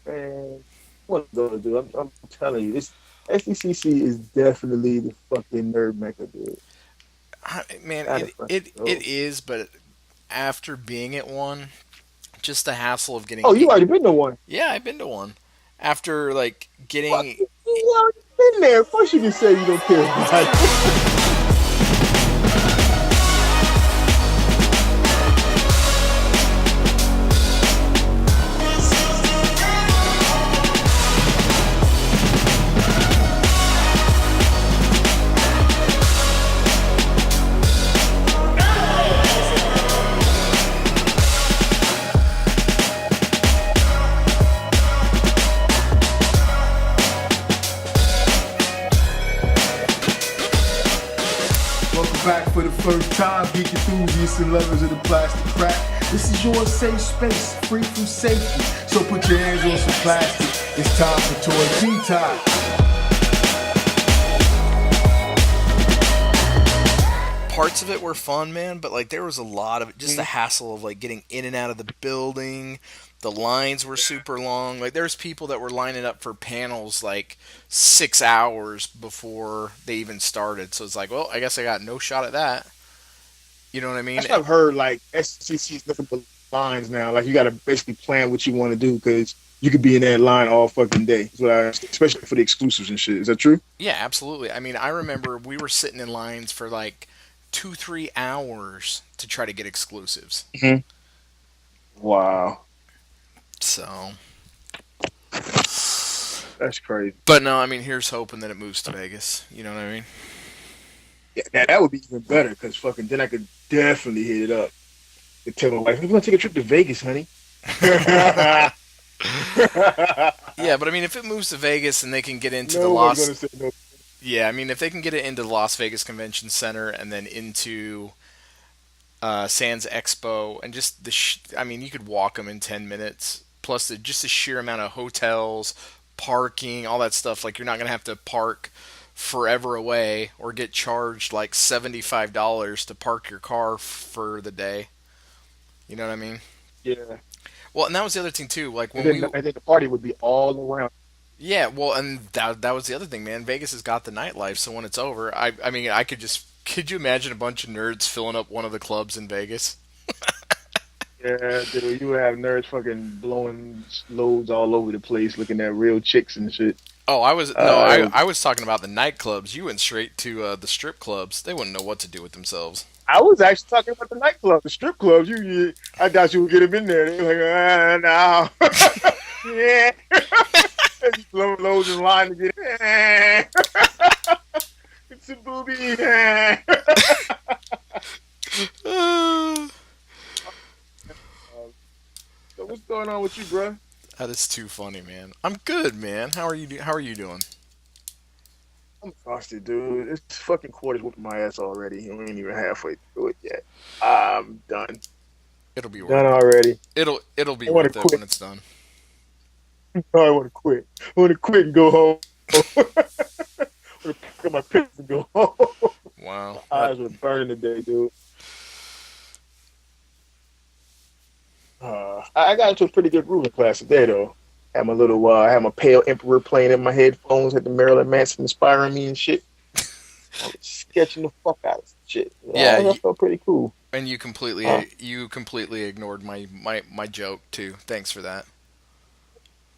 Man, what I'm gonna do? I'm telling you, this SDCC is definitely the fucking nerd mecca, dude. Man, Gotta it fucking it go. is, but after being at one, just the hassle of getting Oh, you already been to one. yeah, I've been to one. After like Fuck, getting you already been there. Of course, you can say you don't care about it. Welcome back for the first time, geek enthusiasts and lovers of the plastic crack. This is your safe space, free from safety. So put your hands on some plastic. It's time for toy tea time. parts of it were fun, man, but like there was a lot of just the Mhm. hassle of like getting in and out of the building. The lines were super long. Like there's people that were lining up for panels like 6 hours before they even started. So it's like, well, I guess I got no shot at that. You know what I mean? That's what I've heard. Like SCC is nothing but lines now. Like you got to basically plan what you want to do because you could be in that line all fucking day. That's what I, especially for the exclusives and shit. Is that true? Yeah, absolutely. I mean, I remember we were sitting in lines for like 2, 3 hours to try to get exclusives. Hmm. Wow, So, that's crazy. but no, I mean, here's hoping that it moves to Vegas. You know what I mean? Yeah, that would be even better because fucking then I could definitely hit it up and tell my wife, "We're gonna take a trip to Vegas, honey." No Yeah, but I mean, if it moves to Vegas and they can get into the one's gonna Las, say no. yeah, I mean, if they can get it into Las Vegas Convention Center and then into Sands Expo and just I mean, you could walk them in 10 minutes. Plus, just the sheer amount of hotels, parking, all that stuff. Like, you're not gonna have to park forever away or get charged like $75 to park your car for the day. You know what I mean? Yeah, Well, and that was the other thing too. Like and when then we I think the party would be all around. Yeah, well, and that was the other thing, man. Vegas has got the nightlife, so when it's over, I mean, I could just could you imagine a bunch of nerds filling up one of the clubs in Vegas? Yeah, dude, you would have nerds fucking blowing loads all over the place, looking at real chicks and shit. Oh, I was no, That was. I was talking about the nightclubs. You went straight to the strip clubs. They wouldn't know what to do with themselves. I was actually talking about the nightclub, the strip clubs. I thought you would get them in there. They were like, no, yeah, just blowing loads in line to get in. It's a booby. So what's going on with you, bro? That is too funny, man. I'm good, man. How are you doing? I'm exhausted, dude. This fucking quarter's whooping my ass already, and we ain't even halfway through it yet. I'm done. It'll be Done worth it. already. It'll be I want to worth it when quit. it's done. Oh, I want to quit. I want to quit and go home. I want to pick up my pants and go home. Wow. My eyes were burning today, dude. I got into a pretty good grooving class today, though. I had my Pale Emperor playing in my headphones, had the Marilyn Manson inspiring me and shit. I was sketching the fuck out of some shit. Yeah, That felt pretty cool. and Uh, you completely ignored my joke too. Thanks for that.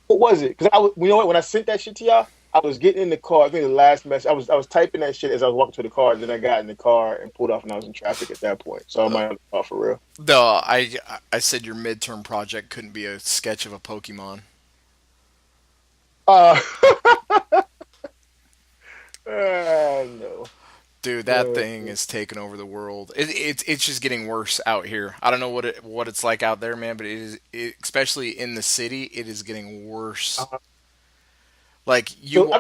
what was it? Because you know what? When I sent that shit to y'all, I was getting in the car. I think the last message, I was typing that shit as I was walking to the car. And then I got in the car and pulled off, and I was in traffic at that point. So I might have thought for real. No, I said your midterm project couldn't be a sketch of a Pokemon. Uh, no, Dude, that no. thing is taking over the world. It's just getting worse out here. I don't know what it's like out there, man, but especially in the city, it is getting worse. Uh, Like so you,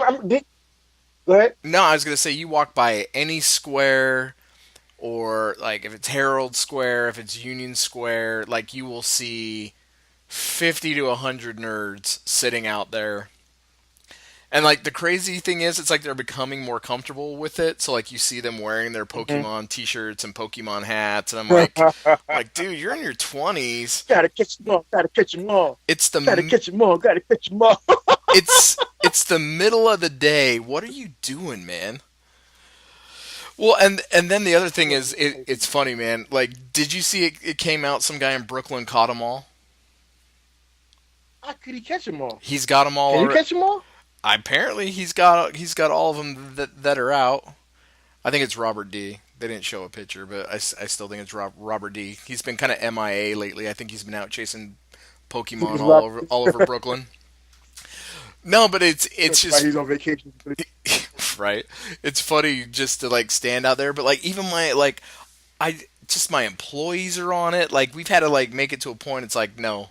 go ahead. no, I was gonna say you walk by any square or like if it's Herald Square, if it's Union Square, like you will see 50 to 100 nerds sitting out there And like the crazy thing is, it's like they're becoming more comfortable with it. So like you see them wearing their Pokemon T-shirts and Pokemon hats, and I'm like, dude, you're in your 20s. Gotta catch them all. Gotta catch them all. It's Gotta the catch them all. Gotta catch them all. it's the middle of the day. What are you doing, man? Well, and then the other thing is, it's funny, man. Like, did you see it came out? Some guy in Brooklyn caught them all. How could he catch them all? He's got them all. Can you catch them all? Apparently, he's got all of them that are out. I think it's Robert D. They didn't show a picture, but I still think it's Robert D. He's been kind of MIA lately. I think he's been out chasing Pokemon all over Brooklyn. No, but it's just he's on vacation. right. It's funny just to like stand out there, but like even my my employees are on it. Like we've had to like make it to a point. It's like no,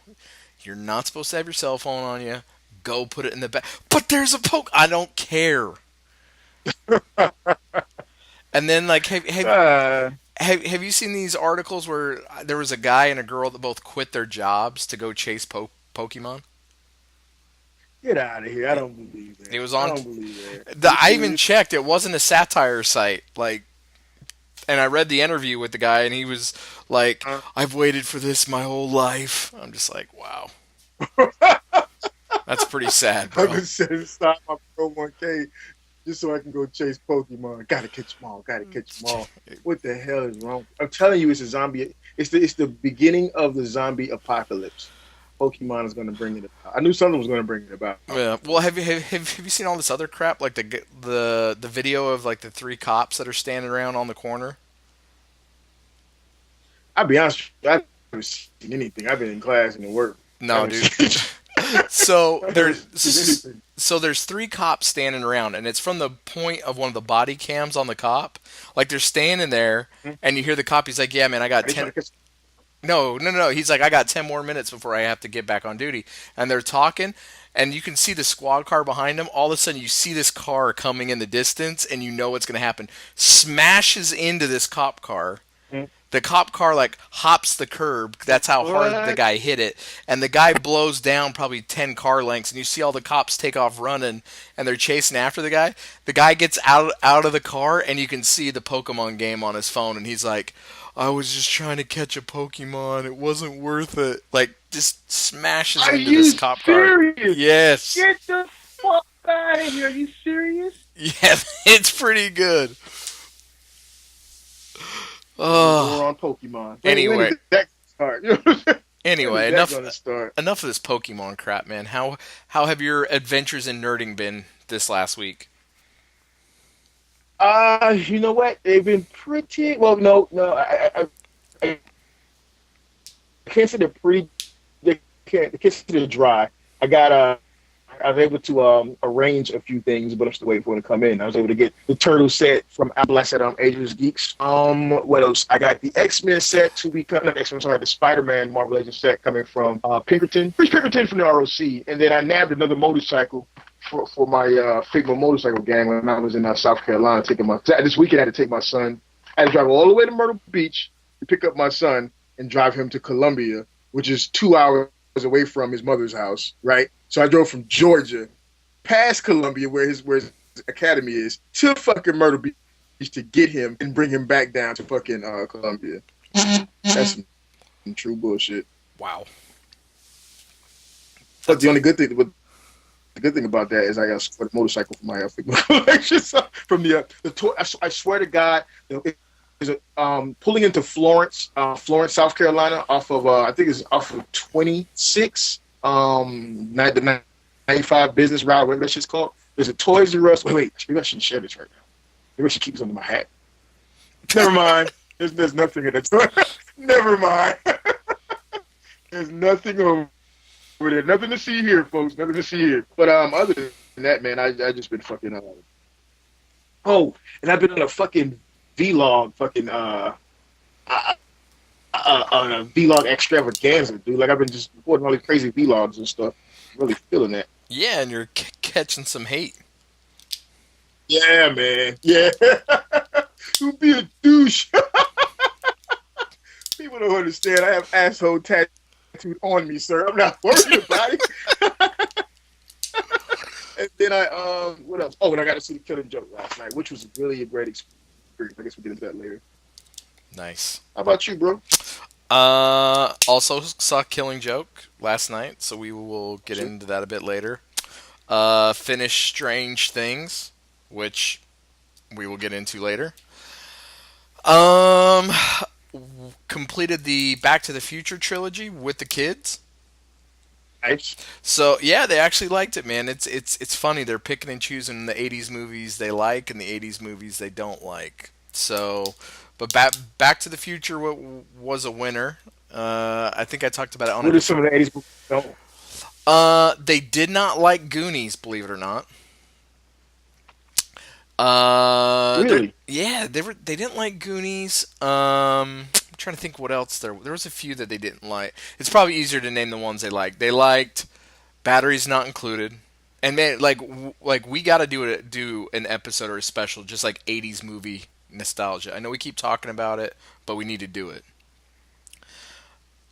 you're not supposed to have your cell phone on you. Go put it in the bag. But there's a I don't care. And then like have you seen these articles where there was a guy and a girl that both quit their jobs to go chase Pokemon? Get out of here! I don't believe that. It was on. I don't believe that. I even checked. It wasn't a satire site. Like, and I read the interview with the guy, and he was like, "I've waited for this my whole life." I'm just like, wow. That's pretty sad, bro. I've been setting aside my 401k just so I can go chase Pokemon. Gotta catch them all. Gotta catch them all. What the hell is wrong? I'm telling you, it's a zombie. It's the beginning of the zombie apocalypse. Pokemon is going to bring it about. I knew something was going to bring it about. Yeah. Well, have you seen all this other crap? Like the video of like the 3 cops that are standing around on the corner. I'll be honest, I haven't seen anything. I've been in class and in work. No, dude. So there's 3 cops standing around, and it's from the point of one of the body cams on the cop. Like they're standing there, and you hear the cop. He's like, "Yeah, man, I got 10." No. He's like, "I got 10 more minutes before I have to get back on duty." And they're talking, and you can see the squad car behind them. All of a sudden, you see this car coming in the distance, and you know what's going to happen. Smashes into this cop car. The cop car like hops the curb. That's how hard the guy hit it. And the guy blows down probably 10 car lengths. And you see all the cops take off running, and they're chasing after the guy. The guy gets out of the car, and you can see the Pokemon game on his phone. And he's like, "I was just trying to catch a Pokemon. It wasn't worth it." Like, just smashes into this cop car. Yes. Get the fuck out of here. Are you serious? Yeah, it's pretty good. Oh, we're on Pokemon. Anyway, anyway, enough of this Pokemon crap, man. How have your adventures in nerding been this last week? You know what? They've been pretty. Well, no, I can't say they're pretty. They can't say they're dry. I was able to arrange a few things, but I'm still waiting for it to come in. I was able to get the Turtle set from Blast at Ageless Geeks. What else? I got the X-Men set to be coming. Not X-Men, sorry, the Spider-Man Marvel Legends set coming from Pinkerton. Chris Pinkerton from the ROC. And then I nabbed another motorcycle for my Figma motorcycle gang when I was in South Carolina this weekend. I had to take my son. I had to drive all the way to Myrtle Beach to pick up my son and drive him to Columbia, which is 2 hours away from his mother's house, right? So I drove from Georgia past Columbia, where his academy is, to fucking Myrtle Beach to get him and bring him back down to fucking Columbia. That's some true bullshit. Wow. But the good thing about that is I got a motorcycle for my Figma collection. So from the tour, I swear to God, pulling into Florence, South Carolina, off of I think it's off of 26. The 95 business route, whatever that shit's called. There's a Toys R Us. Wait, maybe I shouldn't share this right now. Maybe I should keep this under my hat. Never mind. There's nothing in the toy. Never mind. There's nothing over there. Nothing to see here, folks. Nothing to see here. But other than that, man, I just been fucking. And I've been on a fucking vlog, vlog extravaganza, dude. Like I've been just recording all these crazy vlogs and stuff. Really feeling that. Yeah, and you're catching some hate. Yeah, man. Yeah. You be a douche. People don't understand. I have asshole tattooed on me, sir. I'm not worried about it. And then I what else? Oh, and I got to see the Killing Joke last night, which was really a great experience. I guess we'll get into that later. Nice. How about you, bro? Also saw Killing Joke last night, so we will get Sure. into that a bit later. Finished Strange Things, which we will get into later. Um, Completed the Back to the Future trilogy with the kids. Nice. So yeah, they actually liked it, man. It's funny. They're picking and choosing the '80s movies they like and the '80s movies they don't like. So, but Back to the Future was a winner. I think I talked about it on a What are some different. of the '80s movies? Don't They did not like Goonies, believe it or not. really? Yeah, they didn't like Goonies. I'm trying to think what else there was a few that they didn't like. It's probably easier to name the ones they liked. They liked Batteries Not Included, and man, like we got to do an episode or a special just like '80s movie nostalgia. I know we keep talking about it, but we need to do it.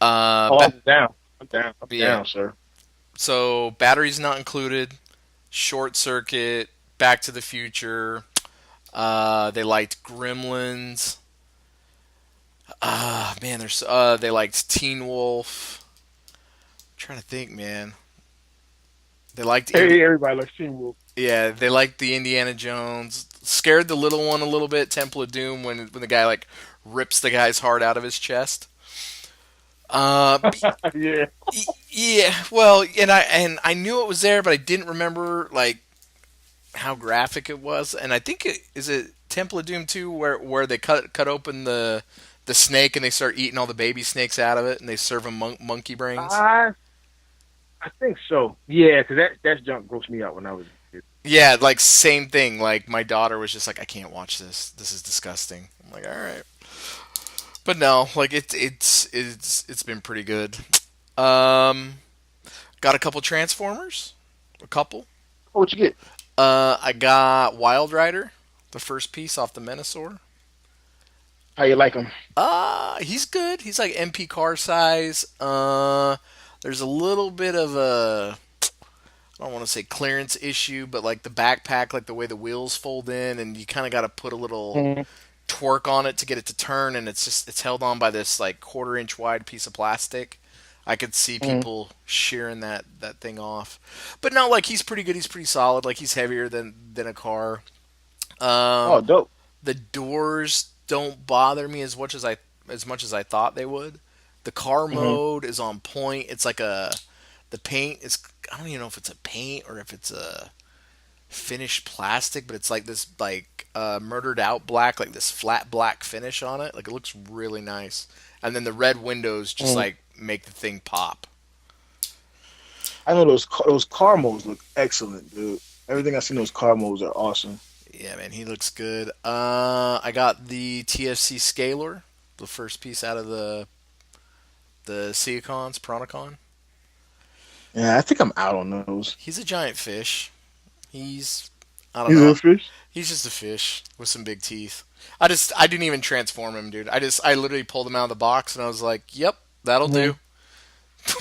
Oh, Ba- I'm down. I'm down. I'm yeah. down, sir. So Batteries Not Included, Short Circuit, Back to the Future. They liked Gremlins. Man, they liked Teen Wolf. I'm trying to think, man. They liked Hey, everybody likes Teen Wolf. yeah, they liked the Indiana Jones. Scared the little one a little bit. Temple of Doom when the guy like rips the guy's heart out of his chest. Uh, Yeah. yeah. Well, and I knew it was there, but I didn't remember like how graphic it was. And I think is it Temple of Doom 2 where they cut open the snake and they start eating all the baby snakes out of it and they serve them monkey brains. I think so. Yeah, because that junk grossed me out when I was a kid. Yeah, like same thing. Like my daughter was just like, I can't watch this. This is disgusting. I'm like, all right, but no, like it's been pretty good. Um, got a couple Transformers, a couple. Oh, what you get? I got Wild Rider, the first piece off the Menasor. How you like them? He's good. He's like MP car size. There's a little bit of a, I don't want to say clearance issue, but like the backpack, like the way the wheels fold in, and you kind of got to put a little torque on it to get it to turn, and it's held on by this like quarter-inch wide piece of plastic. I could see people shearing that thing off, but no, like he's pretty good. He's pretty solid. Like he's heavier than a car. Oh, Um, dope. the doors don't bother me as much as I thought they would. The car Hmm. mode is on point. It's like the paint is, I don't even know if it's a paint or if it's a finished plastic, but it's like this like murdered out black, like this flat black finish on it. Like it looks really nice. And then the red windows just like make the thing pop. I know those car modes look excellent, dude. Everything I see in those car modes are awesome. Yeah, man, he looks good. I got the TFC Scalar, the first piece out of the Seacons, Piranacon. Yeah, I think I'm out on those. He's a giant fish. He's, I don't He's a know. fish. He's just a fish with some big teeth. I didn't even transform him, dude. I literally pulled him out of the box and I was like, "Yep, that'll do."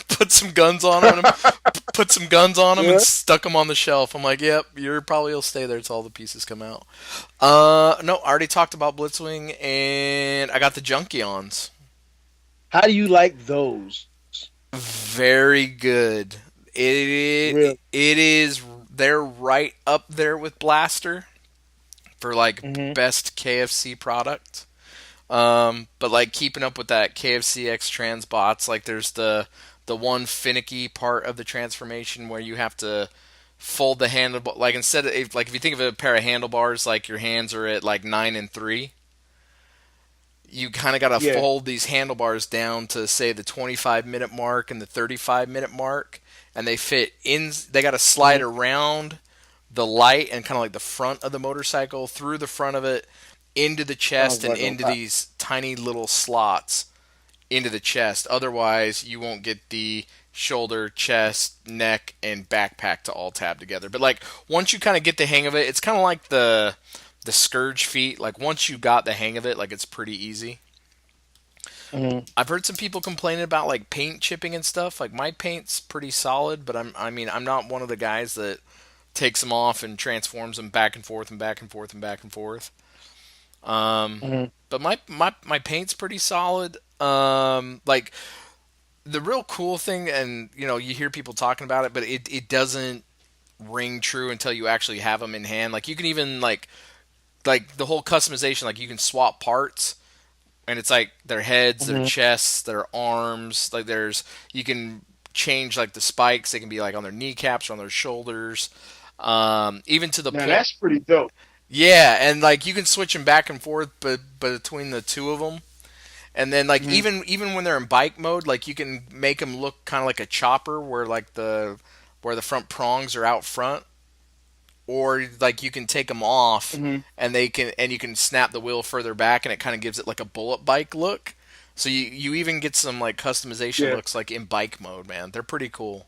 Put some guns on him, put some guns on him, and Yeah. stuck him on the shelf. I'm like, "Yep, you're probably will stay there until all the pieces come out." No, I already talked about Blitzwing, and I got the Junkions. How do you like those? Very good. Real. It is. They're right up there with Blaster for like Hmm. best KFC product. But like keeping up with that KFC X Transbots, like there's the one finicky part of the transformation where you have to fold the handlebar. Like instead of if you think of a pair of handlebars, like your hands are at like 9 and 3. You kind of got to Yeah. fold these handlebars down to say the 25-minute mark and the 35-minute mark, and they fit in. They got to slide around the light and kind of like the front of the motorcycle through the front of it into the chest Sounds and like a into lot. these tiny little slots into the chest. Otherwise, you won't get the shoulder, chest, neck, and backpack to all tab together. But like once you kind of get the hang of it, it's kind of like the Scourge feet. Like once you got the hang of it, like it's pretty easy. Hmm. I've heard some people complaining about like paint chipping and stuff. Like my paint's pretty solid, but I'm not one of the guys that takes them off and transforms them back and forth and back and forth and back and forth. Um, Mhm. but my paint's pretty solid. Like the real cool thing, and you hear people talking about it, but it doesn't ring true until you actually have them in hand. Like you can even like the whole customization, like you can swap parts, and it's like their heads, their Mhm. chests, their arms. Like you can change like the spikes. They can be like on their kneecaps or on their shoulders. Even to the Now point, that's pretty dope. yeah, and like you can switch them back and forth, but between the two of them. And then like Mhm. even when they're in bike mode, like you can make them look kind of like a chopper, where like the front prongs are out front, or like you can take them off Mhm. and you can snap the wheel further back, and it kind of gives it like a bullet bike look. So you even get some like customization Yeah. looks like in bike mode, man. They're pretty cool.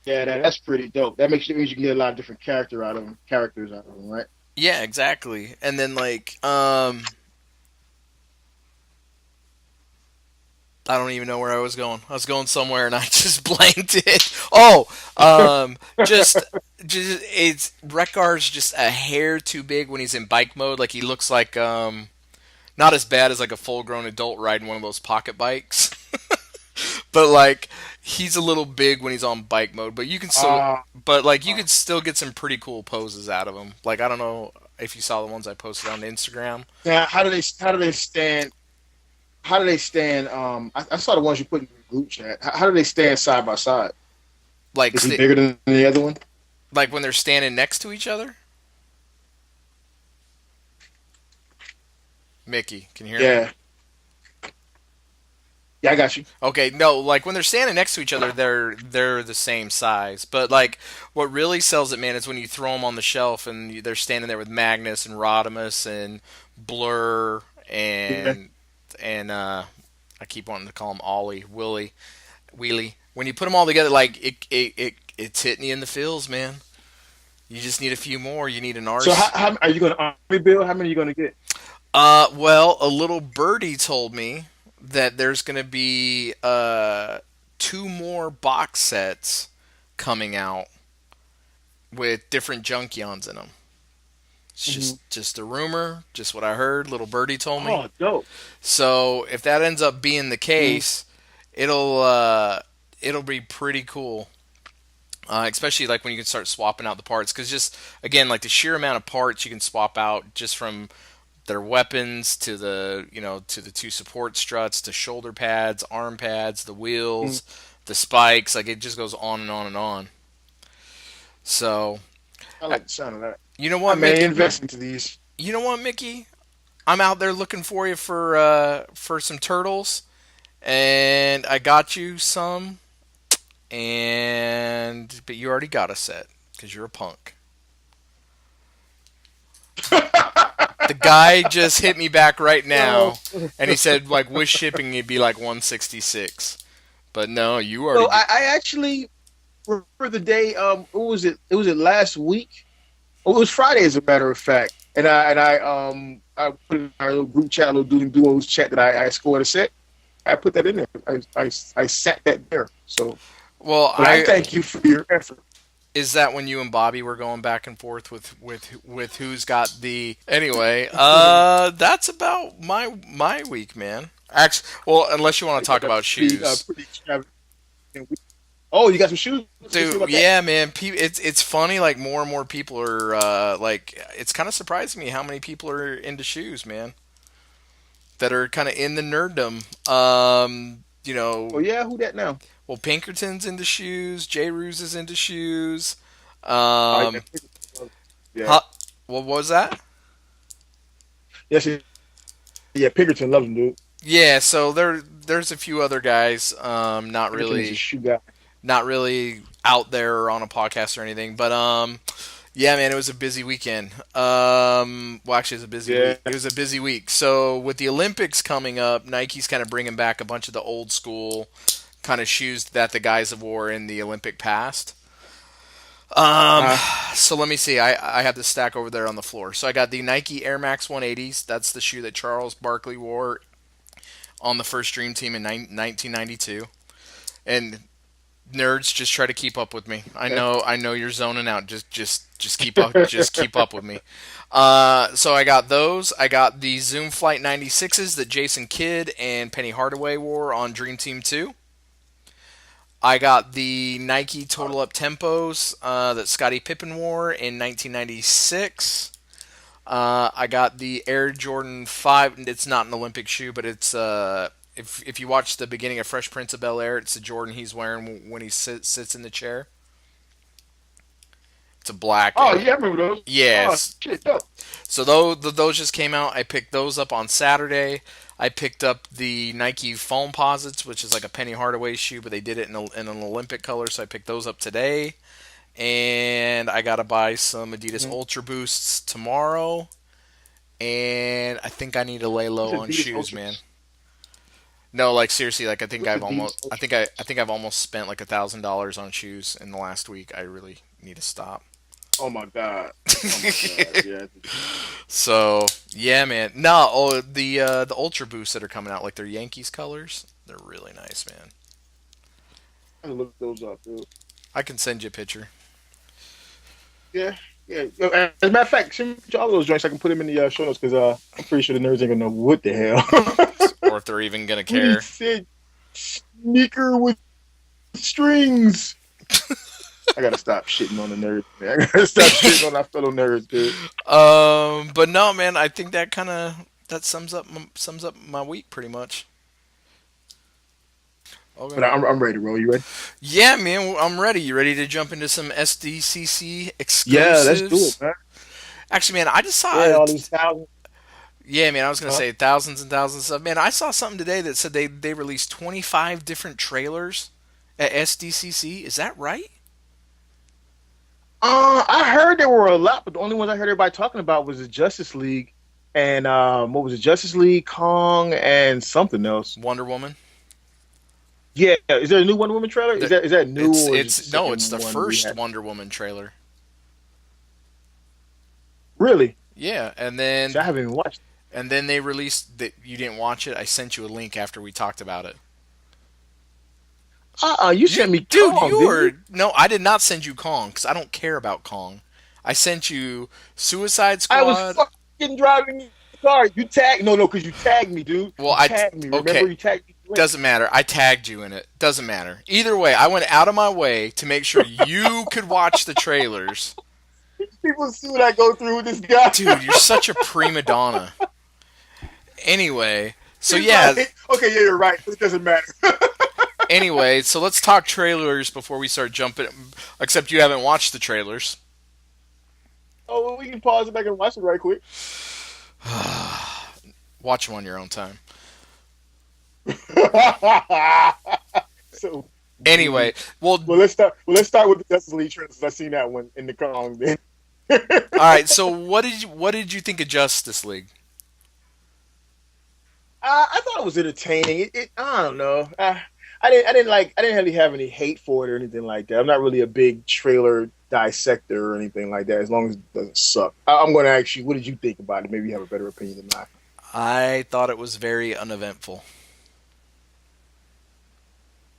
Yeah, that's pretty dope. That means you can get a lot of different characters out of them, right? Yeah, exactly. And then like I don't even know where I was going. I was going somewhere and I just blanked it. Oh, just it's Wreckar's just a hair too big when he's in bike mode. Like he looks like not as bad as like a full grown adult riding one of those pocket bikes. But like he's a little big when he's on bike mode, but Uh, you could still get some pretty cool poses out of him. Like I don't know if you saw the ones I posted on Instagram. Now, how do they stand? How do they stand? I saw the ones you put in the group chat. How do they stand side by side? Like Is he bigger than the other one? like when they're standing next to each other. Mickey, can you hear me? Yeah. Yeah, I got you. Okay, no, like when they're standing next to each other, they're the same size. But like what really sells it, man, is when you throw them on the shelf and they're standing there with Magnus and Rodimus and Blur Yeah. and I keep wanting to call him Ollie, Willie, Wheelie. When you put them all together, like it's hitting you in the feels, man. You just need a few more. You need an So arse. how are you going to army build? How many are you going to get? Well, a little birdie told me that there's going to be two more box sets coming out with different Junkions in them. It's Hmm. just a rumor, just what I heard. Little birdie told me. Oh, dope. So if that ends up being the Mhm. case, it'll it'll be pretty cool. Especially like when you can start swapping out the parts, because just again, like the sheer amount of parts you can swap out just from their weapons to the two support struts to shoulder pads, arm pads, the Mhm. wheels, the spikes. Like it just goes on and on and on. So I uh, like the sound of that. you know I what, may Mickey? invest into these. You know what, Mickey? I'm out there looking for you for some turtles, and I got you some. And but you already got a set because you're a punk. The guy just hit me back right Oh. now, and he said like with shipping it'd be like 166. But no, you So already. I actually remember the day. What was it? It was it last week. Oh, it was Friday, as a matter of fact. And I put in our little group chat, little doing duos chat that I scored a set. I put that in there. I sat that there. So, Well, but I I thank you for your effort. is that when you and Bobby were going back and forth with who's got the anyway. That's about my week, man. Actually, well, unless you want to talk about shoes. Pretty extravagant. Oh, you got some shoes? Let's see Dude, about that. yeah, man. It's funny. Like more and more people are like. It's kind of surprising me how many people are into shoes, man. That are kind of in the nerddom. Oh yeah, who that now? Well, Pinkerton's into shoes. J. Ruse is into shoes. Oh yeah, Um, yeah, huh, what was that? yes, yeah. Pinkerton loves him, dude. Yeah, so there's a few other guys. Pinkerton is a shoe guy. Not really out there or on a podcast or anything, but yeah, man, it was a busy weekend. Well, actually, it was a busy Yeah. week. It was a busy week. So with the Olympics coming up, Nike's kind of bringing back a bunch of the old school kind of shoes that the guys have wore in the Olympic past. Um, Uh, so let me see. I have the stack over there on the floor. So I got the Nike Air Max 180s. That's the shoe that Charles Barkley wore on the first Dream Team in 1992. And Nerds, just try to keep up with me. Okay. I know you're zoning out. Just keep up. Just keep up with me. So I got those. I got the Zoom Flight 96s that Jason Kidd and Penny Hardaway wore on Dream Team 2. I got the Nike Total Up Tempos that Scottie Pippen wore in 1996. I got the Air Jordan 5. It's not an Olympic shoe, but it's if you watch the beginning of Fresh Prince of Bel-Air, it's the Jordan he's wearing when he sits in the chair. It's a black. Oh yeah, I remember those. Yes. Oh, shit, dope. So those just came out. I picked those up on Saturday. I picked up the Nike Foam Posits, which is like a Penny Hardaway shoe, but they did it in an Olympic color, so I picked those up today. And I gotta buy some Adidas Ultra Boosts tomorrow. And I think I need to lay low on shoes, Ultra man. No, like seriously, like I think What's I've Adidas almost, Ultra? I think I've almost spent like $1,000 on shoes in the last week. I really need to stop. Oh my god. Oh my god. Yeah. So yeah, man. No, the Ultra Boosts that are coming out, like they're Yankees colors. They're really nice, man. I gotta look those up, dude. I can send you a picture. Yeah. Yeah. Yo, as a matter of fact, send me all those joints. I can put them in the show notes because I'm pretty sure the nerds ain't gonna know what the hell. Or if they're even gonna He care. said sneaker with strings. I gotta stop shitting on the nerds, man. I gotta stop shitting on our fellow nerds, dude. But no, man. I think that sums up my week pretty much. Okay. But I'm ready to roll. You ready? Yeah, man. I'm ready. You ready to jump into some SDCC Yeah, let's exclusives? do it, man. Actually, man, I just saw. Yeah, all these thousands. Yeah, man. I was gonna Huh? say thousands and thousands of. Man, I saw something today that said they released 25 different trailers at SDCC. Is that right? I heard there were a lot, but the only ones I heard everybody talking about was the Justice League and what was it? Justice League, Kong, and something else. Wonder Woman. Yeah, is there a new Wonder Woman trailer? Is that new? Or is it It's the no, second it's the one we first had? Wonder Woman trailer. Really? Yeah, See, I haven't even watched. and then they released that. You didn't watch it. I sent you a link after we talked about it. You sent me Dude, Kong, you didn't were you? no. I did not send you Kong because I don't care about Kong. I sent you Suicide I was Squad. fucking driving the car. You tagged no, because you tagged me, dude. Well, You tagged me. Remember okay. you tagged me? Doesn't matter. I tagged you in it. Doesn't matter. Either way, I went out of my way to make sure you could watch the trailers. People see what I go through with this guy. Dude, you're such a prima donna. Anyway, so He's yeah. like, okay, yeah, you're right. It doesn't matter. Anyway, so let's talk trailers before we start jumping. Except you haven't watched the trailers. Oh, well, we can pause it back and watch it right quick. Watch them on your own time. So Anyway, well, let's start. Well, let's start with the Justice League trailer since I seen that one in the Kong. Then. all right. So what did you think of Justice League? I thought it was entertaining. I don't know. I didn't really have any hate for it or anything like that. I'm not really a big trailer dissector or anything like that. As long as it doesn't suck. I'm going to ask you, what did you think about it? Maybe you have a better opinion than I. I thought it was very uneventful.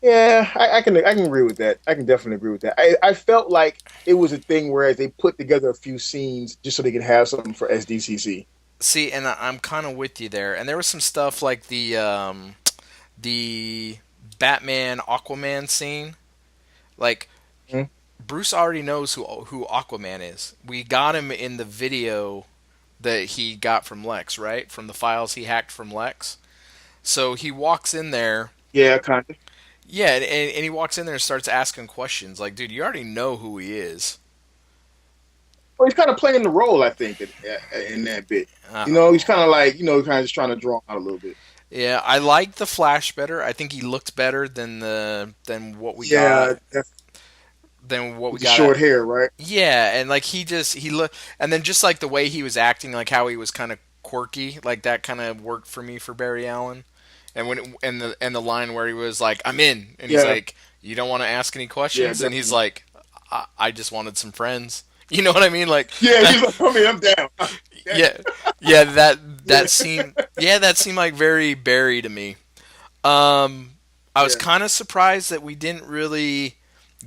Yeah, I can agree with that. I can definitely agree with that. I felt like it was a thing where they put together a few scenes just so they could have something for SDCC. See, and I'm kind of with you there. And there was some stuff like the Batman Aquaman scene. Like Hmm? Bruce already knows who Aquaman is. We got him in the video that he got from Lex, right? From the files he hacked from Lex. So he walks in there. Yeah, kind of. Yeah, and he walks in there and starts asking questions. Like, dude, you already know who he is. Well, he's kind of playing the role, I think, in that bit. Uh, He's kind of like, kind of just trying to draw out a little bit. yeah, I like the Flash better. I think he looked better than what we Yeah, got. that's Than what we with the got. short hair, right? Yeah, and like he looked, and then just like the way he was acting, like how he was kind of quirky, like that kind of worked for me for Barry Allen. And and the line where he was like, "I'm in," and he's Yeah. like, "You don't want to ask any questions," Yeah, and he's like, I just wanted some friends." You know what I mean? Like, Yeah, he's like, I'm down. yeah, yeah. That seemed that seemed like very Barry to me. I was Yeah. kind of surprised that we didn't really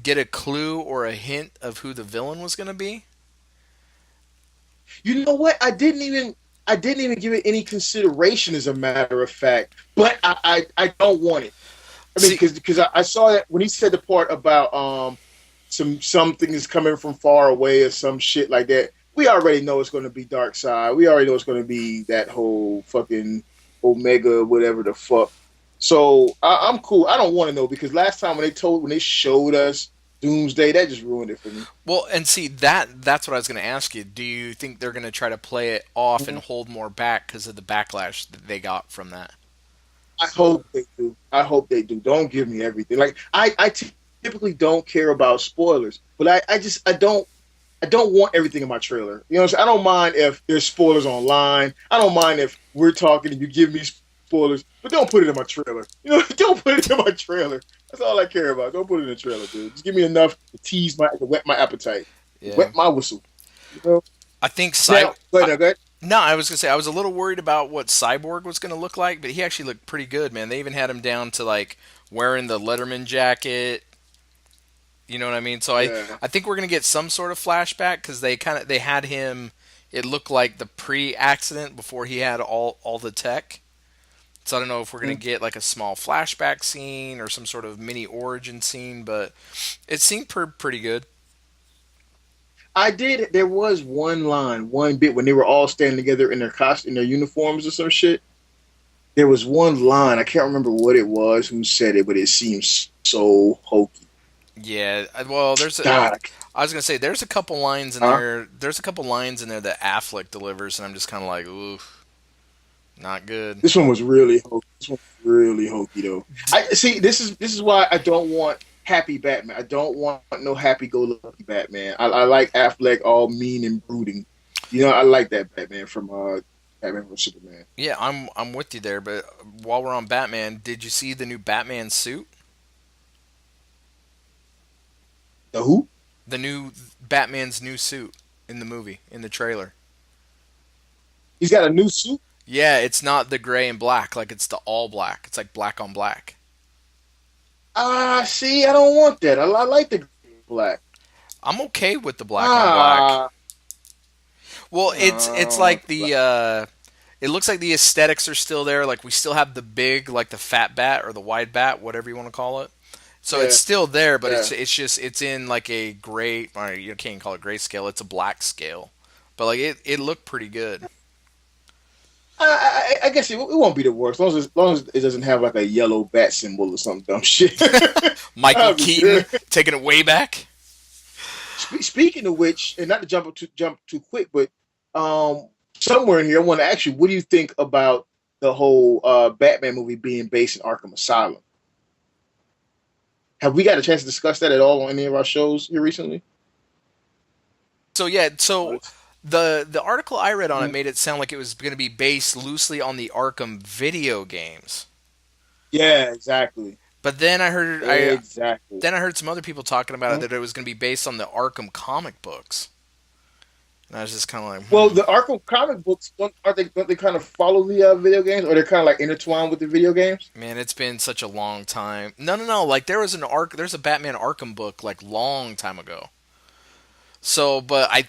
get a clue or a hint of who the villain was going to be? You know what? I didn't even give it any consideration, as a matter of fact. But I don't want it. I mean, See, because I saw that when he said the part about something is coming from far away or some shit like that. We already know it's going to be Dark Side. We already know it's going to be that whole fucking Omega, whatever the fuck. So I'm cool. I don't want to know because last time when they showed us Doomsday, that just ruined it for me. well, and see that's what I was going to ask you. Do you think they're going to try to play it off and Mhm. hold more back because of the backlash that they got from that? I hope they do. I hope they do. Don't give me everything. Like typically don't care about spoilers, but I don't want everything in my trailer. You know what I'm saying? I don't mind if there's spoilers online. I don't mind if we're talking and you give me spoilers, but don't put it in my trailer. You know, don't put it in my trailer. That's all I care about. Don't put it in the trailer, dude. Just give me enough to whet my appetite, to Yeah. wet my whistle. You know? I think Now, go ahead, go ahead. No, I was gonna say I was a little worried about what Cyborg was gonna look like, but he actually looked pretty good, man. They even had him down to like wearing the Letterman jacket. You know what I mean? So Yeah. I think we're gonna get some sort of flashback because they had him. It looked like the pre-accident before he had all the tech. So I don't know if we're gonna get like a small flashback scene or some sort of mini origin scene, but it seemed pretty good. I did. There was one line, one bit when they were all standing together in in their uniforms or some shit. There was one line. I can't remember what it was, who said it, but it seems so hokey. Yeah, well, God, I was gonna say there's a couple lines in huh? there. There's a couple lines in there that Affleck delivers, and I'm just kind of like, ooh, not good. This one was really hokey. This one was really hokey though. I see. This is why I don't want happy Batman. I don't want no happy-go-lucky Batman. I like Affleck all mean and brooding. You know, I like that Batman from Batman vs Superman. Yeah, I'm with you there. But while we're on Batman, did you see the new Batman suit? The who? The new Batman's new suit in the movie in the trailer. He's got a new suit. Yeah, it's not the gray and black, like it's the all black. It's like black on black. Ah, see, I don't want that. I like the black. I'm okay with the black on black. Ah, Well, it's like black. it looks like the aesthetics are still there. Like we still have the big, like the fat bat or the wide bat, whatever you want to call it. So Yeah, it's still there, but yeah. it's just it's in like a gray. Or you can't call it grayscale. It's a black scale, but like it looked pretty good. I guess it won't be the worst, as long as it doesn't have like a yellow bat symbol or some dumb shit. Michael That'll be Keaton good. taking it way back. Speaking of which, and not to jump too quick, but um, somewhere in here, I want to ask you, what do you think about the whole Batman movie being based in Arkham Asylum? Have we got a chance to discuss that at all on any of our shows here recently? So yeah, so the article I read on it Mhm. made it sound like it was going to be based loosely on the Arkham video games. Yeah, exactly, But then exactly. then I heard some other people talking about it Mhm. that it was going to be based on the Arkham comic books. And I was just kind of like, Well, the Arkham comic books don't they kind of follow the video games, or they're kind of like intertwined with the video games? man, it's been such a long time. No, no, no. Like there's a Batman Arkham book like long time ago. So, but I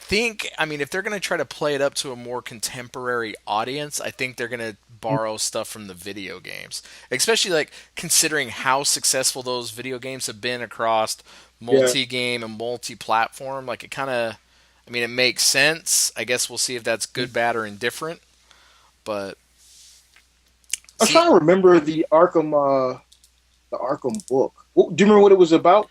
mean, if they're going to try to play it up to a more contemporary audience, I think they're going to borrow stuff from the video games. Especially like considering how successful those video games have been across Yeah. multi-game and multi-platform. Like it kind of, I mean, it makes sense. I guess we'll see if that's good, bad, or indifferent. But I'm see, trying to remember the Arkham book. Do you remember what it was about,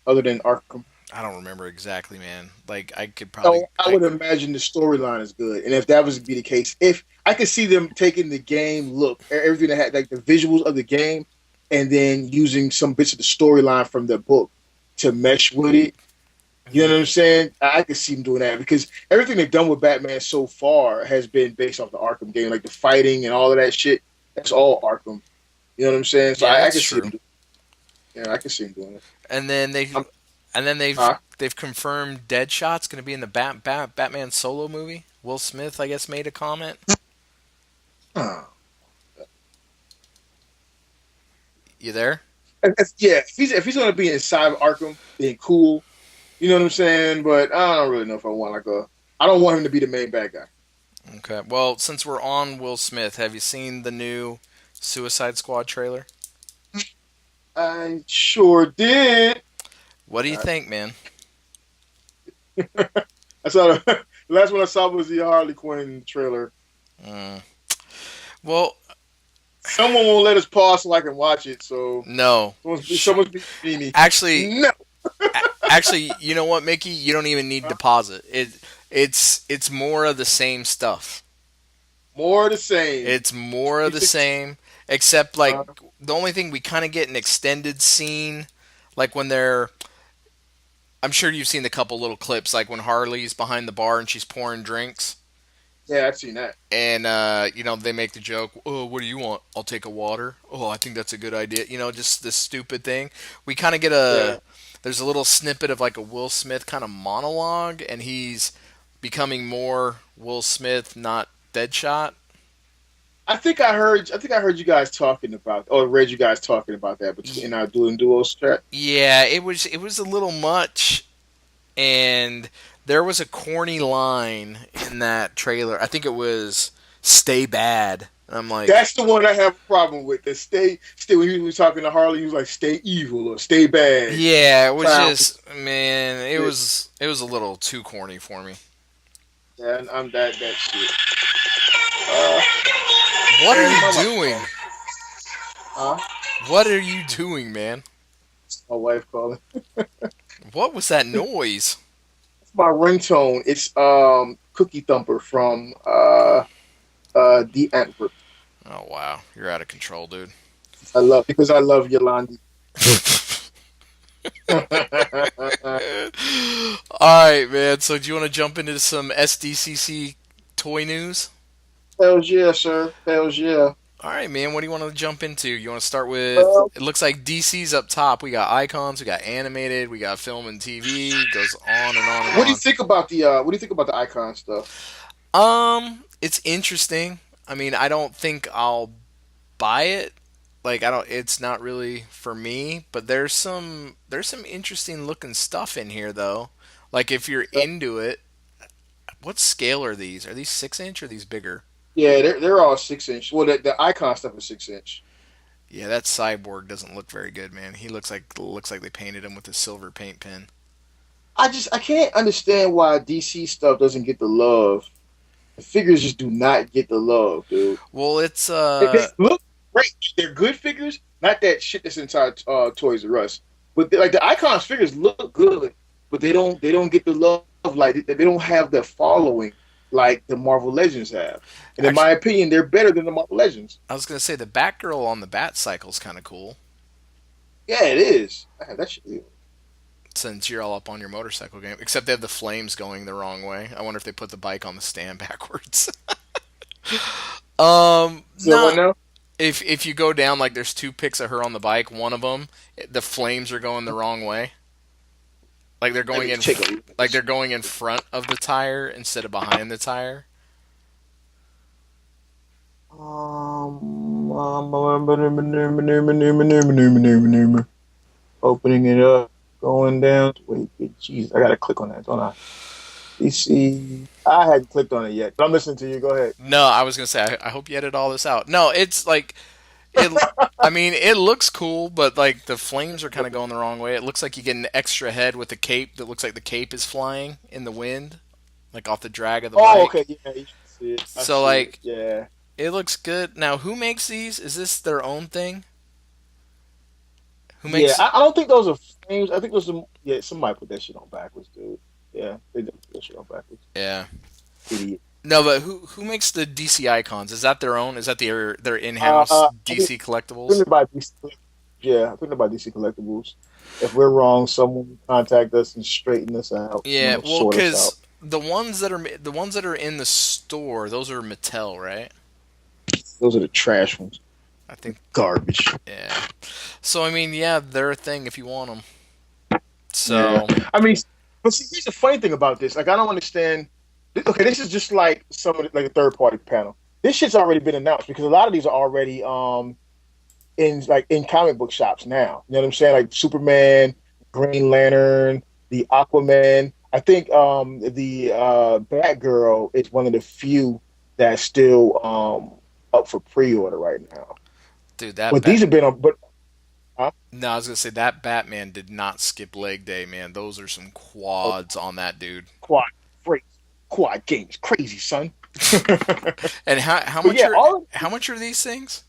other than Arkham? I don't remember exactly, man. Like I could probably, So I would imagine the storyline is good, and if that was to be the case, if I could see them taking the game look, everything that had like the visuals of the game, and then using some bits of the storyline from the book to mesh with it. You know what I'm saying? I could see them doing that because everything they've done with Batman so far has been based off the Arkham game, like the fighting and all of that shit. That's all Arkham. You know what I'm saying? So yeah, I that's can see true. them. Yeah, I can see them doing it. And then Um, they've huh? they've confirmed Deadshot's going to be in the Batman solo movie. Will Smith, I guess, made a comment. Huh. You there? Yeah, if he's gonna be inside of Arkham, then cool. You know what I'm saying? But I don't really know if I want I don't want him to be the main bad guy. Okay. Well, since we're on Will Smith, have you seen the new Suicide Squad trailer? I sure did. What do you think, man? I saw the last one I saw was the Harley Quinn trailer. Mm. Well, Someone won't let us pause so I can watch it. So no. someone's being meanie. Actually, No. actually, you know what, Mickey? You don't even need deposit. It's more of the same stuff. More of the same. It's more of the same, except like the only thing we kind of get an extended scene, like when they're. I'm sure you've seen the couple little clips, like when Harley's behind the bar and she's pouring drinks. Yeah, I've seen that. And, they make the joke, oh, what do you want? I'll take a water. Oh, I think that's a good idea. Just this stupid thing. We kind of get there's a little snippet of like a Will Smith kind of monologue, and he's becoming more Will Smith, not Deadshot. I think I heard you guys talking about, or read you guys talking about that between our duo strat. Yeah, it was a little much, and there was a corny line in that trailer. I think it was "Stay bad." And I'm like, that's the one I have a problem with. The stay. When he was talking to Harley, he was like, "Stay evil" or "Stay bad." Yeah, it was just, man, it was a little too corny for me. Yeah, I'm that shit. What are you doing? Huh? What are you doing, man? My wife calling. What was that noise? It's my ringtone. It's Cookie Thumper from the Antwerp. Oh wow, you're out of control, dude. I love Yolandi. All right, man. So, do you want to jump into some SDCC toy news? Hells yeah, sir. Hells yeah. All right, man. What do you want to jump into? You want to start with? It looks like DC's up top. We got icons, we got animated, we got film and TV. It goes on and on and on. What do you think about the icon stuff? It's interesting. I mean, I don't think I'll buy it. Like, I don't. It's not really for me. But there's some interesting looking stuff in here, though. Like, if you're into it, what scale are these? Are these 6-inch or are these bigger? Yeah, they're all 6-inch. Well, the icon stuff is 6-inch. Yeah, that Cyborg doesn't look very good, man. He looks like they painted him with a silver paint pen. I can't understand why DC stuff doesn't get the love. The figures just do not get the love, dude. Well, it's They look great. They're good figures, not that shit that's inside Toys R Us. But like the icons figures look good, but they don't get the love. Like they don't have the following like the Marvel Legends have. And in my opinion, they're better than the Marvel Legends. I was gonna say the Batgirl on the Bat Cycle is kind of cool. Yeah, it is. That shit is. Since you're all up on your motorcycle game, except they have the flames going the wrong way. I wonder if they put the bike on the stand backwards. No. If you go down, like there's 2 pics of her on the bike. One of them, the flames are going the wrong way. Like they're going in front of the tire instead of behind the tire. Opening it up, going down. Wait, jeez, I gotta click on that, don't I? DC. I hadn't clicked on it yet, but I'm listening to you. Go ahead. No, I was gonna say I hope you edit all this out. No, it's like it. I mean, it looks cool, but like the flames are kind of going the wrong way. It looks like you get an extra head with a cape that looks like the cape is flying in the wind, like off the drag of the bike. Oh, okay, yeah, you can see it. Yeah, it looks good. Now, who makes these? Is this their own thing? Who makes? Yeah, I don't think those are flames. I think those are. Yeah, somebody put that shit on backwards, dude. Yeah, they did put that shit on backwards. Yeah. Idiot. No, but who makes the DC icons? Is that their own? Is that their in-house DC Collectibles? I think about DC Collectibles. If we're wrong, someone contact us and straighten us out. Yeah, well, because the ones that are in the store, those are Mattel, right? Those are the trash ones. I think garbage. Yeah. So I mean, yeah, they're a thing if you want them. So I mean, but see, here's the funny thing about this. Like, I don't understand. Okay, this is just like some of like a third party panel. This shit's already been announced because a lot of these are already in comic book shops now. You know what I'm saying? Like Superman, Green Lantern, the Aquaman. I think the Batgirl is one of the few that's still up for pre-order right now. Dude, that But these bat. have been on. But huh? No, I was gonna say that Batman did not skip leg day, man. Those are some Oh, quads on that dude. quad, crazy, quad games, crazy son. And how But much yeah, are all of these things?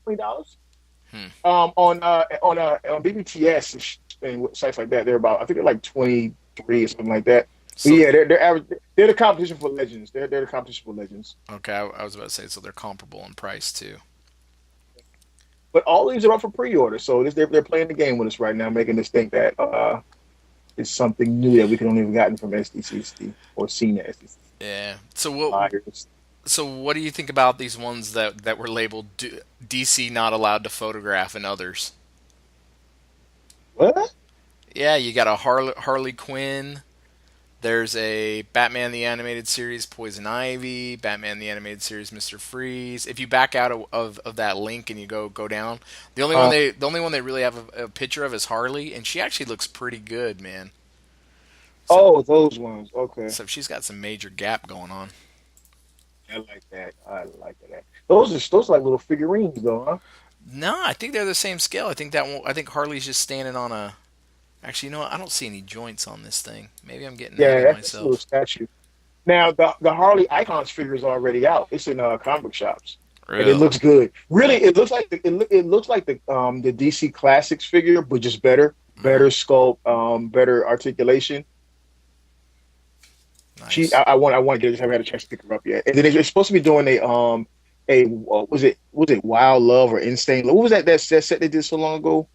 $20. Hmm. On BBTS and sites like that, they're about, I think they're like 23 or something like that. But So yeah, they're average. They're the competition for legends. They're the competition for legends. okay, I was about to say so they're comparable in price too. But all these are up for pre-order, so they're playing the game with us right now, making us think that it's something new that we could only have gotten from SDCC or seen at SDCC Yeah. buyers. So what do you think about these ones that were labeled DC not allowed to photograph and others? What? Yeah, you got a Harley Quinn. There's a Batman the Animated Series Poison Ivy, Batman the Animated Series Mr. Freeze. If you back out of that link and you go down, Uh, the only one they really have a picture of is Harley, and she actually looks pretty good, man. So oh, those ones. Okay, so she's got some major gap going on. I like that. I like that. Those are like little figurines, though, huh? No, I think they're the same scale. I think Harley's just standing on a. Actually, you know what? I don't see any joints on this thing. Maybe I'm getting ahead Yeah, of that's just a little myself. statue. Now the Harley Icons figure is already out. It's in comic book shops, and it Really? looks good. Really, it looks like it looks like the DC Classics figure, but just better Mm, sculpt, better articulation. nice. I want to get it. I haven't had a chance to pick her up yet. And then it's supposed to be doing was it Wild Love or Insane? What was that set they did so long ago?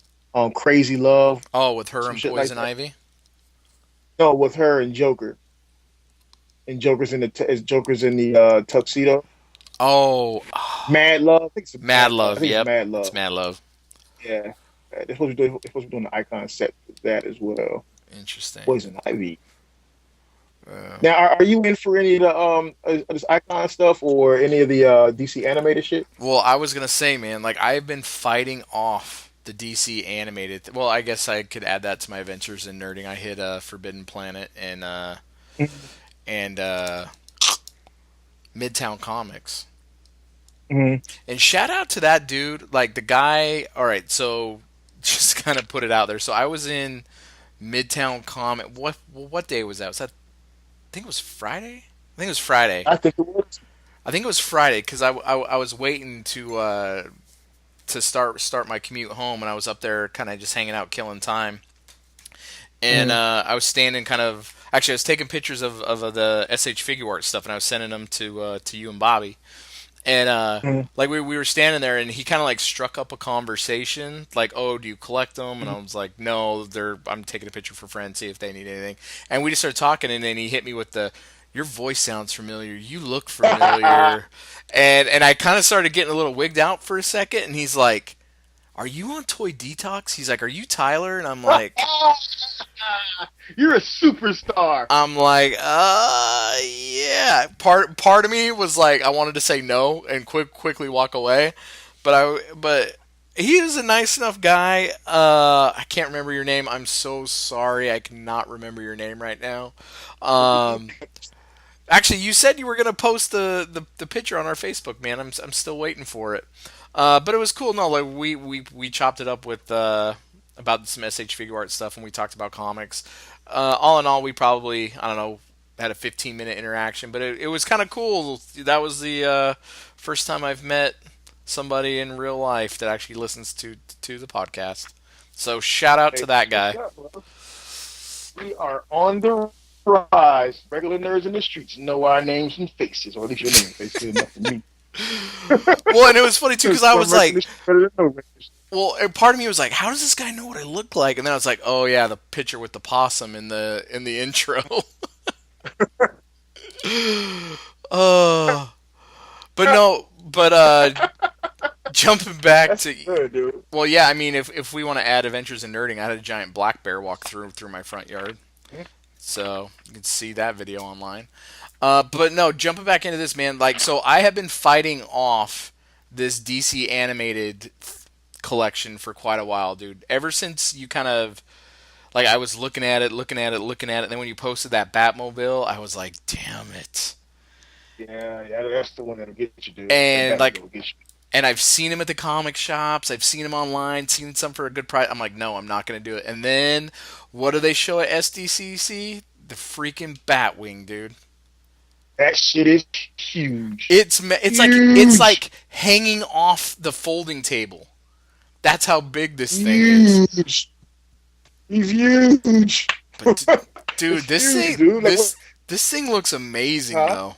Crazy Love, Oh, with her some and shit like Poison that. Ivy. No, with her and Joker, and Joker's in the tuxedo. Oh, Mad Love. I think it's Mad I Love. think it's Yep, Mad it's Love. Mad Love. Yeah. They're supposed to be doing the icon set with that as well. Interesting. Poison Ivy. Uh, Now, are you in for any of the this icon stuff or any of the DC animated shit? well, I was gonna say, man, like I've been fighting off the DC animated. Well, I guess I could add that to my adventures in nerding. I hit Forbidden Planet and Midtown Comics. Mm-hmm. And shout out to that dude, like the guy. All right, so just kind of put it out there. So I was in Midtown Comic. What day was that? Was that? I think it was Friday. I think it was Friday. I think it was. I think it was Friday because I was waiting to start my commute home, and I was up there kind of just hanging out, killing time. And Mm-hmm. I was standing kind of. Actually, I was taking pictures of the SH figure art stuff, and I was sending them to you and Bobby. And Mm-hmm. like we were standing there, and he kind of like struck up a conversation, like, "Oh, do you collect them?" And I was like, "No, they're. I'm taking a picture for friends, see if they need anything." And we just started talking, and then he hit me with the, "Your voice sounds familiar. You look familiar," and I kind of started getting a little wigged out for a second, and he's like, "Are you on Toy Detox?" He's like, "Are you Tyler?" And You're a superstar. Yeah. Part of me was like, I wanted to say no and quickly walk away, but he is a nice enough guy. I can't remember your name. I'm so sorry. I cannot remember your name right now. Um, Actually, you said you were gonna post the picture on our Facebook, man. I'm still waiting for it. But it was cool. No, like we chopped it up with about some SH figure art stuff, and we talked about comics. All in all, we probably I don't know had a 15-minute interaction, but it was kind of cool. That was the first time I've met somebody in real life that actually listens to the podcast. So shout out Hey, to that that's what's guy. up, bro. We are on the rise. Regular nerds in the streets know our names and faces, or at least your name and face good enough for me. Well, and it was funny too because I Some was nerds in the like, streets better than no nerds. well, and part of me was like, how does this guy know what I look like? And then I was like, oh yeah, the picture with the possum in the intro. uh, but no, but jumping back That's to good, dude. well, yeah, I mean, if we want to add Adventures in Nerding, I had a giant black bear walk through my front yard, so you can see that video online. But no, jumping back into this, man, like, so I have been fighting off this DC animated collection for quite a while, dude. Ever since you kind of like, I was looking at it, and then when you posted that Batmobile, I was like, damn it. Yeah, that's the one that'll get you, dude. That And Batmobile like, will get you. and I've seen him at the comic shops. I've seen him online, seen some for a good price. I'm like, no, I'm not going to do it. And then, what do they show at SDCC? The freaking Batwing, dude. That shit is huge. It's Huge. like hanging off the folding table. That's how big this thing is. Huge. He's huge. But dude, It's this huge, thing dude. Like, this thing looks amazing huh? though.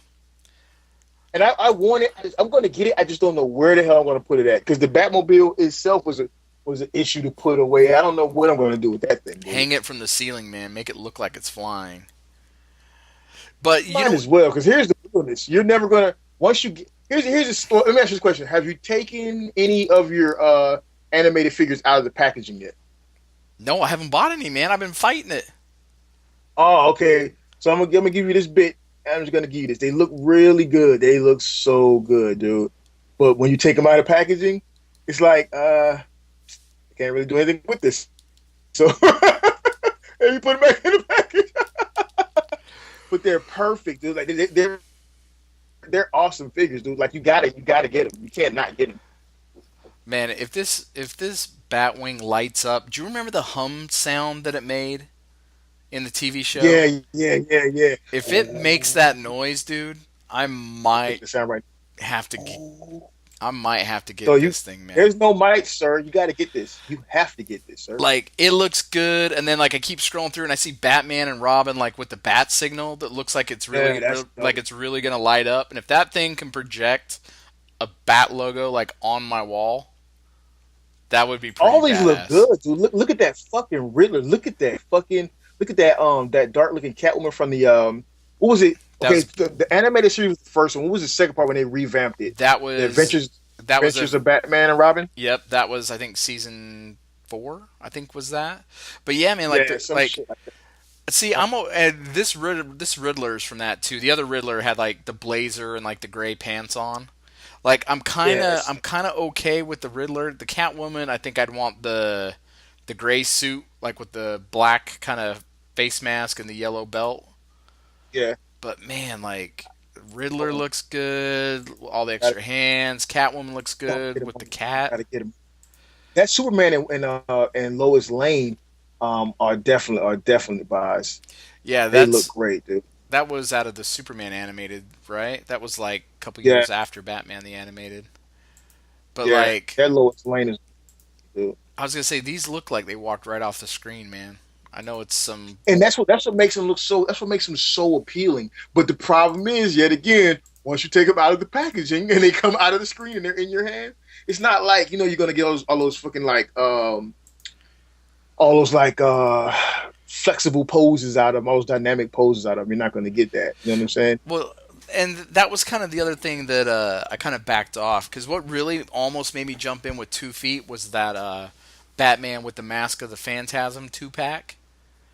And I want it. I'm going to get it. I just don't know where the hell I'm going to put it at because the Batmobile itself was an issue to put away. I don't know what I'm going to do with that thing. Dude. Hang it from the ceiling, man. Make it look like it's flying. But you Might know, as well because here's the realness. You're never going to once you get here's a story. Let me ask you this question: have you taken any of your animated figures out of the packaging yet? no, I haven't bought any, man. I've been fighting it. Oh, okay. So I'm gonna give you this bit. I'm just gonna give you this. They look really good. They look so good, dude. But when you take them out of packaging, it's like I can't really do anything with this. So and you put them back in the package. But they're perfect, dude. Like they're awesome figures, dude. Like you gotta get them. You can't not get them. Man, if this Batwing lights up, do you remember the hum sound that it made in the TV show? Yeah. If it makes that noise, dude, I Take might the sound right. have to. I might have to get So this thing, man. there's no mic, sir. You got to get this. You have to get this, sir. Like, it looks good, and then like I keep scrolling through and I see Batman and Robin like with the bat signal that looks like it's really like it's really gonna light up. And if that thing can project a bat logo like on my wall, that would be pretty All these look badass. good, dude. Look at that fucking Riddler. Look at that dark looking Catwoman from the what was it? That Okay, was- the animated series was the first one. What was the second part when they revamped it? That The was Adventures of Batman and Robin. Yep, that was I think season 4. I think was that. But yeah, man, like Yeah, some shit like that. see, and this Riddler's from that too. The other Riddler had like the blazer and like the gray pants on. Like I'm Yes. kind of okay with the Riddler. The Catwoman, I think I'd want the gray suit like with the black kind of face mask and the yellow belt. Yeah. But man, like Riddler looks good, all the extra hands. Catwoman looks good with the cat. Gotta get him. That Superman and Lois Lane are definitely buys. Yeah, They look great, dude. that was out of the Superman animated, right? That was like a couple Yeah. years after Batman the animated. But Yeah, like that Lois Lane is dude. I was gonna say, these look like they walked right off the screen, man. I know it's some. And that's what makes them look so. That's what makes them so appealing. But the problem is, yet again, once you take them out of the packaging and they come out of the screen and they're in your hand, it's not like you're gonna get all those fucking like all those like flexible poses out of them, all those dynamic poses out of them. You're not gonna get that. You know what I'm saying? Well, and that was kind of the other thing that I kind of backed off, because what really almost made me jump in with 2 feet was that Batman with the Mask of the Phantasm 2-pack.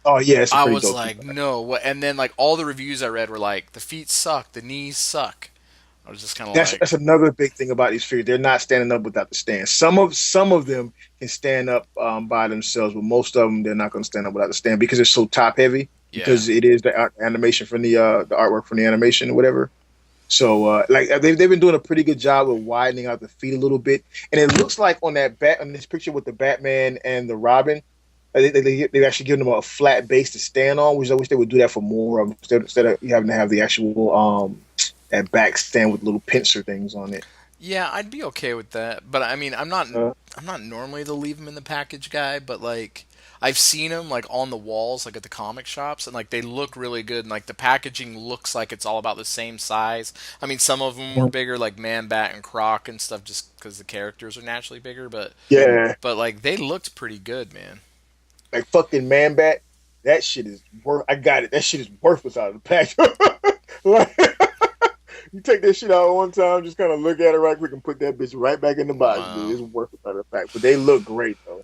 Oh yeah, it's a I pretty was dope like, feedback. no. And then like all the reviews I read were like, the feet suck, the knees suck. I was just kind of like, That's another big thing about these figures. They're not standing up without the stand. Some of them can stand up by themselves, but most of them they're not going to stand up without the stand because it's so top heavy. yeah, Because it is the animation from the artwork from the animation or whatever. So like they've been doing a pretty good job of widening out the feet a little bit, and it looks like on this picture with the Batman and the Robin, they actually given them a flat base to stand on, which I wish they would do that for more of them, instead of you having to have the actual that back stand with little pincer things on it. yeah, I'd be okay with that. But I mean, I'm not Uh, normally the leave them in the package guy, but like I've seen them like on the walls, like at the comic shops, and like they look really good. And like the packaging looks like it's all about the same size. I mean, some of them were bigger, like Man Bat and Croc and stuff, just because the characters are naturally bigger. yeah, But like they looked pretty good, man. like fucking Man Bat, that shit is worth. I got it. That shit is worthless out of the pack. Like, you take that shit out one time, just kind of look at it right quick and put that bitch right back in the box. Wow. Dude. It's worthless out of the pack, but they look great though.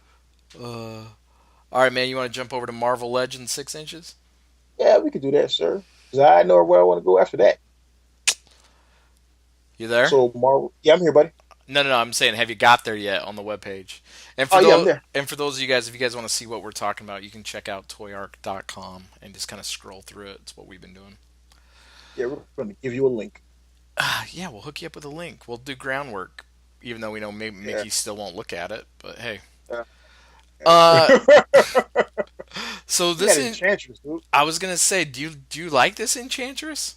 All right, man. You want to jump over to Marvel Legends 6 inches? Yeah, we could do that, sir. Because I know where I want to go after that. You there? So Marvel, yeah, I'm here, buddy. No. I'm saying, have you got there yet on the webpage? And Oh for yeah, I'm those, there. and for those of you guys, if you guys want to see what we're talking about, you can check out toyarc.com and just kind of scroll through it. It's what we've been doing. Yeah, we're going to give you a link. Yeah, we'll hook you up with a link. We'll do groundwork, even though we know maybe Yeah. Mickey still won't look at it. But hey, Uh, uh, so you this got in, Enchantress, dude. I was gonna say, do you like this Enchantress?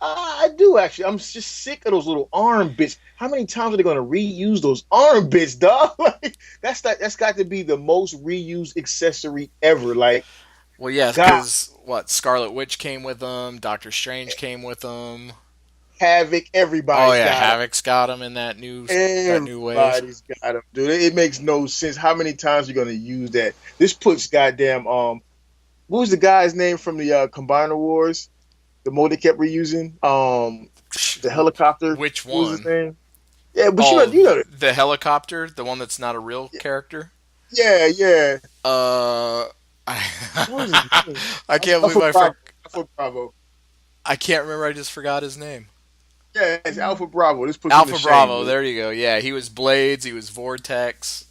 I do actually. I'm just sick of those little arm bits. How many times are they going to reuse those arm bits, dog? Like that's got to be the most reused accessory ever. Like, Well, yes, God, because what Scarlet Witch came with them, Doctor Strange came with them. Havoc, Oh everybody's yeah, got them. Havoc's got them in that new wave. Everybody's got them, dude. It makes no sense. How many times are you going to use that? This puts goddamn what was the guy's name from the Combiner Wars? The mode they kept reusing. The helicopter. Which What was his one? name? Yeah, but Oh, you know, the helicopter, the one that's not a real character. yeah, yeah. Uh, What was his I, name? I can't believe Alpha I Bravo. for, Alpha Bravo. I can't remember. I just forgot his name. Yeah, it's Alpha Bravo. This puts him to Alpha shame, Bravo. dude. There you go. Yeah, he was Blades. He was Vortex.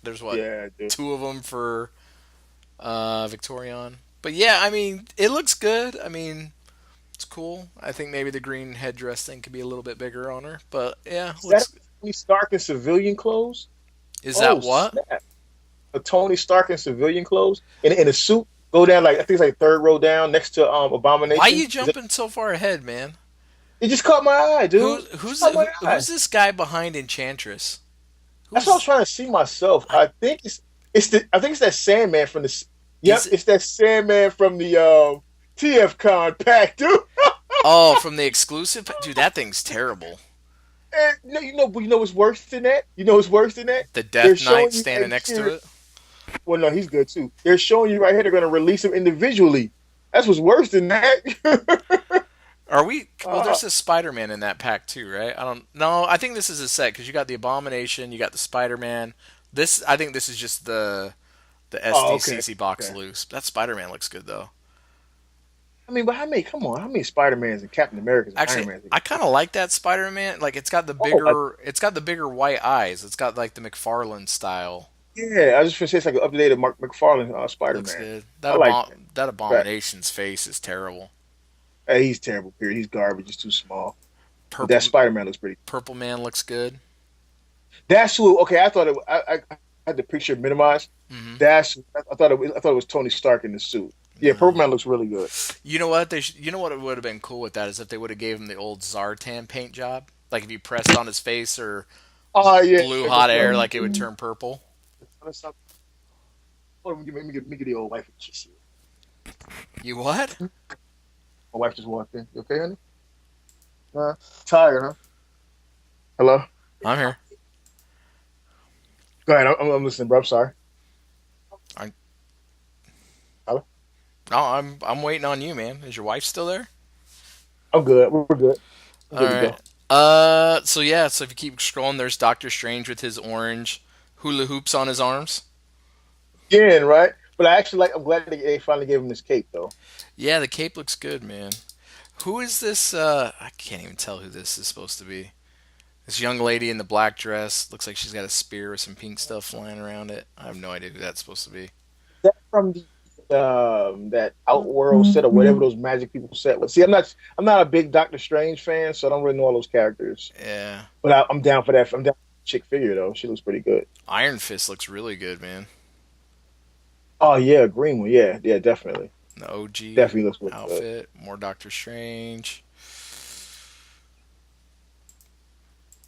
There's what, Yeah, dude. two of them for Victorion. But yeah, I mean, it looks good. I mean, it's cool. I think maybe the green headdress thing could be a little bit bigger on her. But yeah, Is that looks. Tony Stark in civilian clothes? Is that Oh what? snap! A Tony Stark in civilian clothes in a suit. Go down like I think it's like third row down next to Why Abomination. you jumping so far ahead, man? It just caught my eye, dude. Who's It just who's caught my eye. who's this guy behind Enchantress? That's what I was Who's trying to see myself. I, I think it's that Sandman from the. Yep, is it? it's that Sandman from the TF Con pack, dude. Oh, from the exclusive? Dude, that thing's terrible. And, no, you know what's worse than that? You know what's worse than that? The They're Death Knight showing you standing right next to here. it. Well, no, he's good too. They're showing you right here. They're going to release him individually. That's what's worse than that. Are we? Well, uh, there's a Spider-Man in that pack too, right? I don't. No, I think this is a set because you got the Abomination, you got the Spider-Man. I think this is just the oh, okay. SDCC box Okay. loose. That Spider-Man looks good though. I mean, but how many? Come on, how many Spider Mans and Captain Americas and Actually, Iron Mans? I kind of like that Spider-Man. Like Oh, I, it's got the bigger white eyes. It's got like the McFarlane style. yeah. I was just gonna say it's like an updated Mark McFarlane Spider Looks Man. good. I like that. That Right. Abomination's face is terrible. Hey, he's terrible. Period. He's garbage. He's too small. But that Purple Spider Man looks pretty. Purple Man looks good. That's who. Okay, I thought it. I had the picture minimized. Hmm. I thought it was Tony Stark in the suit. Yeah, Purple No. Man looks really good. You know what? You know what it would have been cool with that is if they would have gave him the old Zartan paint job. Like if you pressed on his face or Oh yeah. blew hot air, like it would turn purple. Hold on, let me get the old wife a kiss here. You what? My wife just walked in. You okay, honey? Tired, huh? Hello? I'm here. Go ahead. I'm listening, bro. I'm sorry. I, Hello? no, I'm waiting on you, man. Is your wife still there? I'm good. We're good. We're All good to right. go. So yeah. So if you keep scrolling, there's Doctor Strange with his orange hula hoops on his arms. Again, right? But I actually like. I'm glad they finally gave him this cape, though. Yeah, the cape looks good, man. Who is this? I can't even tell who this is supposed to be. This young lady in the black dress looks like she's got a spear with some pink stuff flying around it. I have no idea who that's supposed to be. That from the that Outworld set or whatever those magic people set was. See, I'm not a big Doctor Strange fan, so I don't really know all those characters. Yeah, But I'm down for that. I'm down for the chick figure though. She looks pretty good. Iron Fist looks really good, man. Oh yeah, green one. Yeah, yeah, definitely, The OG definitely looks really good. outfit, more Doctor Strange.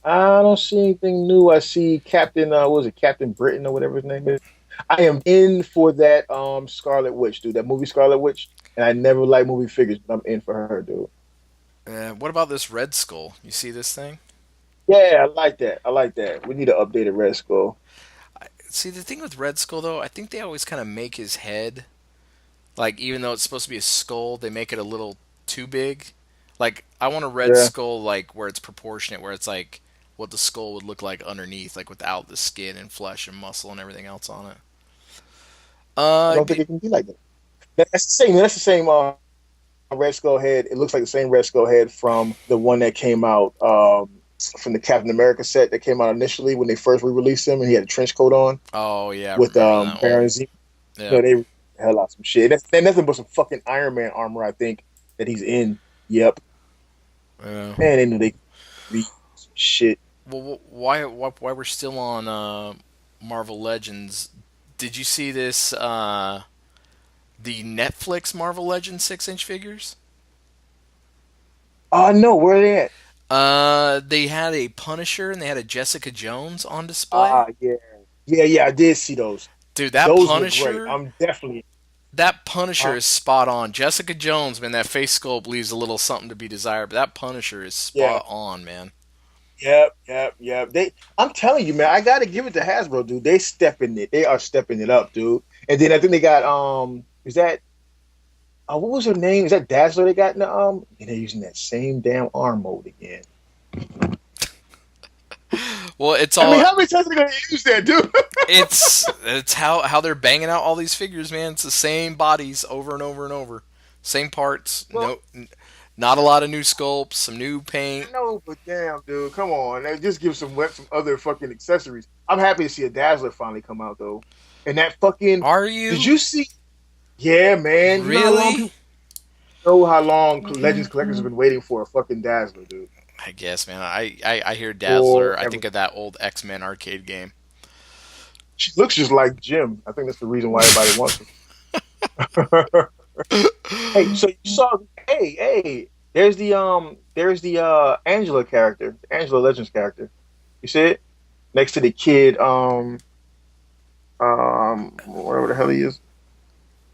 I don't see anything new. I see Captain. What was it, Captain Britain or whatever his name is? I am in for that Scarlet Witch, dude. That movie Scarlet Witch, and I never like movie figures, but I'm in for her, dude. What about this Red Skull? You see this thing? Yeah, I like that. I like that. We need an updated Red Skull. See, the thing with Red Skull, though, I think they always kind of make his head, like, even though it's supposed to be a skull, they make it a little too big. Like, I want a Red Yeah, Skull, like, where it's proportionate, where it's like what the skull would look like underneath, like without the skin and flesh and muscle and everything else on it. I don't think G- it can be like that. That's the same. That's the same Red Skull head. It looks like the same Red Skull head from the one that came out. from the Captain America set that came out initially when they first re-released him, and he had a trench coat on Oh yeah, I with remember that one. Baron Zemo. Yeah. No, they hell out some shit. That's nothing but some fucking Iron Man armor, I think, that he's in. Yep. Yeah. Man, they knew they could read some shit. Well, why we're still on Marvel Legends? Did you see this? The Netflix Marvel Legends 6-inch figures. Oh no, where are they at? They had a Punisher and they had a Jessica Jones on display. Ah, yeah, yeah. I did see those. Dude, that Those look great. Punisher, I'm definitely. that Punisher Uh, is spot on. Jessica Jones, man, that face sculpt leaves a little something to be desired, but that Punisher is yeah. spot on, man. Yep. I'm telling you, man, I gotta give it to Hasbro, dude. They stepping it. They are stepping it up, dude. And then I think they got is that what was her name? Is that Dazzler they got in the and they're using that same damn arm mode again. Well, it's I all. mean, how many times are they gonna use that, dude? it's how they're banging out all these figures, man. It's the same bodies over and over and over, same parts. Well, Not a lot of new sculpts, some new paint. I know, but damn, dude, come on. Now, just give some other fucking accessories. I'm happy to see a Dazzler finally come out though. And that fucking Are you? did you see? Yeah, man. Really? Know how long Legends collectors have been waiting for a fucking Dazzler, dude. I guess, man. I hear Dazzler. I Forever. think of that old X-Men arcade game. She looks just like Jim. I think that's the reason why everybody wants her. Hey, so you saw? Hey, there's the Angela character, the Angela Legends character. You see it next to the kid, whatever the hell he is,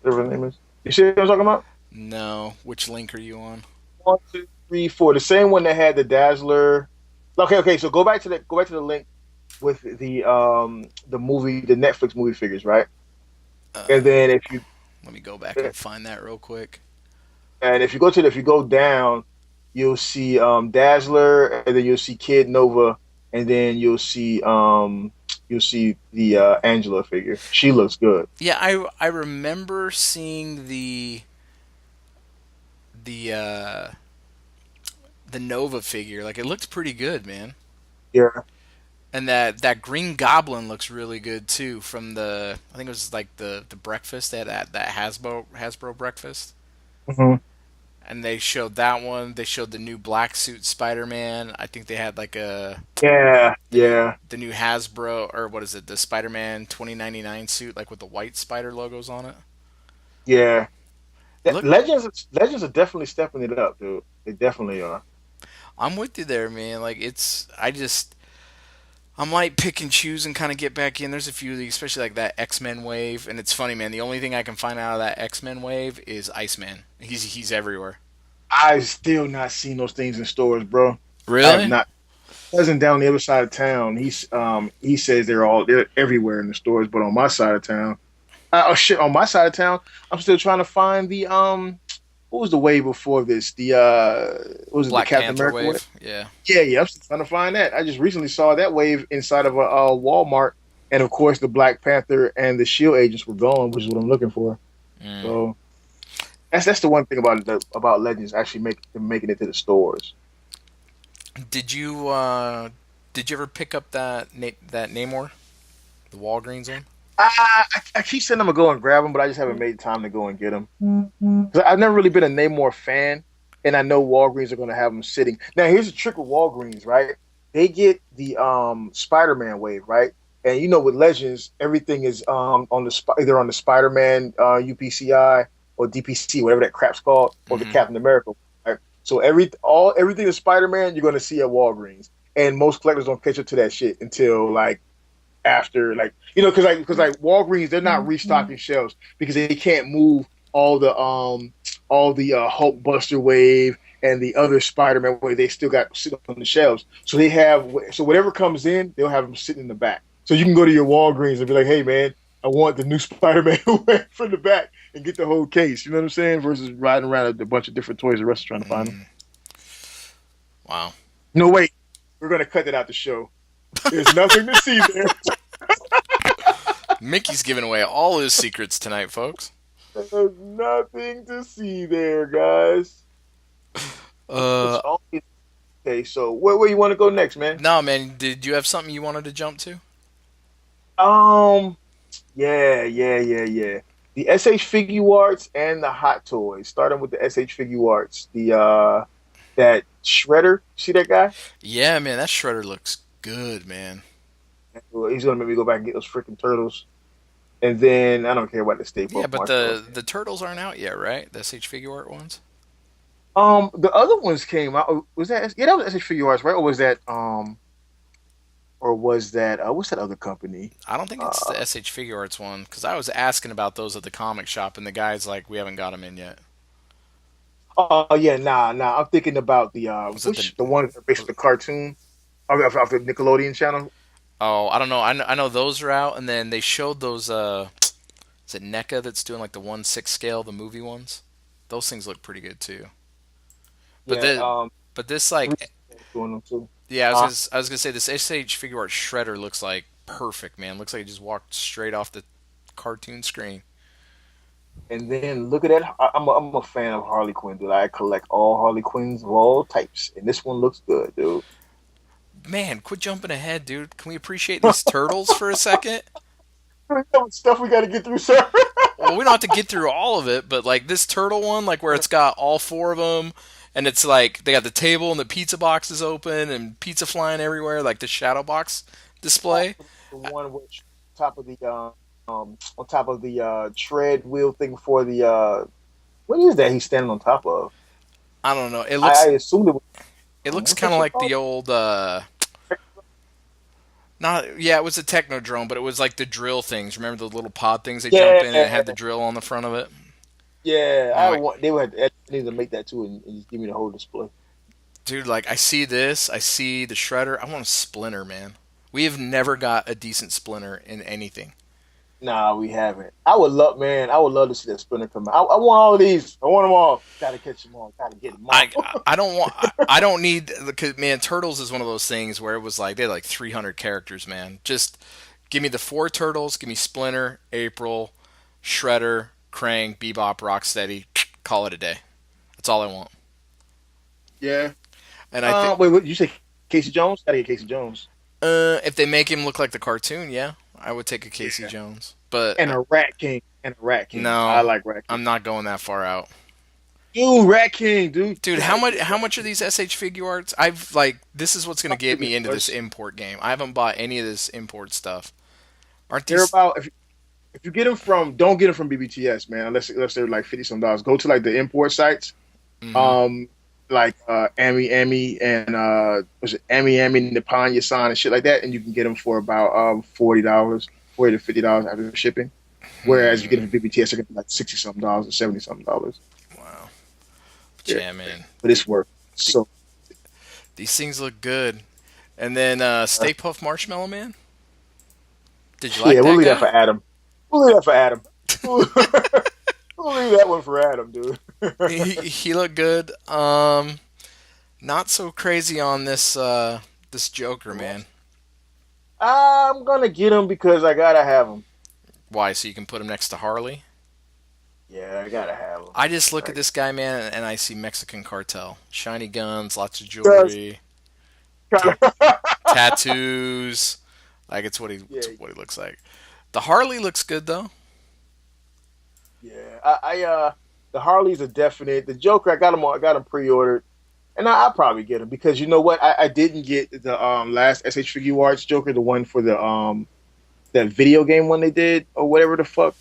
whatever his name is. You see what I'm talking about? No. Which link are you on? 1, 2, 3, 4. The same one that had the Dazzler. Okay. So go back to the link with the movie, the Netflix movie figures, right? And then if you Let me go back and find that real quick. and if you go down, you'll see Dazzler, and then you'll see Kid Nova, and then you'll see the Angela figure. She looks good. Yeah, I remember seeing the Nova figure. Like, it looked pretty good, man. Yeah. And that Green Goblin looks really good too. From I think it was like the breakfast. They had that Hasbro breakfast, hmm and they showed that one. They showed the new black suit Spider-Man. I think they had like Yeah. the new Hasbro, or what is it, the Spider-Man 2099 suit, like with the white spider logos on it. Yeah. Look, Legends are definitely stepping it up, dude. They definitely are. I'm with you there, man. Like, I might pick and choose and kind of get back in. There's a few, especially like that X-Men wave, and it's funny, man. The only thing I can find out of that X-Men wave is Iceman. He's everywhere. I've still not seen those things in stores, bro. I have Really? not. Cousin down the other side of town, he says they're everywhere in the stores, but on my side of town, on my side of town, I'm still trying to find the what was the wave before this? The what was it, the Black Captain Panther America wave. Yeah. Yeah, I'm still trying to find that. I just recently saw that wave inside of a Walmart, and of course the Black Panther and the Shield agents were gone, which is what I'm looking for. Mm. So that's the one thing about Legends actually making it to the stores. Did you ever pick up that Namor, the Walgreens one? I keep saying I'm gonna go and grab them, but I just haven't made time to go and get them. Because I've never really been a Namor fan, and I know Walgreens are gonna have them sitting. Now, here's the trick with Walgreens, right? They get the Spider-Man wave, right? And you know, with Legends, everything is either on the Spider-Man UPCI or DPC, whatever that crap's called, or the Captain America. Right? So everything is Spider-Man, you're gonna see at Walgreens, and most collectors don't catch up to that shit until like after, like, you know, because like Walgreens, they're not restocking shelves because they can't move all the Hulk Buster wave and the other Spider-Man wave. They still got sitting on the shelves, so whatever comes in, they'll have them sitting in the back. So you can go to your Walgreens and be like, hey man, I want the new Spider-Man wave from the back, and get the whole case. You know what I'm saying? Versus riding around a bunch of different Toys R Us trying to find them. Wow. No, wait, we're gonna cut that out the show. There's nothing to see there. Mickey's giving away all his secrets tonight, folks. There's nothing to see there, guys. It's Okay, so where you want to go next, man? No, man. Did you have something you wanted to jump to? Um, yeah. The SH Figure Arts and the Hot Toys. Starting with the SH Figure Arts. That Shredder. See that guy? Yeah, man. That shredder looks good, man. Well, he's gonna make me go back and get those freaking turtles. And then I don't care about the Stay Yeah, Puft but Marshmallow. the turtles aren't out yet, right? The SH figure art ones. The other ones came out. Was that yeah? That was SH Figure Arts, right? Or was that what's that other company? I don't think it's the SH figure arts one because I was asking about those at the comic shop, and the guy's like, "We haven't got them in yet." Oh yeah, nah. I'm thinking about Was it the one that based on was- the cartoon of the Nickelodeon channel. Oh, I don't know. I know those are out, and then they showed those. Is it NECA that's doing like the 1/6 scale, the movie ones? Those things look pretty good too. But Yeah, this three like doing them too. yeah, Uh, I was gonna say this SH figure art shredder looks like perfect, man. Looks like he just walked straight off the cartoon screen. and then look at that. I'm a fan of Harley Quinn, dude. I collect all Harley Quinns of all types, and this one looks good, dude. Man, quit jumping ahead, dude. Can we appreciate these turtles for a second? Stuff we got to get through, sir. Well, we don't have to get through all of it, but like this turtle one, like where it's got all four of them, and it's like they got the table and the pizza box is open and pizza flying everywhere, like the shadow box display. The one which top of the on top of the tread wheel thing for the what is that he's standing on top of? I don't know. I assumed it was It looks what's kind of that shit like called? the old not yeah, it was a technodrome, but it was like the drill things. Remember the little pod things they jump in and it had the drill on the front of it? Yeah, Anyway, they would have need to make that too and just give me the whole display. dude, like I see this, I see the shredder. I want a splinter, man. We have never got a decent splinter in anything. Nah, we haven't. I would love to see that Splinter come out. I want all of these. I want them all. Gotta catch them all. Gotta get them all. I don't want I don't need because man, Turtles is one of those things where it was like they had like 300 characters, man. Just give me the four turtles, give me Splinter, April, Shredder, Krang, Bebop, Rocksteady. Call it a day. That's all I want. Yeah. And I think Wait, what you say? Casey Jones? Gotta get Casey Jones. if they make him look like the cartoon, yeah, I would take a Casey Yeah. Jones. But And a Rat King. And a Rat King. no, I like Rat King. I'm not going that far out. Dude, Rat King, dude. Dude, how much are these SH figure arts? I've like this is what's gonna get me into this import game. I haven't bought any of this import stuff. Aren't They're these about if you get them from don't get them from BBTS, man, unless they're like $50 some. Go to like the import sites. Mhm. Like Ami and was it Ami Nippon Yasan and shit like that, and you can get them for about $40, $40 to $50 after shipping. Whereas you get them from BBTS, they're gonna be like $60 something or $70 something. Wow. But Yeah, yeah, man. but it's worth it. So These things look good. And then Stay Puft Marshmallow Man. Did you like yeah, we'll that leave that guy? for Adam. We'll leave that for Adam. We'll leave that one for Adam, dude. He looked good. Not so crazy on this Joker, man. I'm gonna get him because I gotta have him. Why? So you can put him next to Harley? Yeah, I gotta have him. I just look at Like, this guy, man, and I see Mexican cartel. Shiny guns, lots of does jewelry, kinda- tattoos. Like it's yeah, what he looks like. The Harley looks good though. yeah. The Harley's a definite. The Joker, I got him pre-ordered, and I'll probably get him because you know what? I didn't get the last SH Figure Arts Joker, the one for the that video game one they did or whatever the fuck.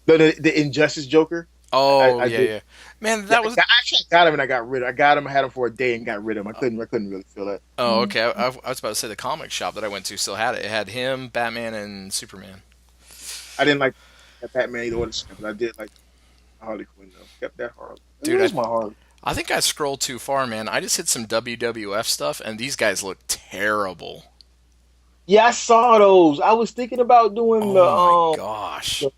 The Injustice Joker. Oh I yeah, did. yeah. Man, Yeah, that was. I actually got him and I got rid of. I got him, had him for a day and got rid of him. I couldn't really feel that. Oh, okay. I was about to say the comic shop that I went to still had it. It had him, Batman, and Superman. I didn't like that Batman either or the Snap, but I did like Harley Quinn though. Kept that Harley. Dude, Where's my Harley? I think I scrolled too far, man. I just hit some WWF stuff, and these guys look terrible. Yeah, I saw those. I was thinking about doing Oh my gosh, the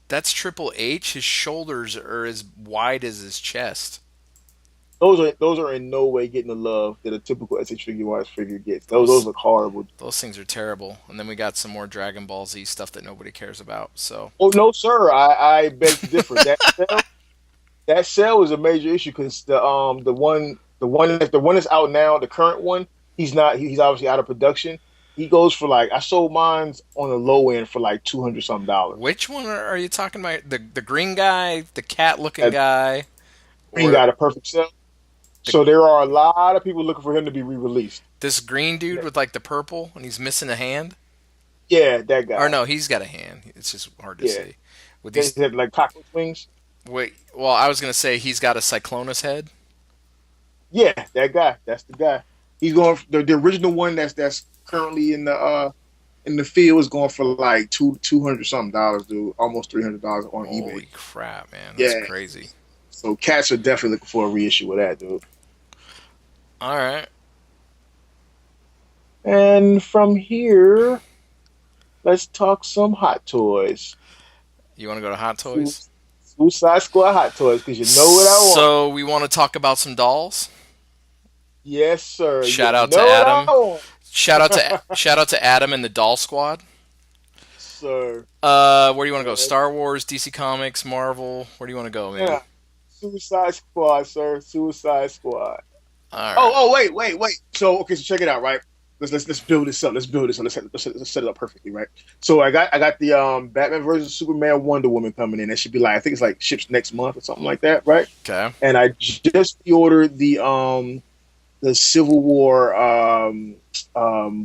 that's Triple H. His shoulders are as wide as his chest. those are in no way getting the love that a typical SH Figure Arts figure gets. Those look horrible. Those things are terrible. And then we got some more Dragon Ball Z stuff that nobody cares about. So Oh no, sir. I beg to differ. That cell is a major issue because the one The one that's out now, the current one, he's not. He's obviously out of production. He goes for like I sold mines on the low end for like $200 something. Which one are you talking about? The green guy, the cat looking That guy, green or got a perfect sell. the So there are a lot of people looking for him to be re-released. this green dude with like the purple and he's missing a hand? Yeah, that Or guy. no, he's got a hand. It's just hard to Yeah, see. With they these had like cockroach wings. wait, well, I was gonna say he's got a Cyclonus head. Yeah, that guy. That's the guy. He's going for the original one that's currently in the field is going for like two hundred something dollars, dude. Almost $300 on eBay. Holy crap, man, that's Yeah. crazy. So cats are definitely looking for a reissue of that, dude. All right, And from here, let's talk some hot toys. you want to go to Hot Toys? Suicide Squad hot toys, because you know what I want. So we want to talk about some dolls. Yes, sir. Shout You out to know what I Adam. want, Shout out to Adam and the Doll Squad. sir. Where do you want to go? Star Wars, DC Comics, Marvel. Where do you want to go, man? Yeah. Suicide Squad, sir. Suicide Squad. All right. Wait. So okay, so check it out, right? Let's build this up. Let's build this up. Let's set it up perfectly, right? So I got the Batman versus Superman Wonder Woman coming in. That should be like I think it's like ships next month or something like that, right? Okay. And I just ordered the Civil War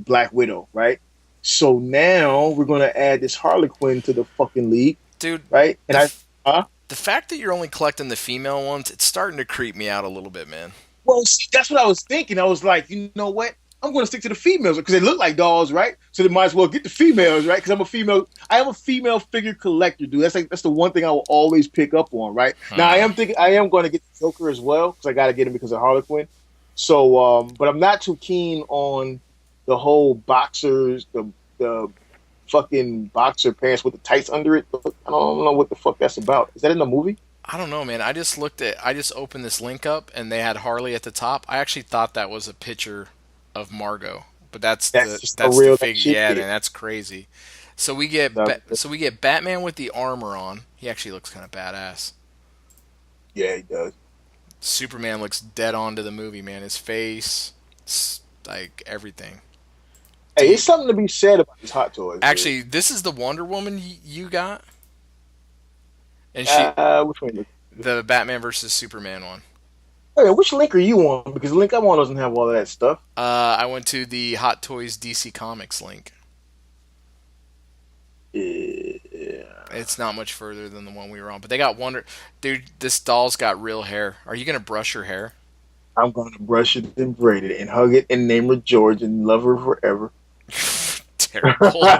Black Widow, right? So now we're gonna add this Harley Quinn to the fucking league, Dude, right? And the fact that you're only collecting the female ones, it's starting to creep me out a little bit, man. well, see, that's what I was thinking. I was like, you know what? I'm going to stick to the females because they look like dolls, right? So they might as well get the females, right? Because I'm a female. I am a female figure collector, dude. That's the one thing I will always pick up on, right? Now I am thinking I am going to get the Joker as well because I got to get him because of Harley Quinn. So, but I'm not too keen on the whole boxers, the fucking boxer pants with the tights under it. I don't know what the fuck that's about. Is that in the movie? I don't know, man. I just opened this link up and they had Harley at the top. I actually thought that was a picture of Margot, but That's just a that's the real fig. shit. Yeah, man, that's crazy. So we get Batman with the armor on. He actually looks kind of badass. Yeah, he does. Superman looks dead on to the movie, man. His face, like everything. Hey, it's something to be said about these hot toys. Actually, this is the Wonder Woman you got, and which one? the Batman versus Superman one. Hey, which link are you on? Because the link I'm on doesn't have all of that stuff. I went to the Hot Toys DC Comics link. Yeah. It's not much further than the one we were on, but they got Wonder. Dude, this doll's got real hair. Are you gonna brush her hair? I'm going to brush it and braid it and hug it and name her George and love her forever. Terrible. Okay,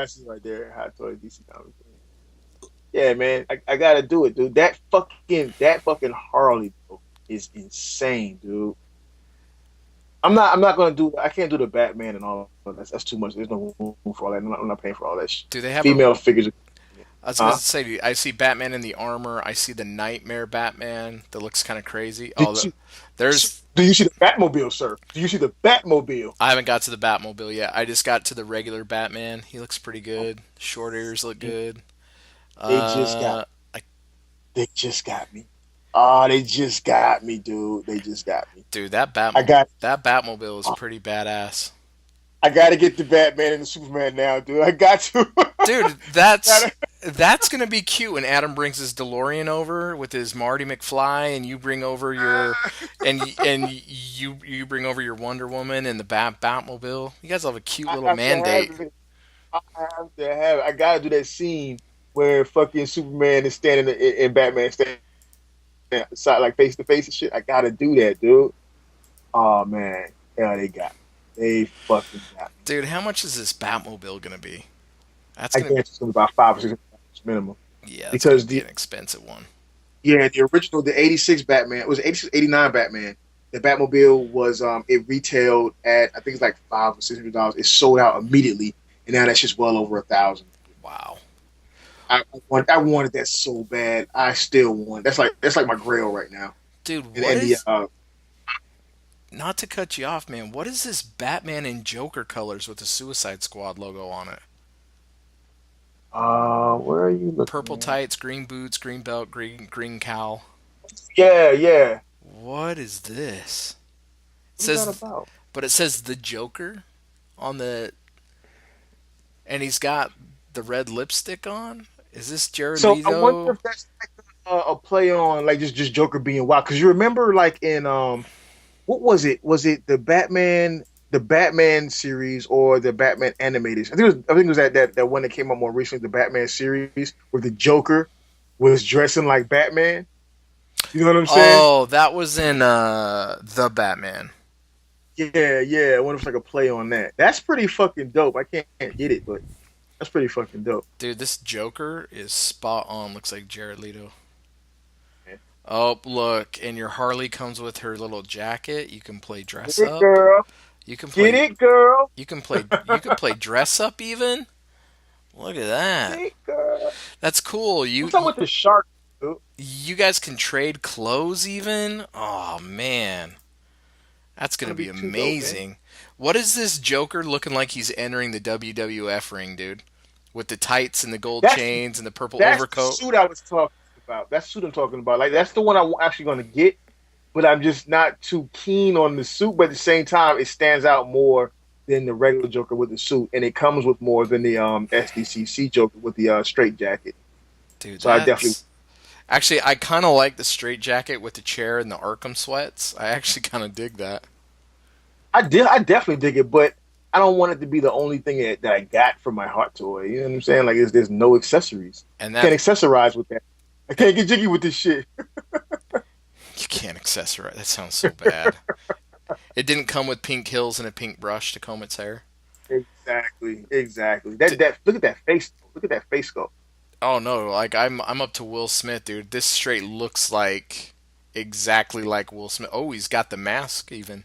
I see it right there. Hot Toy DC Comics. Yeah, man, I gotta do it, dude. That fucking Harley bro, is insane, dude. I'm not gonna do. I can't do the Batman and all of that. That's too much. There's no room for all that. I'm not paying for all that shit. Do they have Female figures? I was gonna say, dude, I see Batman in the armor. I see the Nightmare Batman that looks kind of crazy. There's. Do you see the Batmobile, sir? Do you see the Batmobile? I haven't got to the Batmobile yet. I just got to the regular Batman. He looks pretty good. Short ears look good. They just got me. Oh, they just got me, dude. They just got me. Dude, that Batmobile is pretty badass. I gotta get the Batman and the Superman now, dude. I got to. Dude, that's gonna be cute when Adam brings his DeLorean over with his Marty McFly, and you bring over your you bring over your Wonder Woman and the Batmobile. You guys will have a cute little man date. I have to have it. I gotta do that scene where fucking Superman is standing and Batman standing side like face to face and shit. I gotta do that, dude. Oh man, yeah, they got me. They fucking got me. Dude, how much is this Batmobile gonna be? I guess it's gonna be about $500 or $600 minimum. Yeah, because an expensive one. Yeah, the original, the '86 Batman, it was '86, '89 Batman. The Batmobile was it retailed at I think it's like $500 or $600. It sold out immediately, and now that's just well over $1,000. Wow. I wanted that so bad. I still want. That's like my grail right now. Dude, not to cut you off, man. What is this Batman and Joker colors with the Suicide Squad logo on it? Where are you looking? Purple tights, green boots, green belt, green cowl. Yeah, yeah. What is this? It What is that says, about? but it says the Joker on the, and he's got the red lipstick on. Is this Jared So I wonder Leto? if that's like a play on like just Joker being wild. Because you remember like in what was it? Was it the Batman series or the Batman animated? I think it was that one that came out more recently, the Batman series, where the Joker was dressing like Batman. You know what I'm saying? Oh, that was in the Batman. Yeah, yeah. I wonder if it's like a play on that. That's pretty fucking dope. I can't get it, but that's pretty fucking dope. Dude, this Joker is spot on. Looks like Jared Leto. Man. Oh, look, and your Harley comes with her little jacket. You can play Get dress it, up. girl. You can Get play it, girl. you can play dress up even. Look at Get that. it, girl. That's cool. What's up with the shark, dude? You guys can trade clothes even. Oh man, that's gonna Gonna be be too dope, man. amazing. What is this Joker looking like he's entering the WWF ring, dude? With the tights and the gold That's chains and the purple that's the overcoat. suit I was talking about. That's the suit I'm talking about. Like that's the one I'm actually going to get, but I'm just not too keen on the suit. But at the same time, it stands out more than the regular Joker with the suit, and it comes with more than the SDCC Joker with the straight jacket. Dude, So I definitely, that's actually I kind of like the straight jacket with the chair and the Arkham sweats. I actually kind of dig that. I definitely dig it, but I don't want it to be the only thing that I got for my Hot Toy. You know what I'm saying? Like, there's no accessories. And Can't that accessorize with that. I can't get jiggy with this shit. you can't accessorize. That sounds so bad. It didn't come with pink hills and a pink brush to comb its hair. Exactly, exactly. That look at that face. Look at that face sculpt. Oh no, like I'm up to Will Smith, dude. This straight looks like exactly like Will Smith. Oh, he's got the mask even.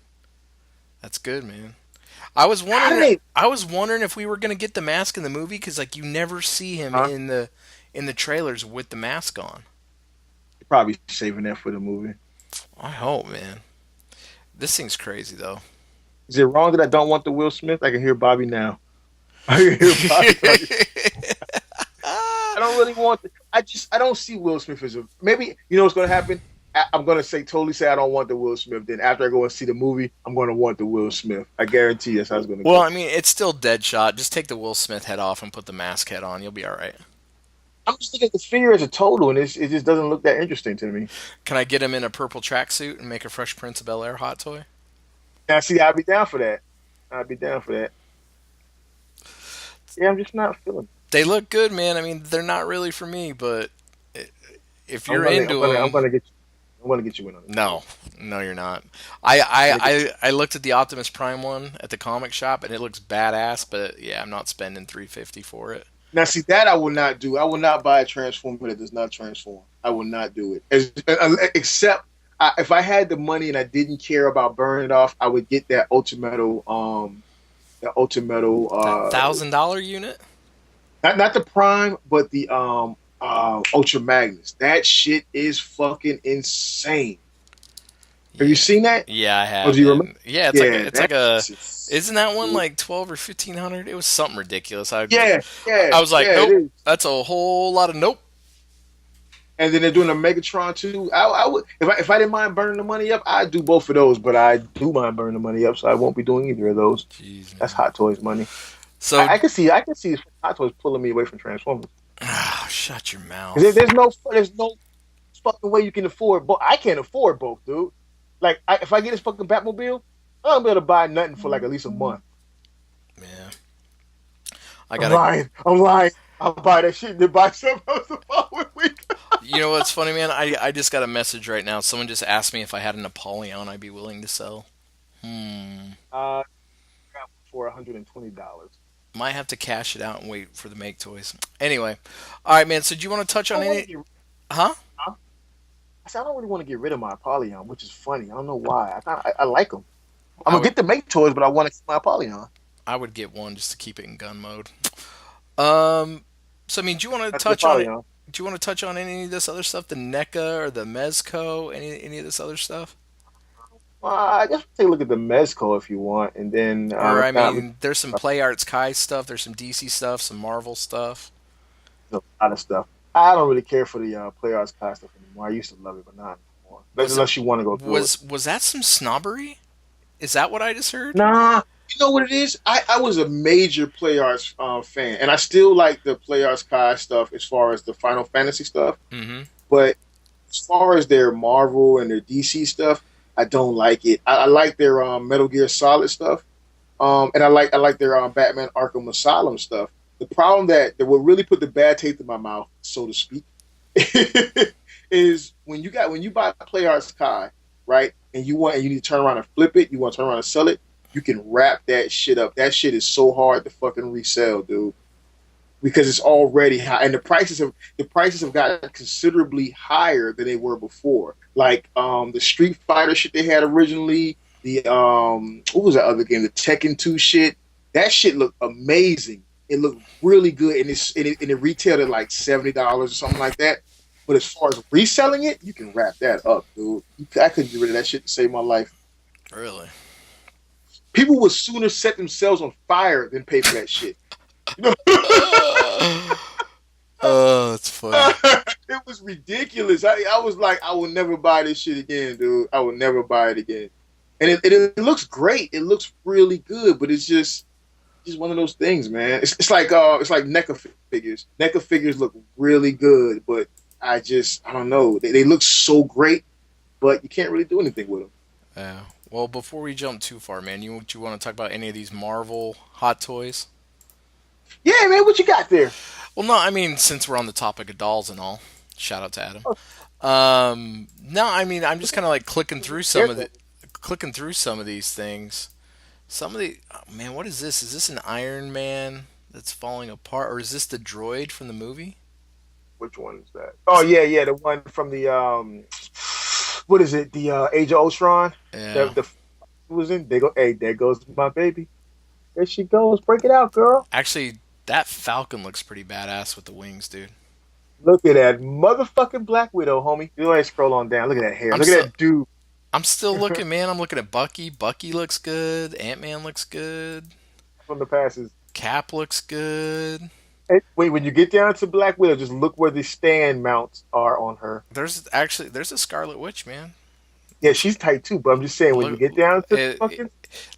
That's good, man. I was How do wondering they? I was wondering if we were going to get the mask in the movie cuz like you never see him Huh? in the trailers with the mask on. Probably saving that for the movie. I hope, man. This thing's crazy though. Is it wrong that I don't want the Will Smith? I can hear Bobby now. I can hear Bobby. I don't really want. I don't see Will Smith as a maybe. You know what's going to happen? I'm going to totally say I don't want the Will Smith. Then after I go and see the movie, I'm going to want the Will Smith. I guarantee that's how it's going to Well, go. I mean, it's still dead shot. Just take the Will Smith head off and put the mask head on. You'll be all right. I'm just looking at the figure as a total, and it just doesn't look that interesting to me. Can I get him in a purple tracksuit and make a Fresh Prince of Bel-Air hot toy? Now, see, I'd be down for that. I'd be down for that. Yeah, I'm just not feeling it. They look good, man. I mean, they're not really for me, but if I'm you're gonna, into them, I'm gonna get you in on it. no, no, you're not. I'm gonna get I looked at the Optimus Prime one at the comic shop, and it looks badass. But yeah, I'm not spending $350 for it. Now, see that I will not do. I will not buy a transformer that does not transform. I will not do it. Except if I had the money and I didn't care about burning it off, I would get that Ultimetal, the Ultimetal, That $1,000 unit. not the Prime, but the Ultra Magnus. That shit is fucking insane. Have you seen that? Yeah, I Or have. do you And remember? yeah, it's like that a. shit is- Isn't that one like 12 or 1,500? It was something ridiculous. Yeah, yeah. I was like, yeah, it nope. is. That's a whole lot of nope. And then they're doing a Megatron too. I would if I didn't mind burning the money up, I'd do both of those. But I do mind burning the money up, so I won't be doing either of those. Jeez, That's man. Hot Toys money. So, I can see Hot Toys pulling me away from Transformers. shut your mouth. 'Cause there's no fucking way you can afford both. I can't afford both, dude. Like if I get this fucking Batmobile, I'm gonna be able to buy nothing for like at least a month. Yeah, I'm lying. I'll buy that shit and then buy something else the following week. You know what's funny, man? I just got a message right now. Someone just asked me if I had a Napoleon I'd be willing to sell. Uh, for $120. Might have to cash it out and wait for the make toys. Anyway, all right, man. So do you want to touch on any? Huh? I said I don't really want to get rid of my Apollyon, which is funny. I don't know why. I like them. I'm I gonna would, get the make toys, but I want to keep my Apollyon. I would get one just to keep it in gun mode. So I mean, do you want to That's touch the on it? Apollyon. Do you want to touch on any of this other stuff, the NECA or the Mezco, any of this other stuff? I guess take a look at the Mezco if you want, and then Or I if not, mean, there's some Play Arts Kai stuff, there's some DC stuff, some Marvel stuff. there's a lot of stuff. I don't really care for the Play Arts class stuff anymore. I used to love it, but not unless you want to go through it. Was that some snobbery? Is that what I just heard? Nah, you know what it is? I was a major Play Arts fan, and I still like the Play Arts Kai stuff as far as the Final Fantasy stuff. Mm-hmm. But as far as their Marvel and their DC stuff, I don't like it. I like their Metal Gear Solid stuff, and I like their Batman Arkham Asylum stuff. The problem that will really put the bad taste in my mouth, so to speak, is when you buy Play Arts Kai, right? And you need to turn around and flip it, you want to turn around and sell it, you can wrap that shit up. That shit is so hard to fucking resell, dude. Because it's already high, and the prices have gotten considerably higher than they were before. Like the Street Fighter shit they had originally, the what was that other game? The Tekken 2 shit. That shit looked amazing. It looked really good, and it retailed at like $70 or something like that. But as far as reselling it, you can wrap that up, dude. I couldn't get rid of that shit to save my life. Really? People would sooner set themselves on fire than pay for that shit. You know? Oh, that's funny. It was ridiculous. I was like, I will never buy this shit again, dude. I will never buy it again. And it looks great. It looks really good, but it's just one of those things, man. It's like NECA figures. NECA figures look really good, but I don't know. They look so great, but you can't really do anything with them. Yeah. Well, before we jump too far, man, you want to talk about any of these Marvel hot toys? Yeah, man. What you got there? Well, no, I mean, since we're on the topic of dolls and all, shout out to Adam. No, I mean, I'm just kind of like clicking through some of these things. Some of the man, what is this? Is this an Iron Man that's falling apart, or is this the droid from the movie? Which one is that? Oh yeah, the one from the what is it? The Age of Ultron. Yeah. The was in. They go. Hey, there goes my baby. There she goes. Break it out, girl. Actually, that Falcon looks pretty badass with the wings, dude. Look at that motherfucking Black Widow, homie. You want to scroll on down. Look at that hair. Look at that dude. I'm still looking, man. I'm looking at Bucky. Bucky looks good. Ant-Man looks good. From the passes. Cap looks good. Hey, wait, when you get down to Black Widow, just look where the stand mounts are on her. There's a Scarlet Witch, man. Yeah, she's tight too, but I'm just saying, when you get down to it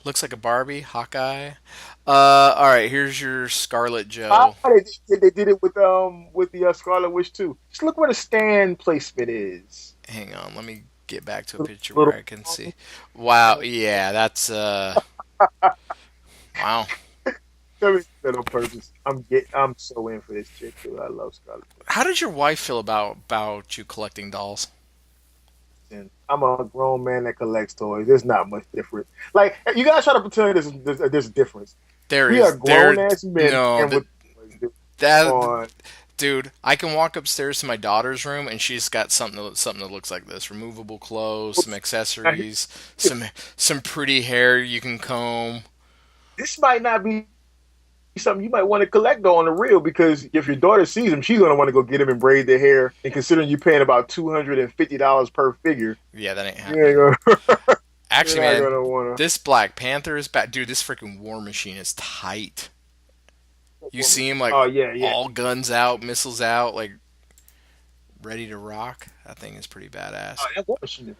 looks like a Barbie, Hawkeye. All right, here's your Scarlet Joe. They did it with the Scarlet Witch too. Just look where the stand placement is. Hang on, let me get back to a picture where I can see. Wow, yeah, that's wow. That on purpose. I'm so in for this chick, dude. I love Scarlet Witch. How did your wife feel about you collecting dolls? I'm a grown man that collects toys. There's not much difference. Like, you guys try to pretend there's a difference. We are grown ass men. No, dude, I can walk upstairs to my daughter's room and she's got something that looks like this: removable clothes, some accessories, some pretty hair you can comb. This might not be something you might want to collect though on the real, because if your daughter sees them, she's gonna want to go get them and braid their hair. And considering you're paying about $250 per figure, yeah, that ain't happening. Actually, man, this Black Panther is bad, dude. This freaking War Machine is tight. You see him like, all guns out, missiles out, like ready to rock. That thing is pretty badass. Oh, that War Machine.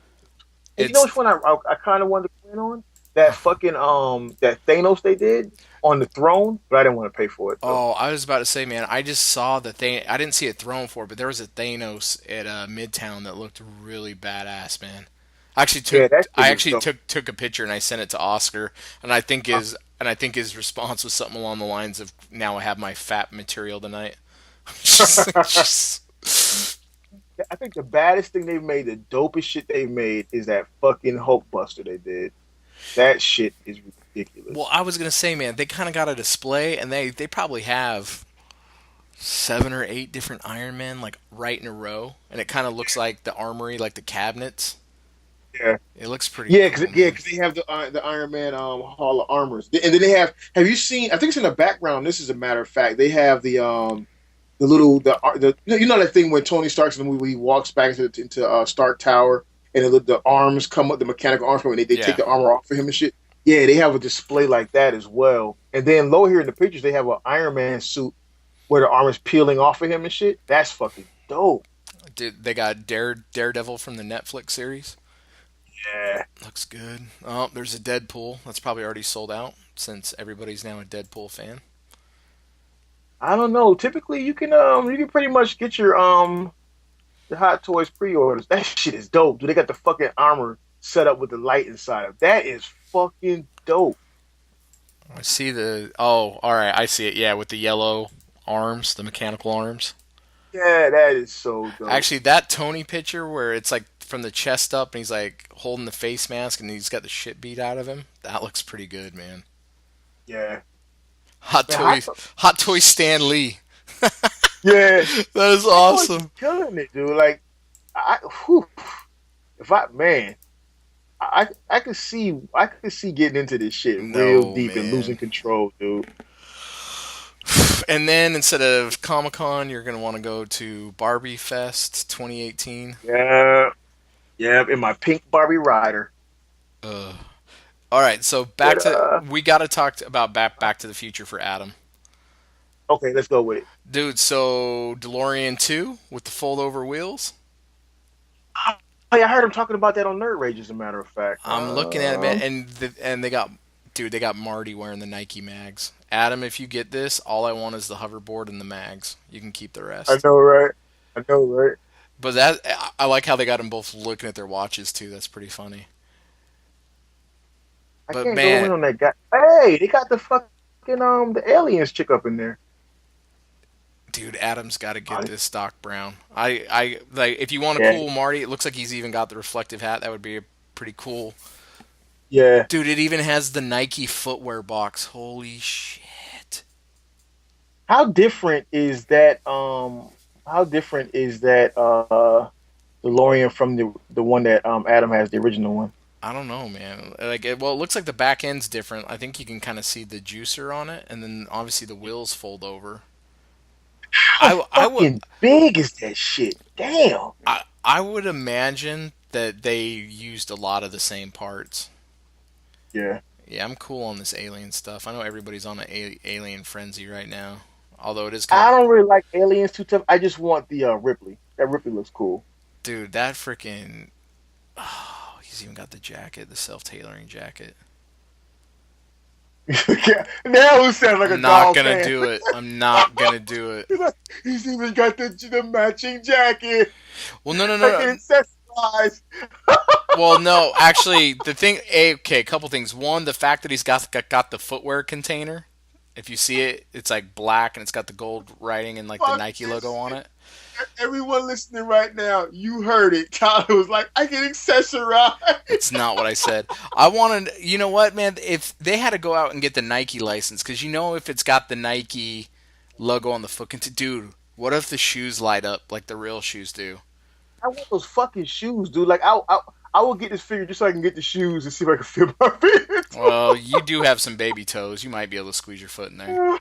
And you know which one I kind of wanted to win on? That fucking that Thanos they did on the throne, but I didn't want to pay for it. Though. Oh, I was about to say, man, I just saw the thing. I didn't see a throne for it, but there was a Thanos at Midtown that looked really badass, man. I actually took a picture and I sent it to Oscar, and I think his response was something along the lines of, "Now I have my fat material tonight." I think the baddest thing they've made, the dopest shit they've made, is that fucking Hulkbuster they did. That shit is ridiculous. Well, I was gonna say, man, they kind of got a display, and they probably have 7 or 8 different Iron Men like right in a row, and it kind of looks like the armory, like the cabinets. Yeah, it looks pretty. Yeah, because they have the Iron Man Hall of Armors, and then they have. Have you seen? I think it's in the background. This is a matter of fact. They have the you know that thing when Tony Stark's in the movie, he walks back into Stark Tower, and the arms come up, the mechanical arms come up, and they take the armor off for him and shit. Yeah, they have a display like that as well. And then lower here in the pictures, they have an Iron Man suit where the armor's peeling off of him and shit. That's fucking dope. Dude, they got Daredevil from the Netflix series. Yeah. Looks good. Oh, there's a Deadpool. That's probably already sold out since everybody's now a Deadpool fan. I don't know. Typically, you can pretty much get your the Hot Toys pre-orders. That shit is dope. Dude, they got the fucking armor set up with the light inside of. That is fucking dope. I see the. Oh, all right. I see it. Yeah, with the yellow arms, the mechanical arms. Yeah, that is so dope. Actually, that Tony picture where it's like from the chest up and he's like holding the face mask and he's got the shit beat out of him. That looks pretty good, man. Yeah. Hot Man, Toys, Hot Toys Stan Lee. Yeah. That is Hot Toys awesome. is killing it, dude. Like, whew, if I man, I could see getting into this shit real No, deep and man. losing control, dude. And then instead of Comic Con, you're gonna want to go to Barbie Fest 2018. Yeah. Yeah, in my pink Barbie rider. Uh, all right, so But we got to talk about Back to the Future for Adam. okay, let's go with it. Dude, so DeLorean 2 with the fold over wheels. Hey, I heard him talking about that on Nerd Rage, as a matter of fact. I'm looking at it, man, and they got Marty wearing the Nike mags. Adam, if you get this, all I want is the hoverboard and the mags. You can keep the I rest. know, right? I know, right? But that I like how they got them both looking at their watches too. That's pretty funny. I But can't go in man, on that guy. Hey, they got the fucking the aliens chick up in there. dude, Adam's got to get this Doc Brown. I like if you want a Yeah, cool Marty. It looks like he's even got the reflective hat. That would be a pretty cool. yeah. Dude, it even has the Nike footwear box. Holy shit! How different is that? How different is that? DeLorean from the one that Adam has, the original one. I don't know, man. Well, it looks like the back end's different. I think you can kind of see the juicer on it, and then obviously the wheels fold over. How I would fucking big is that shit? Damn. I would imagine that they used a lot of the same parts. Yeah. Yeah, I'm cool on this alien stuff. I know everybody's on an alien frenzy right now. Although it is I kind of, don't really like aliens too tough. I just want the Ripley. That Ripley looks cool. dude, that freaking. Oh, he's even got the jacket, the self-tailoring jacket. Yeah. Now who sounds like a I'm not dog gonna fan? do it. I'm not gonna do it. He's even got the matching jacket. Well, no, no, Like no. an accessorized. Well, no, actually, the thing. Okay, a couple things. One, the fact that he's got the footwear container. If you see it, it's like black and it's got the gold writing and like the Fuck Nike this logo on shit. it. Everyone listening right now, you heard it. Tyler was like, I can accessorize. It's not what I said. I wanted. You know what, man? If they had to go out and get the Nike license, because you know if it's got the Nike logo on the foot, dude. What if the shoes light up like the real shoes do? I want those fucking shoes, dude. Like, I will get this figure just so I can get the shoes and see if I can fit my feet. Well, you do have some baby toes. You might be able to squeeze your foot in there.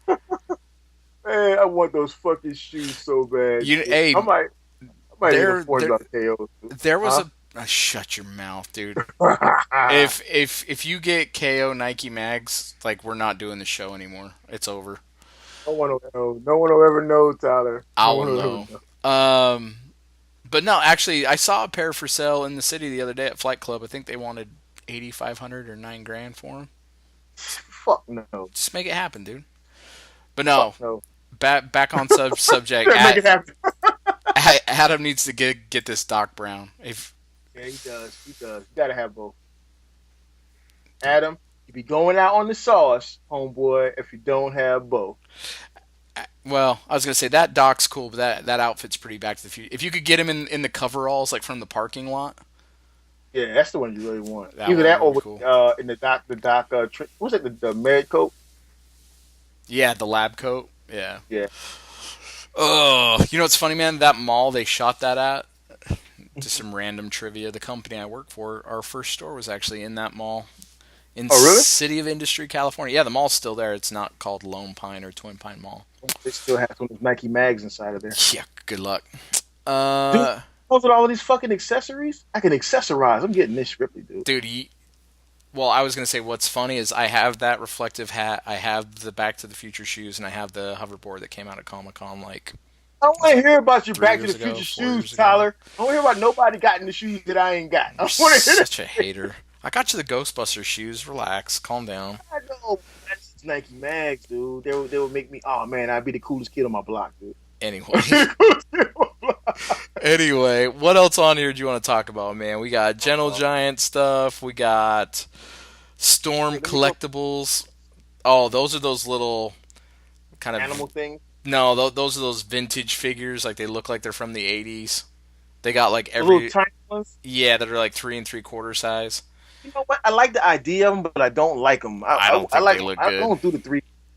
Man, I want those fucking shoes so bad. Hey, I might need there, a $40 KO. there was Huh? shut your mouth, dude. I If you get KO Nike mags, like we're not doing the show anymore. It's over. don't want to know. No one will ever know, Tyler. No I will one will know. ever know. But no, actually, I saw a pair for sale in the city the other day at Flight Club. I think they wanted 8,500 or $9,000 for them. Fuck no. Just make it happen, dude. But no, Fuck no. back on subject. Make it happen. Adam needs to get this Doc Brown. If Yeah, he does. He does. You gotta have both. Adam, you be going out on the sauce, homeboy, if you don't have both. well, I was gonna say that Doc's cool, but that outfit's pretty Back to the Future. If you could get him in the coveralls, like from the parking lot, Yeah, that's the one you really want. that Either one that would or be with, cool. in the doc, what's it, the med coat? Yeah, the lab coat. Yeah. Yeah. Oh, you know what's funny, man? That mall they shot that at. Just some random trivia. The company I work for, our first store was actually in that mall in Oh, really? City of Industry, California. Yeah, the mall's still there. It's not called Lone Pine or Twin Pine Mall. They still have some of those Nike mags inside of there. Yeah, good luck. Dude, with all of these fucking accessories, I can accessorize. I'm getting this Ripley, dude. Dude, well, I was going to say what's funny is I have that reflective hat, I have the Back to the Future shoes, and I have the hoverboard that came out at Comic-Con like I don't want to hear about your 3 Back to years the ago, Future 4 shoes, years ago. Tyler. I don't want to hear about nobody got in the shoes that I ain't got. I You're want to hear such a hater. I got you the Ghostbusters shoes. Relax. Calm down. I know. That's Nike Mags, dude. They would make me. Oh man, I'd be the coolest kid on my block, dude. Anyway. The coolest kid on my block. Anyway, what else on here do you want to talk about, man? We got Gentle Uh, Giant stuff. We got Storm Let me go. collectibles. Oh, those are those little kind Animal of thing. no. Those are those vintage figures. Like they look like they're from the '80s. They got like The little every tiny ones. yeah that are like 3 3/4 size. You know what? I like the idea of them, but I don't like them. I don't I think they like. look I good. don't do the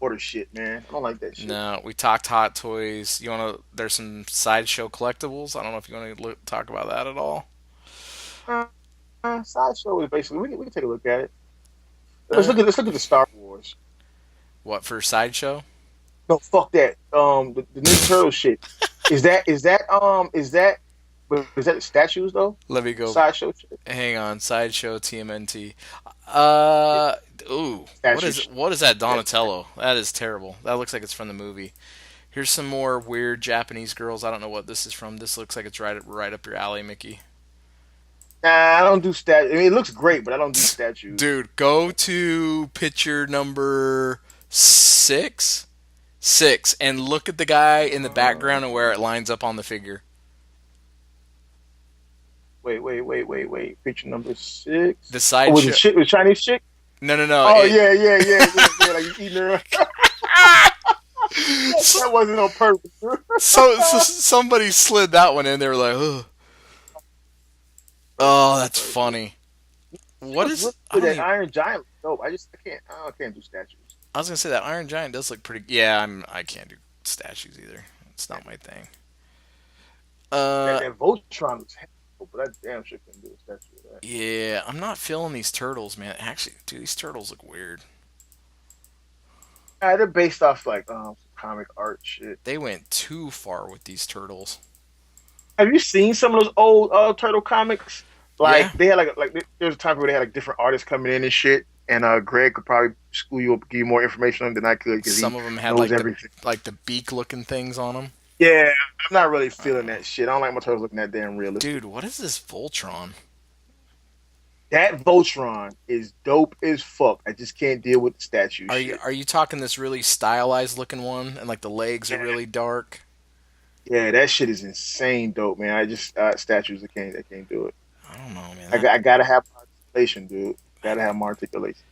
3/4 shit, man. I don't like that shit. No, we talked Hot Toys. You want to? There's some sideshow collectibles. I don't know if you want to talk about that at all. Uh, Sideshow is basically. We can take a look at it. Uh, Let's look at the Star Wars. what for sideshow? No, fuck that. The Ninja Turtle shit. Is that statues though? Let me go. Sideshow shit. Hang on, sideshow TMNT. Ooh, Statues. what is that Donatello? That is terrible. That looks like it's from the movie. Here's some more weird Japanese girls. I don't know what this is from. This looks like it's right up your alley, Mickey. Nah, I don't do stat. I mean, it looks great, but I don't do statues. Dude, go to picture number six, and look at the guy in the background and where it lines up on the figure. Wait. Picture number 6. The Oh, was it sideshow. shit? Was Chinese chick? No. Oh yeah. Like you eating her. That wasn't on purpose. So somebody slid that one in. They were like, ugh. Oh, that's funny. What is? I, don't that even- Iron Giant? No, I can't do statues. I was gonna say that Iron Giant does look pretty. Yeah, I can't do statues either. It's not my thing. That Voltron looks helpful, but I damn sure couldn't do a statue of that. Yeah, I'm not feeling these turtles, man. Actually, dude, these turtles look weird. They're based off like comic art shit. They went too far with these turtles. Have you seen some of those old turtle comics? Like Yeah. they had there's a time where they had like different artists coming in and shit. And Greg could probably school you up, give you more information on than I could because Some he of them had knows like everything. the beak looking things on them. Yeah, I'm not really feeling that shit. I don't like my turtles looking that damn realistic. Dude, what is this Voltron? That Voltron is dope as fuck. I just can't deal with the statue shit. Are you talking this really stylized looking one and like the legs are really dark? Yeah, that shit is insane dope, man. I just statues I can't do it. I don't know, man. I gotta have articulation, dude. Gotta have more articulation.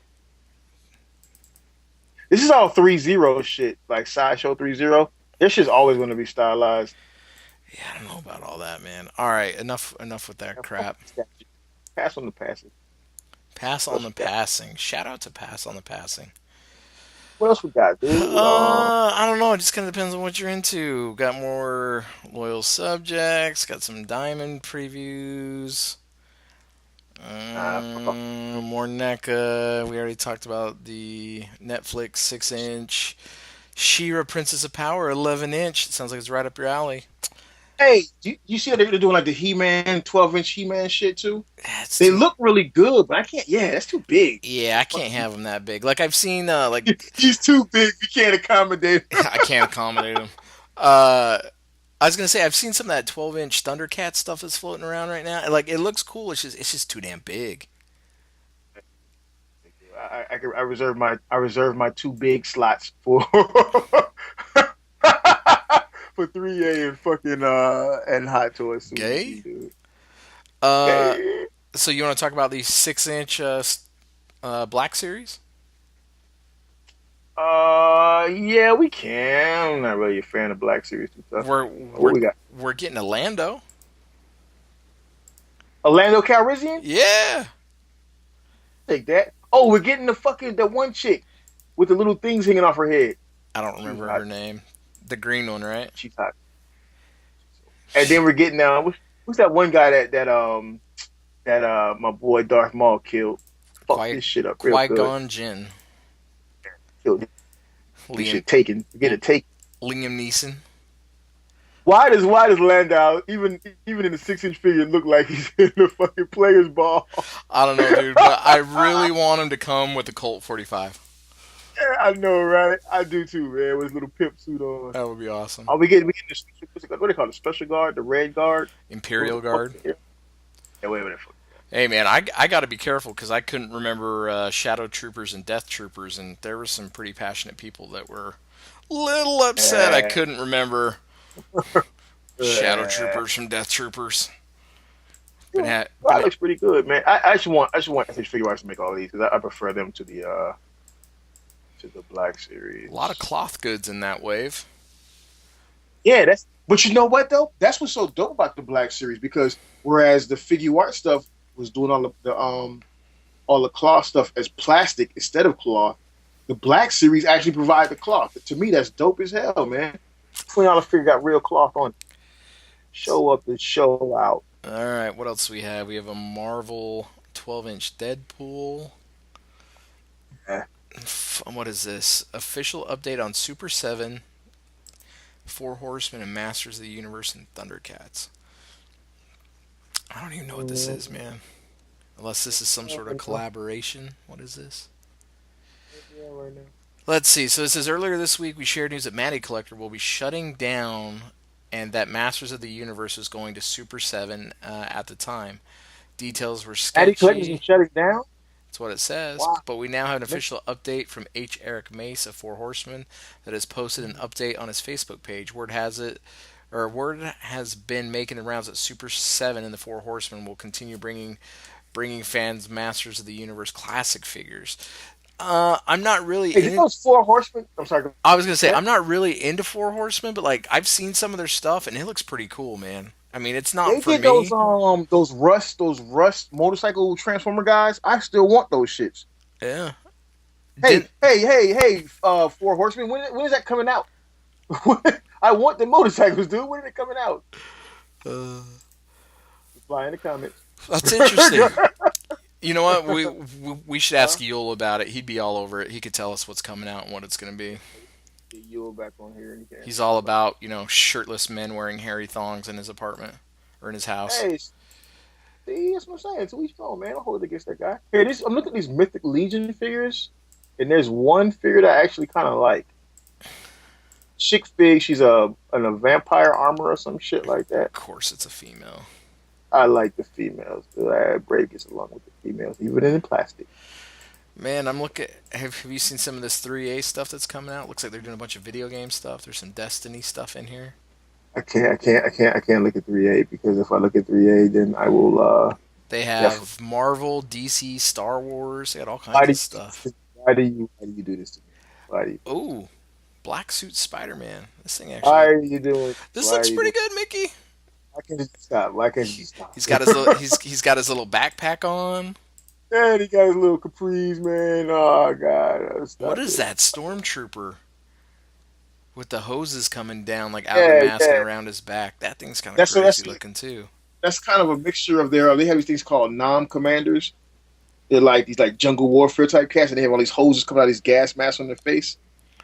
This is all 3-0 shit, like Sideshow 3-0. Their shit's always gonna be stylized. Yeah, I don't know about all that, man. All right, enough with that crap. Pass on the passing. Pass on the passing. Shout out to Pass on the Passing. What else we got, dude? I don't know. It just kind of depends on what you're into. Got more loyal subjects. Got some diamond previews. More NECA. We already talked about the Netflix 6-inch. She-Ra Princess of Power 11-inch. It sounds like it's right up your alley. Hey, you see how they're doing like the He-Man 12-inch He-Man shit too? That's They too, look really good, but I can't. Yeah, that's too big. yeah, I can't have them that big. Like I've seen, He's too big. You can't accommodate him. I can't accommodate them. I was gonna say I've seen some of that 12-inch Thundercat stuff that's floating around right now. Like it looks cool. It's just too damn big. I reserve my two big slots for for 3A and fucking and Hot Toys. Gay? Dude. Gay. So you want to talk about the 6-inch Black Series? Yeah, we can. I'm not really a fan of Black Series too tough. What we got? We're getting a Lando. Orlando Calrissian? Yeah. Take that. Oh, we're getting the one chick with the little things hanging off her head. I don't remember her name. The green one, right? She's hot. And then we're getting who's that one guy that my boy Darth Maul killed? Fuck this shit up real good. Qui-Gon Jinn. Killed him. Shit taken. Get it taken. Liam Neeson. Why does Landau even in the 6-inch figure look like he's in the fucking player's ball? I don't know, dude, but I really want him to come with a Colt 45. I know, right? I do too, man. With his little pimp suit on. That would be awesome. Oh, we getting this. What do they call it? The special guard, the red guard. What Imperial the fuck? Guard. Yeah, wait a minute. Hey man, I got to be careful because I couldn't remember Shadow Troopers and Death Troopers, and there were some pretty passionate people that were little upset I Yeah. couldn't remember Shadow Yeah. Troopers from Death Troopers. Been Well, had that been looks pretty good, man. I just want SH Figure Arts to make all these because I prefer them to the Black a Series. lot of cloth goods in that wave. Yeah, that's. But you know what though? That's what's so dope about the Black Series because whereas the figure art stuff was doing all the cloth stuff as plastic instead of cloth, the Black Series actually provide the cloth. To me, that's dope as hell, man. $20 figure got real cloth on it. Show up and show out. All right, what else do we have? We have a Marvel 12-inch Deadpool. Yeah. What is this? Official update on Super 7, Four Horsemen, and Masters of the Universe and Thundercats. I don't even know what this is, man. Unless this is some sort of collaboration. What is this? Yeah, right now. Let's see. So it says earlier this week we shared news that Matty Collector will be shutting down and that Masters of the Universe was going to Super 7 at the time. Details were Addy Collector's sketchy. been shutting down. That's what it says. Wow. But we now have an official update from H. Eric Mace of Four Horsemen that has posted an update on his Facebook page. Word has been making the rounds that Super 7 and the Four Horsemen will continue bringing fans Masters of the Universe classic figures. I'm not really. Hey, those Four Horsemen. I'm sorry. I was gonna say I'm not really into Four Horsemen, but like I've seen some of their stuff and it looks pretty cool, man. I mean, it's not They for did me. those Rust motorcycle transformer guys. I still want those shits. Yeah. Hey! Four Horsemen. When is that coming out? I want the motorcycles, dude. When are they coming out? Reply in the comments. That's interesting. You know what? We should ask Yule about it. He'd be all over it. He could tell us what's coming out and what it's going to be. Get Yule back on here. And He's all about, shirtless men wearing hairy thongs in his apartment or in his house. Hey, see, that's what I'm saying. To each own, man. Don't hold it against that guy. Here, I'm looking at these Mythic Legion figures, and there's one figure that I actually kind of like. Chick Fig. She's in a vampire armor or some shit like that. Of course, it's a female. I like the females. Brave gets along with the females, even in plastic. Man, I'm looking. Have you seen some of this 3A stuff that's coming out? Looks like they're doing a bunch of video game stuff. There's some Destiny stuff in here. I can't look at 3A because if I look at 3A, then I will. They have Marvel, DC, Star Wars. They got all kinds of stuff. Why do you do this to me? Why do you? Ooh, Black Suit Spider-Man. This thing actually. Why are you doing? This looks pretty good, Mickey. Why can't you stop? Why can't you stop? He's got his little, he's got his little backpack on. Yeah, he got his little capris, man. Oh God! What is that Stormtrooper with the hoses coming down like out of the mask and around his back? That thing's kind of crazy looking too. That's kind of a mixture of they have these things called commanders. They're like these jungle warfare type cats, and they have all these hoses coming out of these gas masks on their face.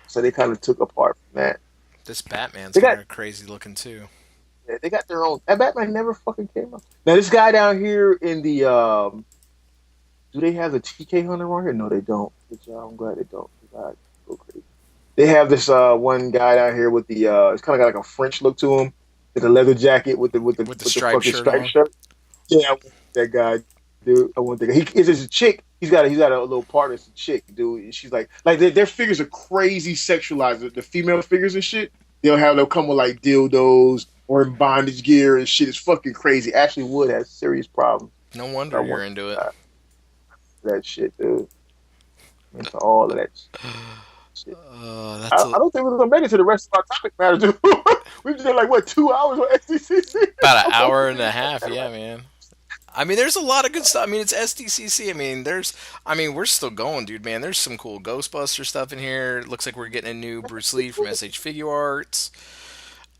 So they kind of took apart from that. This Batman's kind of crazy looking too. Yeah, they got their own. That Batman never fucking came up. Now this guy down here in the do they have the TK Hunter on here? No, they don't. Good job. I'm glad they don't. God, go crazy. They have this one guy down here with the it's kind of got like a French look to him, with the leather jacket with the striped shirt. Yeah, I want that guy, dude. I want that guy. He is a chick. He's got a little partner. It's a chick, dude. And she's like their figures are crazy sexualized. The female figures and shit. They'll come with like dildos or in bondage gear and shit. It's fucking crazy. Ashley Wood has serious problems. No wonder you're into it. That shit, dude. Into all of that shit. I don't think we're gonna make it to the rest of our topic matter, dude. We just did 2 hours on SDCC. About an hour and a half, yeah, man. I mean, there's a lot of good stuff. I mean, it's SDCC. I mean, we're still going, dude, man. There's some cool Ghostbuster stuff in here. It looks like we're getting a new Bruce Lee from SH Figure Arts.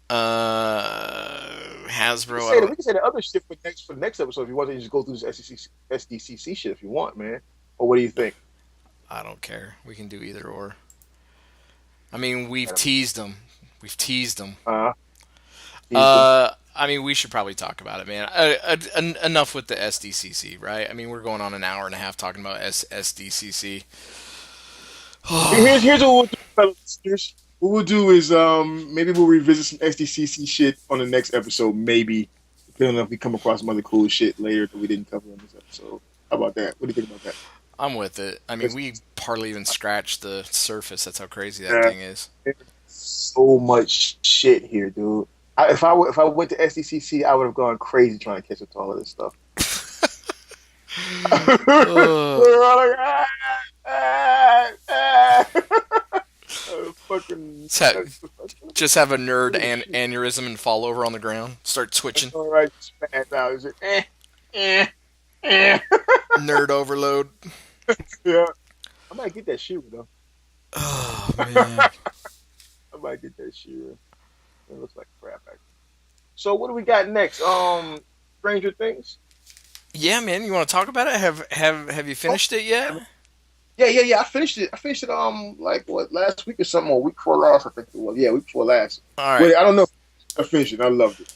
Hasbro. We can say the other shit for the next episode if you want to just go through this SDCC shit if you want, man. Or what do you think? I don't care. We can do either or. I mean, we've teased them. I mean, we should probably talk about it, man. Enough with the SDCC, right? I mean, we're going on an hour and a half talking about SDCC. Here's what we'll do, fellas. What we'll do is maybe we'll revisit some SDCC shit on the next episode. Maybe depending on if we come across some other cool shit later that we didn't cover on this episode. How about that? What do you think about that? I'm with it. I mean, There's, we hardly even scratched the surface. That's how crazy that uh, thing is. there's so much shit here, dude. If I went to SDCC, I would have gone crazy trying to catch up to all of this stuff. Ugh. We're all like, fucking. Just just have a nerd aneurysm and fall over on the ground. Start twitching. All right, smash out. Is it? Eh. Nerd overload. Yeah, I might get that Shira though. Oh, man. I might get that Shira. It looks like crap. Actually. So what do we got next? Stranger Things. Yeah, man. You want to talk about it? Have you finished it yet? Yeah. I finished it. Like what, last week or something, or week before last, I think it was. Yeah, week before last. All right. Wait, I don't know. I finished it. I loved it.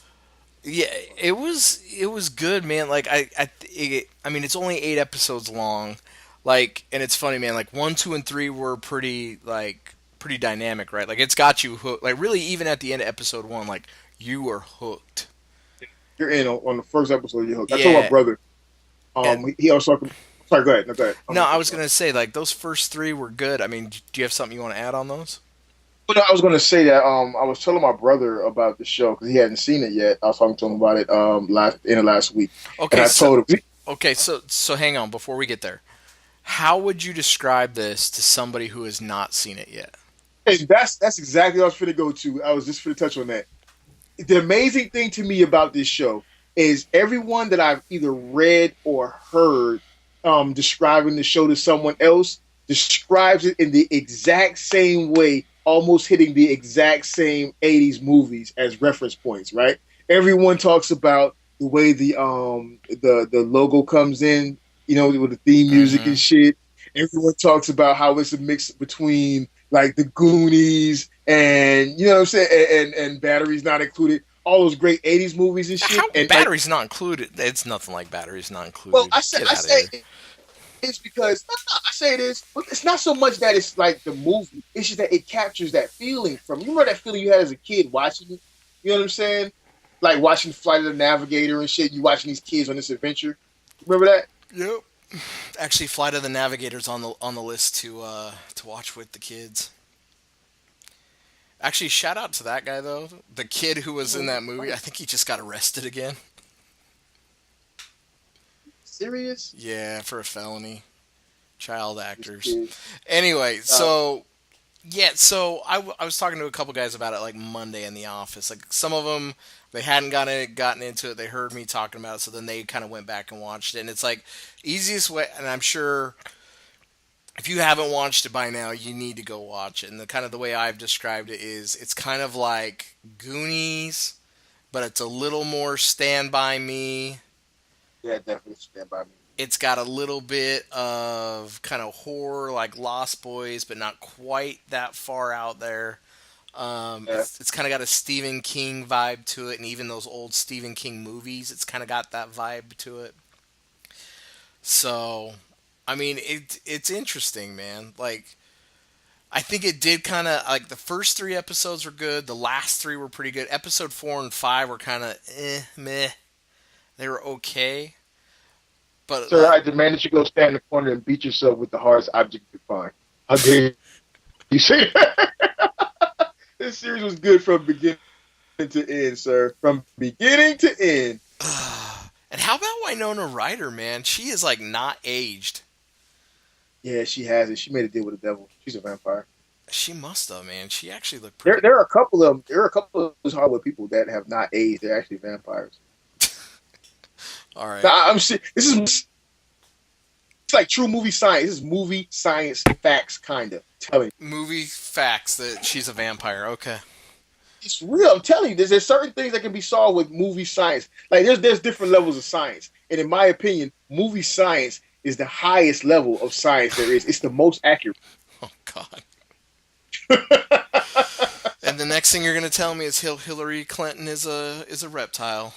Yeah, it was good, man. Like I mean, it's only 8 episodes long. Like, and it's funny, man. Like 1, 2, and 3 were pretty dynamic, right? Like it's got you hooked. Like really, even at the end of episode 1, like you were hooked. You're in on the first episode. You're hooked. I Yeah. told my brother. And- He also. Sorry, go ahead. No, go ahead. No, I was gonna say like those first 3 were good. I mean, do you have something you want to add on those? But no, I was going to say that I was telling my brother about the show because he hadn't seen it yet. I was talking to him about it last week. Okay, And I told him. so hang on before we get there. How would you describe this to somebody who has not seen it yet? Hey, that's exactly what I was finna go to. I was just finna touch on that. The amazing thing to me about this show is everyone that I've either read or heard describing the show to someone else describes it in the exact same way, almost hitting the exact same 80s movies as reference points, right? Everyone talks about the way the logo comes in, with the theme music and shit. Everyone talks about how it's a mix between like the Goonies and you know what I'm saying, and Batteries Not Included. All those great '80s movies and shit. How And batteries not included? It's nothing like batteries not included. well, I Get outta say here. it's because I say it is. But it's not so much that it's like the movie. It's just that it captures that feeling from. You remember that feeling you had as a kid watching it. You know what I'm saying? Like watching Flight of the Navigator and shit. You watching these kids on this adventure. Remember that? Yep. Actually, Flight of the Navigator's on the list to watch with the kids. Actually, shout out to that guy though. The kid who was in that movie. I think he just got arrested again. Serious? Yeah, for a felony. Child actors. Kids. Anyway, so yeah, so I was talking to a couple guys about it like Monday in the office. Like some of them they hadn't gotten into it. They heard me talking about it, so then they kind of went back and watched it. And it's like easiest way, and I'm sure if you haven't watched it by now, you need to go watch it. And the kind of the way I've described it is it's kind of like Goonies, but it's a little more Stand By Me. Yeah, definitely Stand By Me. It's got a little bit of kind of horror like Lost Boys, but not quite that far out there. It's kind of got a Stephen King vibe to it, and even those old Stephen King movies, it's kind of got that vibe to it. So, I mean, it's interesting, man. Like, I think it did kind of like the first 3 episodes were good. The last 3 were pretty good. Episode 4 and 5 were kind of meh. They were okay. But Sir, I demand that you go stand in the corner and beat yourself with the hardest object you can find. How dare you say that? This series was good from beginning to end, sir. From beginning to end. and how about Winona Ryder, man? She is like not aged. Yeah, she has it. She made a deal with the devil. She's a vampire. She must have, man. She actually looked pretty. There are a couple of those Hollywood people that have not aged. They're actually vampires. All right. Now, it's like true movie science. This is movie science facts, kind of telling you. Movie facts that she's a vampire. Okay. It's real. I'm telling you, there's certain things that can be solved with movie science. Like there's different levels of science, and in my opinion, movie science is the highest level of science there is. It's the most accurate. Oh God. And the next thing you're gonna tell me is Hillary Clinton is a reptile.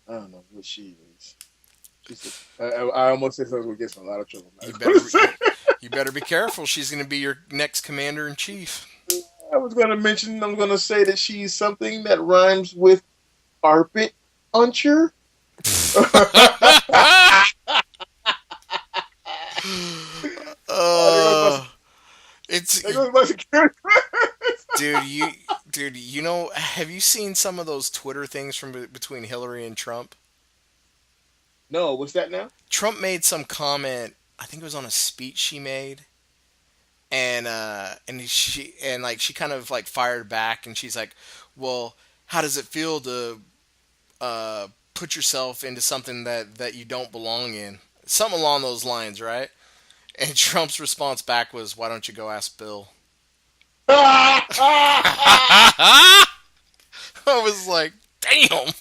I don't know what she is. I almost said something that will get in a lot of trouble. You better be careful. She's going to be your next commander in chief. I was going to mention. I'm going to say that she's something that rhymes with carpet puncher. uh, it's There goes my security. dude. You know, have you seen some of those Twitter things from between Hillary and Trump? No, what's that now? Trump made some comment. I think it was on a speech she made, and she kind of like fired back, and she's like, "Well, how does it feel to put yourself into something that you don't belong in?" Something along those lines, right? And Trump's response back was, "Why don't you go ask Bill?" I was like, "Damn."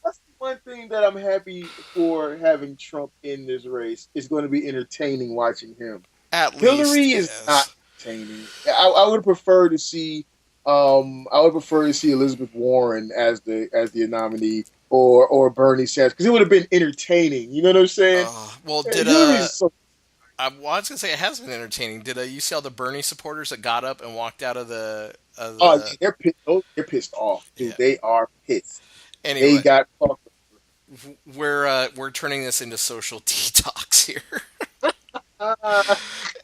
That's the one thing that I'm happy for having Trump in this race. It's going to be entertaining watching him. At Hillary least, is not entertaining. I would prefer to see Elizabeth Warren as the nominee or Bernie Sanders because it would have been entertaining. You know what I'm saying? Well, Hillary's so I was gonna say it has been entertaining. Did you see all the Bernie supporters that got up and walked out of the? yeah, they're pissed. They're pissed off, dude. Yeah. They are pissed. Anyway, They got fucked. we're turning this into social detox here. Uh,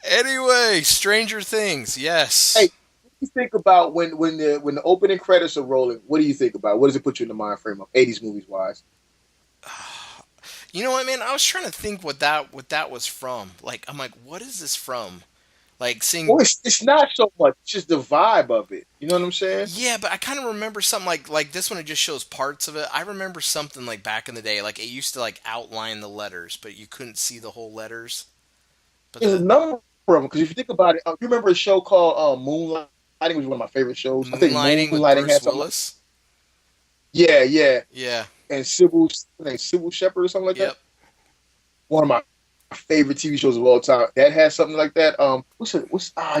Anyway, Stranger Things. Yes. Hey, what do you think about when the opening credits are rolling? What do you think about? What does it put you in the mind frame of 80s movies wise? You know what, man? I was trying to think what that was from. Like, I'm like, what is this from? Like seeing. Well, it's not so much. It's just the vibe of it. You know what I'm saying? Yeah, but I kind of remember something like this one. It just shows parts of it. I remember something like back in the day, like it used to like outline the letters, but you couldn't see the whole letters. But There's a number of them because if you think about it, you remember a show called Moonlighting, which was one of my favorite shows. I think Moonlighting with Moonlighting Bruce had something. Willis. Yeah, yeah. Yeah. And Sybil Shepherd or something like Yep. that. One of my favorite TV shows of all time. That has something like that. I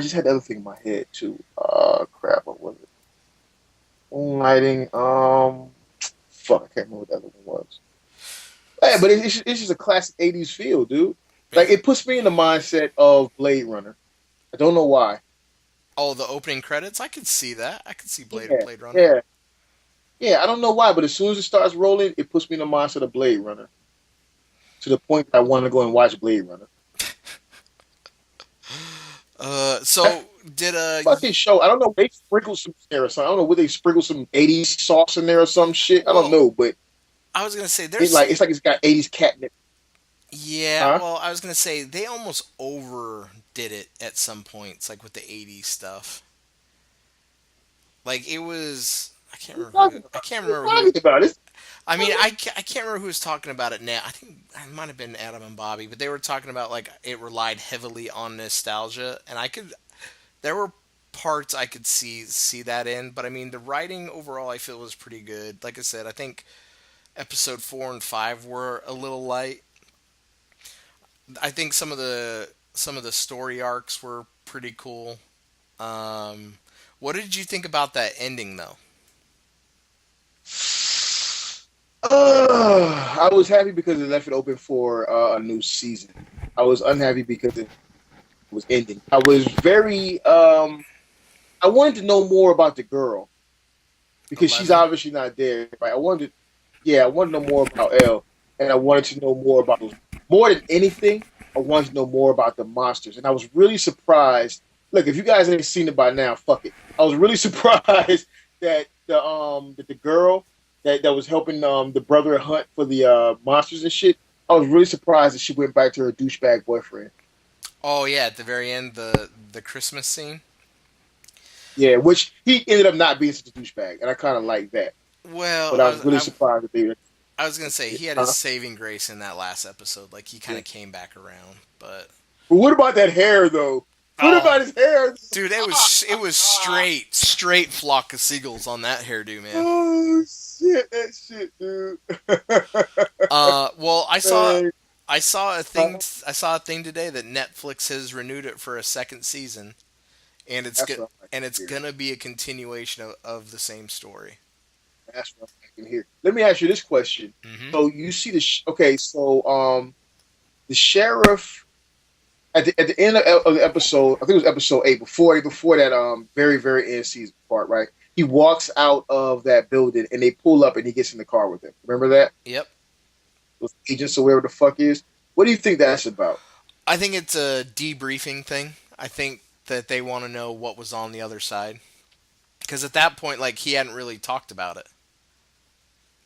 just had the other thing in my head too. Crap, what was it? Moonlighting. Fuck, I can't remember what the other one was. Yeah, but it's just a classic '80s feel, dude. Like it puts me in the mindset of Blade Runner. I don't know why. Oh, the opening credits. I could see that. I could see Blade Runner. Yeah, yeah. I don't know why, but as soon as it starts rolling, it puts me in the mindset of Blade Runner. To the point that I want to go and watch Blade Runner. So did fucking show? I don't know. They sprinkle some there or something. I don't know. Would they sprinkle some '80s sauce in there or some shit? I don't know, but I was gonna say there's it's like it's got '80s catnip. Yeah, well, I was gonna say they almost overdid it at some points, like with the '80s stuff. Like it was, I can't remember. I can't remember. About it. I mean, I can't remember who was talking about it now. I think it might have been Adam and Bobby, but they were talking about like it relied heavily on nostalgia, and there were parts I could see that in, but I mean the writing overall I feel was pretty good. Like I said, I think episode 4 and 5 were a little light. I think some of the story arcs were pretty cool. What did you think about that ending though? I was happy because it left it open for a new season. I was unhappy because it was ending. I was very. I wanted to know more about the girl because she's obviously not there. Right? I wanted to know more about Elle, and I wanted to know more about those. More than anything, I wanted to know more about the monsters, and I was really surprised. Look, if you guys ain't seen it by now, fuck it. I was really surprised that the girl that was helping the brother hunt for the monsters and shit. I was really surprised that she went back to her douchebag boyfriend. Oh yeah, at the very end, the Christmas scene. Yeah, which he ended up not being such a douchebag, and I kind of like that. Well, but I was really surprised that they. I was gonna say he had his saving grace in that last episode. Like he kind of came back around, but what about that hair though? What about his hair, dude? It was straight flock of seagulls on that hairdo, man. Oh shit, that shit, dude. Well, I saw a thing today that Netflix has renewed it for a second season, and it's gonna be a continuation of the same story. That's what I can hear. Let me ask you this question. Mm-hmm. So you see the sheriff. at the end of the episode, I think it was episode 8, before that very very end season part, right? He walks out of that building and they pull up and he gets in the car with them. Remember that? Yep. Those agents or whatever the fuck is. What do you think that's about? I think it's a debriefing thing. I think that they want to know what was on the other side. Because at that point, like, he hadn't really talked about it.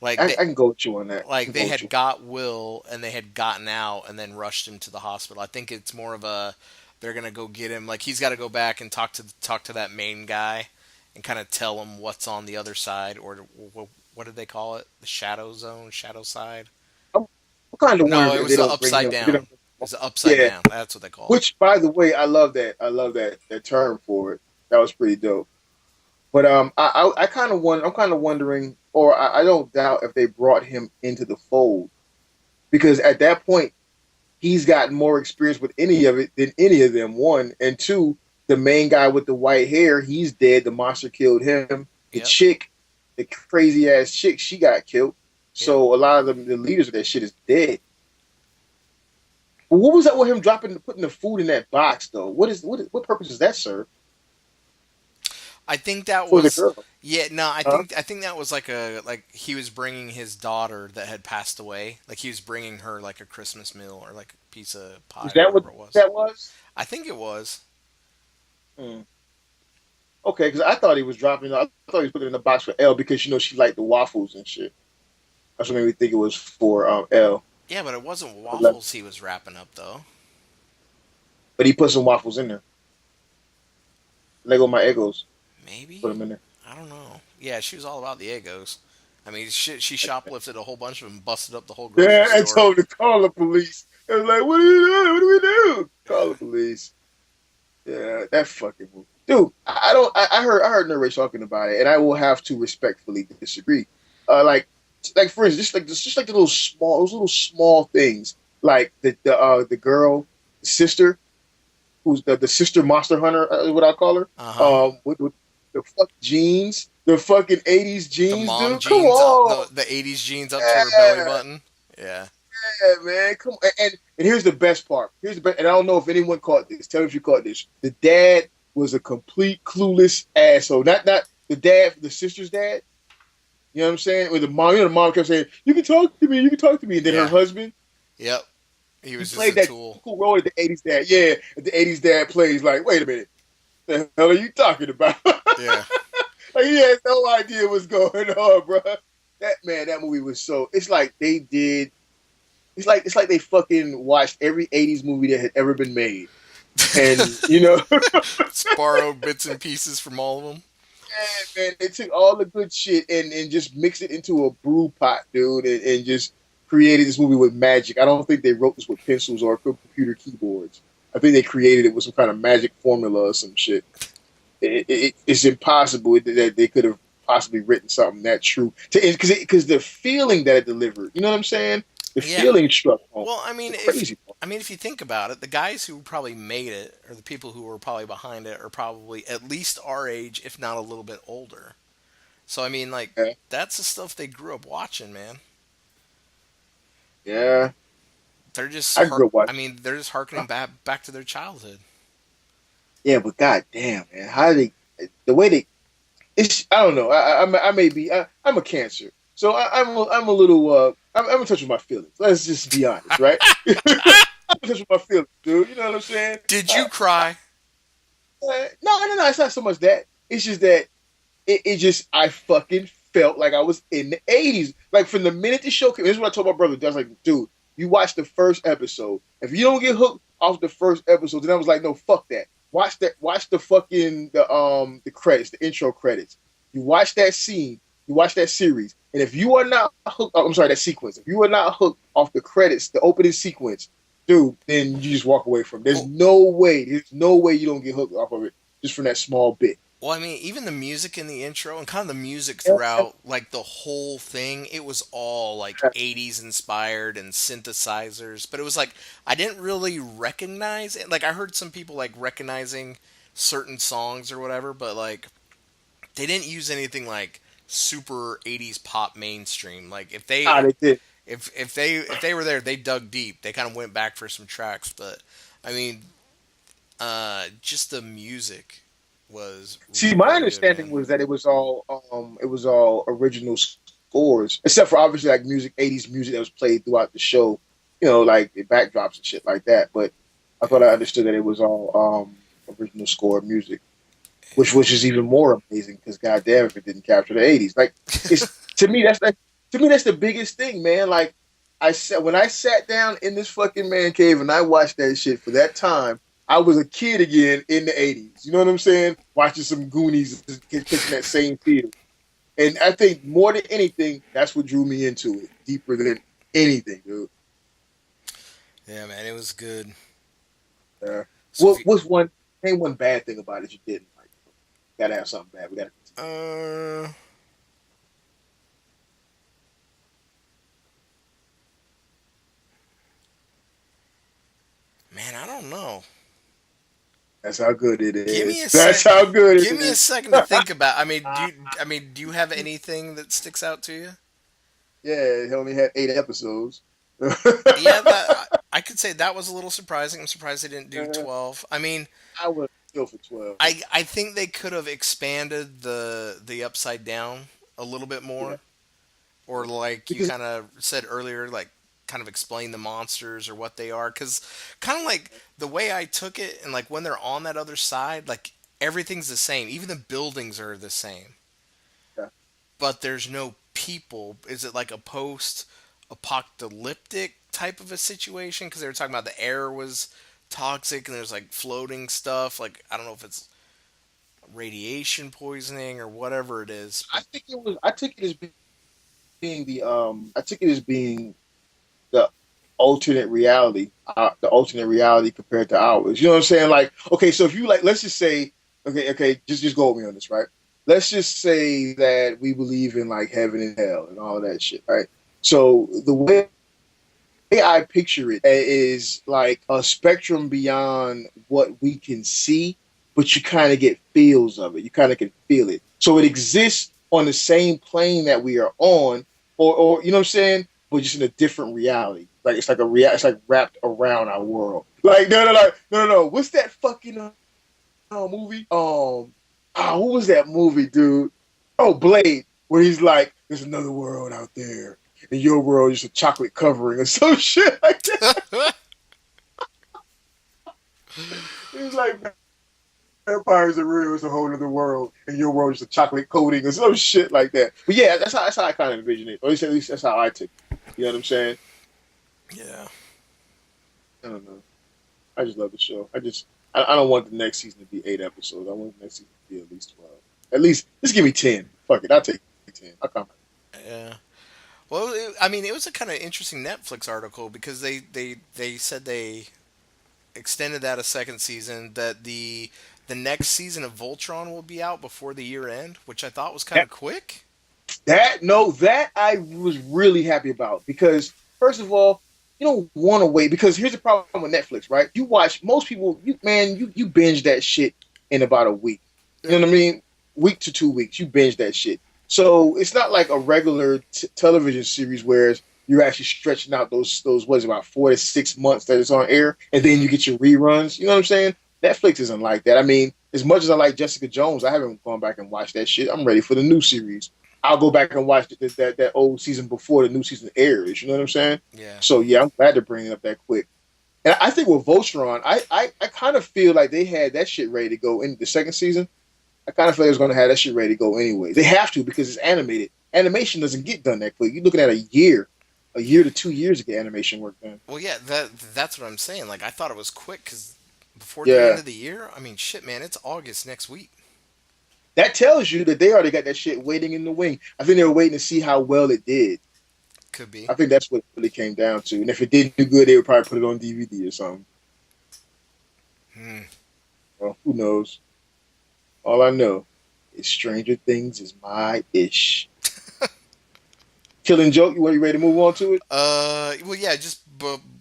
Like, I can go with you on that. I like can they go with had you. got Will and they had gotten out and then rushed him to the hospital. I think it's more of a they're gonna go get him. Like he's got to go back and talk to that main guy and kind of tell him what's on the other side, or what did they call it? The shadow zone, shadow side. I'm kind of No, wondering it if they was the don't bring upside him. If they down. don't, It was the upside yeah. down. That's what they call it. Which, by the way, I love that. I love that term for it. That was pretty dope. But I kind of I'm kind of wondering, or I don't doubt if they brought him into the fold because at that point he's got more experience with any of it than any of them. One and two, the main guy with the white hair, he's dead. The monster killed him. The Yep. chick, the crazy ass chick, she got killed. Yep. So a lot of the leaders of that shit is dead. But what was that with him putting the food in that box though? What purpose does that serve I think that for the was girl? yeah. No, Huh? I think that was like he was bringing his daughter that had passed away. Like he was bringing her like a Christmas meal or like a piece of pie Is or that what whatever it was. that was? I think it was. Hmm. Okay, because I thought he was dropping. I thought he was putting it in the box for L because she liked the waffles and shit. That's what made me think it was for L. Yeah, but it wasn't But like- waffles he was wrapping up though. but he put some waffles in there. Lego my Egos. Put Maybe? them in there. I don't know. Yeah, she was all about the Egos. I mean, she shoplifted a whole bunch of them, busted up the whole grocery Yeah, I store. told him to call the police. I was like, "What do you do? What do we do? Call the police." Yeah, that fucking movie, dude. I don't. I heard Nure talking about it, and I will have to respectfully disagree. Like for instance, just like the those little small things, like the girl, the sister, who's the sister monster hunter, is what I call her. Uh huh. With the fuck jeans, the fucking '80s The jeans, mom dude. Come jeans, on, the '80s jeans up to her belly button. Yeah. yeah, man. Come on. And here's the best part. Here's the best. And I don't know if anyone caught this. Tell me if you caught this. The dad was a complete clueless asshole. Not the dad, the sister's dad. You know what I'm saying? With the mom, the mom kept saying, "You can talk to me. You can talk to me." And then her Yeah. husband, Yep. He he was just played a that tool. cool role at the '80s dad. Yeah, the '80s dad plays like, wait a minute, the hell are you talking about? Yeah. Like he has no idea what's going on, bro. That movie was so. It's like they did. It's like they fucking watched every '80s movie that had ever been made, and you know, Borrowed bits and pieces from all of them. yeah, man, they took all the good shit and just mixed it into a brew pot, dude, and just created this movie with magic. I don't think they wrote this with pencils or computer keyboards. I think they created it with some kind of magic formula or some shit. It's impossible that they could have possibly written something that true because the feeling that it delivered, you know what I'm saying? The Yeah. feeling struck home. Well, I mean, The crazy part. if you think about it, the guys who probably made it, or the people who were probably behind it, are probably at least our age, if not a little bit older. So I mean, like Yeah. that's the stuff they grew up watching, man. Yeah, They're just, I grew up I watching. mean, they're just harkening back to their childhood. Yeah, but goddamn, man, how the way they it's I don't know. I may be I'm a cancer, so I'm a little I'm in touch with my feelings. Let's just be honest, right? I'm in touch with my feelings, dude. You know what I'm saying? Did you cry? No. It's not so much that. It's just that it just I fucking felt like I was in the '80s. Like from the minute the show came. This is what I told my brother. I was like, dude, you watch the first episode. If you don't get hooked off the first episode, then I was like, no, fuck that. Watch that. Watch the fucking the credits, the intro credits. You watch that scene. You watch that series. And if you are not hooked, I'm sorry, that sequence. If you are not hooked off the credits, the opening sequence, dude, then you just walk away from it. There's no way. There's no way you don't get hooked off of it just from that small bit. Well, I mean, even the music in the intro and kind of the music throughout, like the whole thing, it was all like 80s inspired and synthesizers. But it was like, I didn't really recognize it. Like, I heard some people like recognizing certain songs or whatever, but like, they didn't use anything like super 80s pop mainstream. Like, They did. if they were there, they dug deep. They kind of went back for some tracks, but I mean, Just the music was See, my really good, understanding man. was that it was all original scores, except for obviously like music, 80s music that was played throughout the show, like the backdrops and shit like that. But I thought I understood that it was all original score music, which is even more amazing because goddamn if it didn't capture the 80s. Like it's to me that's the biggest thing, man. Like I said when I sat down in this fucking man cave and I watched that shit for that time, I was a kid again in the 80s. You know what I'm saying? Watching some Goonies, catching that same feel. And I think more than anything, that's what drew me into it deeper than anything, dude. Yeah, man, it was good. Uh, So if you, what's one name one bad thing about it you didn't like? Gotta have something bad. We gotta continue. uh, man, I don't know. That's how good it Give me a is. That's sec. how good it Give me a is. second to think about. Do you have anything that sticks out to you? Yeah, he only had 8 episodes. Yeah, I could say that was a little surprising. I'm surprised they didn't do 12. I mean, I would go for 12. I think they could have expanded the upside down a little bit Yeah, more, or like you because kind of said earlier, like kind of explain the monsters or what they are, because kind of like the way I took it, and like when they're on that other side, like everything's the same, even the buildings are the same, yeah, but there's no people. Is it like a post apocalyptic type of a situation? Because they were talking about the air was toxic and there's like floating stuff. Like, I don't know if it's radiation poisoning or whatever it is. I think it was. I took it as being the. I took it as being the the alternate reality compared to ours. You know what I'm saying? Like, okay, so if you like, let's just say, okay, just go with me on this, right? Let's just say that we believe in like heaven and hell and all of that shit, right? So the way I picture it is like a spectrum beyond what we can see, but you kind of get feels of it. You kind of can feel it. So it exists on the same plane that we are on, or you know what I'm saying, but just in a different reality. Like it's like it's like wrapped around our world. Like no. What's that fucking movie? What was that movie, dude? Oh, Blade, where he's like, "There's another world out there, and your world is a chocolate covering or some shit like that." He's like, "Vampires are real. It's a whole other world, and your world is a chocolate coating or some shit like that." But yeah, that's how I kind of envision it. Or at least that's how I took it. You know what I'm saying? Yeah. I don't know. I just love the show. I don't want the next season to be 8 episodes. I want the next season to be at least 12. At least just give me 10. Fuck it, I'll take 10. I'll come. Yeah. Well, I mean, it was a kind of interesting Netflix article because they said they extended that a second season, that the next season of Voltron will be out before the year end, which I thought was kind of quick. That I was really happy about because first of all, you don't want to wait because here's the problem with Netflix, right? You watch most people, you binge that shit in about a week. You Yep. know what I mean? Week to 2 weeks, you binge that shit. So it's not like a regular television series where you're actually stretching out those what is it, about 4 to 6 months that it's on air, and then you get your reruns. You know what I'm saying? Netflix isn't like that. I mean, as much as I like Jessica Jones, I haven't gone back and watched that shit. I'm ready for the new series. I'll go back and watch that old season before the new season airs. You know what I'm saying? Yeah. So yeah, I'm glad to bring it up that quick. And I think with Voltron, I kind of feel like they had that shit ready to go in the second season. I kind of feel like it's going to have that shit ready to go anyway. They have to because it's animated. Animation doesn't get done that quick. You're looking at a year to 2 years to get animation work done. Well, yeah, that's what I'm saying. Like, I thought it was quick because before the end Yeah, of the year, I mean, shit, man, it's August next week. that tells you that they already got that shit waiting in the wing. I think they were waiting to see how well it did. Could be. I think that's what it really came down to. And if it didn't do good, they would probably put it on DVD or something. Hmm. Well, who knows? All I know is Stranger Things is my ish. Killing Joke, you ready to move on to it? Well, yeah, just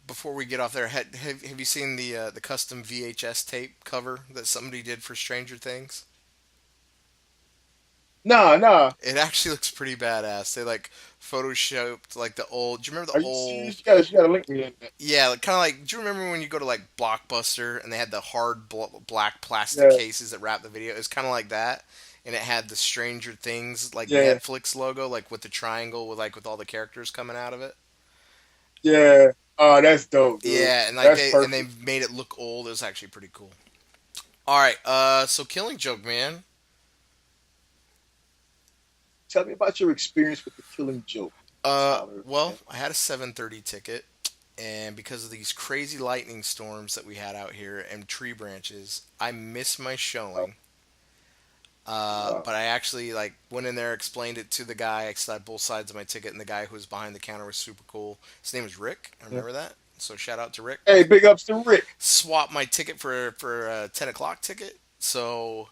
before we get off there, have you seen the custom VHS tape cover that somebody did for Stranger Things? Nah. It actually looks pretty badass. They like photoshopped like the old. Do you remember Are the you old? serious? You gotta link me in that. Yeah, like, kind of like. Do you remember when you go to like Blockbuster and they had the hard black plastic Yeah, cases that wrap the video? It was kind of like that, and it had the Stranger Things like yeah, Netflix logo, like with the triangle with all the characters coming out of it. yeah. Oh, that's dope, dude. Yeah, and like That's they perfect. made it look old. It was actually pretty cool. All right, so Killing Joke, man. Tell me about your experience with the Killing Joke, Tyler. Well, I had a 7:30 ticket, and because of these crazy lightning storms that we had out here and tree branches, I missed my Wow, showing. wow. But I actually like went in there, explained it to the guy. I had both sides of my ticket, and the guy who was behind the counter was super cool. His name was Rick. I Yeah. remember that. So shout out to Rick. Hey, big ups to Rick. Swapped my ticket for a 10 o'clock ticket. So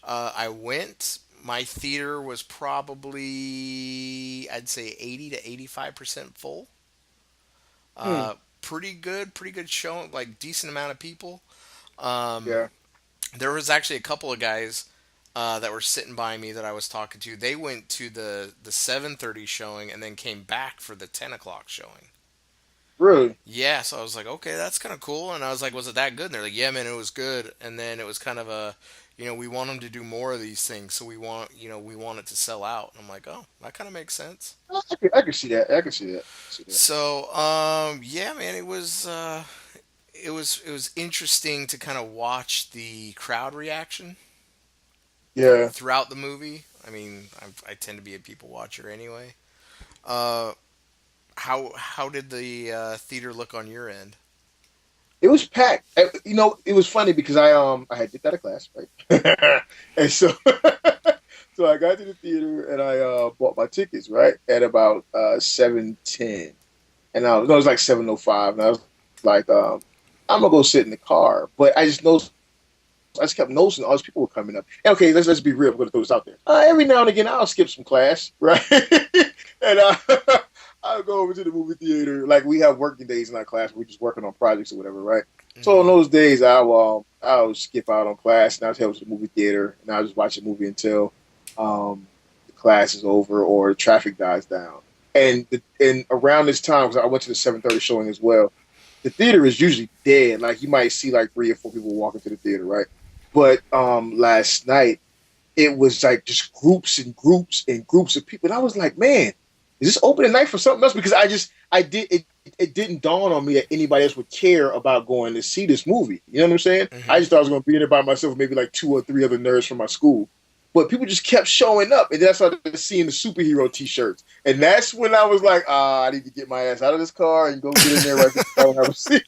I went. My theater was probably, I'd say, 80 to 85% full. Hmm. Pretty good show, like decent amount of people. Um, Yeah. there was actually a couple of guys that were sitting by me that I was talking to. They went to the 7:30 showing and then came back for the 10 o'clock showing. Really? Yeah, so I was like, okay, that's kind of cool. And I was like, was it that good? And they're like, yeah, man, it was good. And then it was kind of we want them to do more of these things, so we want it to sell out. And I'm like, oh, that kind of makes sense. I can see that. I can see that. I can see that. So, yeah, man, it was interesting to kind of watch the crowd reaction Yeah. throughout the movie. I mean, I tend to be a people watcher anyway. Uh, how did the theater look on your end? It was packed. It was funny because I had dipped out of class, right? And so so I got to the theater and I bought my tickets, right? At about 7:10. And no, it was like 7:05. And I was like, I'm gonna go sit in the car. But I just kept noticing all these people were coming up. And okay, let's be real. I'm gonna throw this out there. Every now and again, I'll skip some class, right? And I'll go over to the movie theater. Like we have working days in our class. We're just working on projects or whatever, right? So on Hmm. those days, I'll skip out on class and I'll head to the movie theater and I'll just watch a movie until the class is over or the traffic dies down. And around this time, because I went to the 7:30 showing as well, the theater is usually dead. Like you might see like three or four people walking to the theater, right? But last night it was like just groups and groups and groups of people. And I was like, man, is this opening night for something else? Because I did it didn't dawn on me that anybody else would care about going to see this movie. You know what I'm saying? I Hmm. just thought I was going to be in there by myself, maybe like two or three other nerds from my school. But people just kept showing up, and then I started seeing the superhero T-shirts, and that's when I was like, I need to get my ass out of this car and go get in there right before I don't have a seat.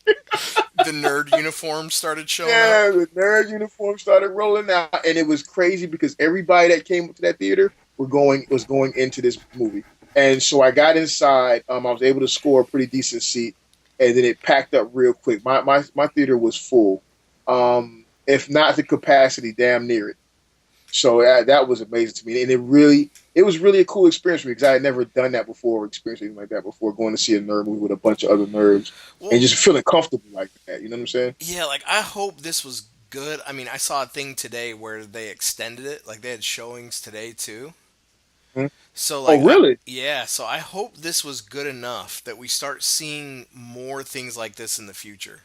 The nerd uniforms started showing up. Yeah, the nerd uniform started rolling out, and it was crazy because everybody that came to that theater was going into this movie, and so I got inside. I was able to score a pretty decent seat, and then it packed up real quick. My theater was full, if not the capacity, damn near it. So that was amazing to me, and it was really a cool experience for me because I had never done that before, experienced anything like that before, going to see a nerd movie with a bunch of other nerds and Well, just feeling comfortable like that. You know what I'm saying? yeah, like I hope this was good. I mean, I saw a thing today where they extended it. Like they had showings today too. Mhm. So Oh, like really? yeah, so I hope this was good enough that we start seeing more things like this in the future.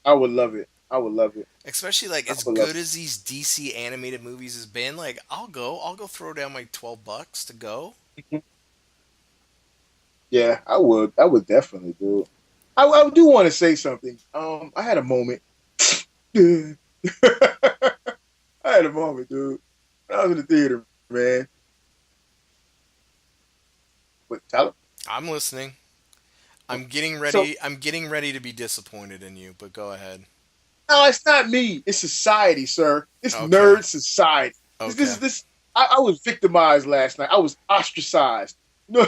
I would love it. I would love it. Especially like I as would love good as these DC animated movies has been, like I'll go throw down my $12 to go. it. Yeah, I would. I would definitely do it. I do want to say something. I had a moment. I had a moment, dude. When I was in the theater, man. With Tyler. I'm listening. I'm getting So ready. I'm getting ready to be disappointed in you, but go ahead. no, it's not me. It's society, sir. It's Okay. nerd society. Okay. This. I was victimized last night. I was ostracized. No.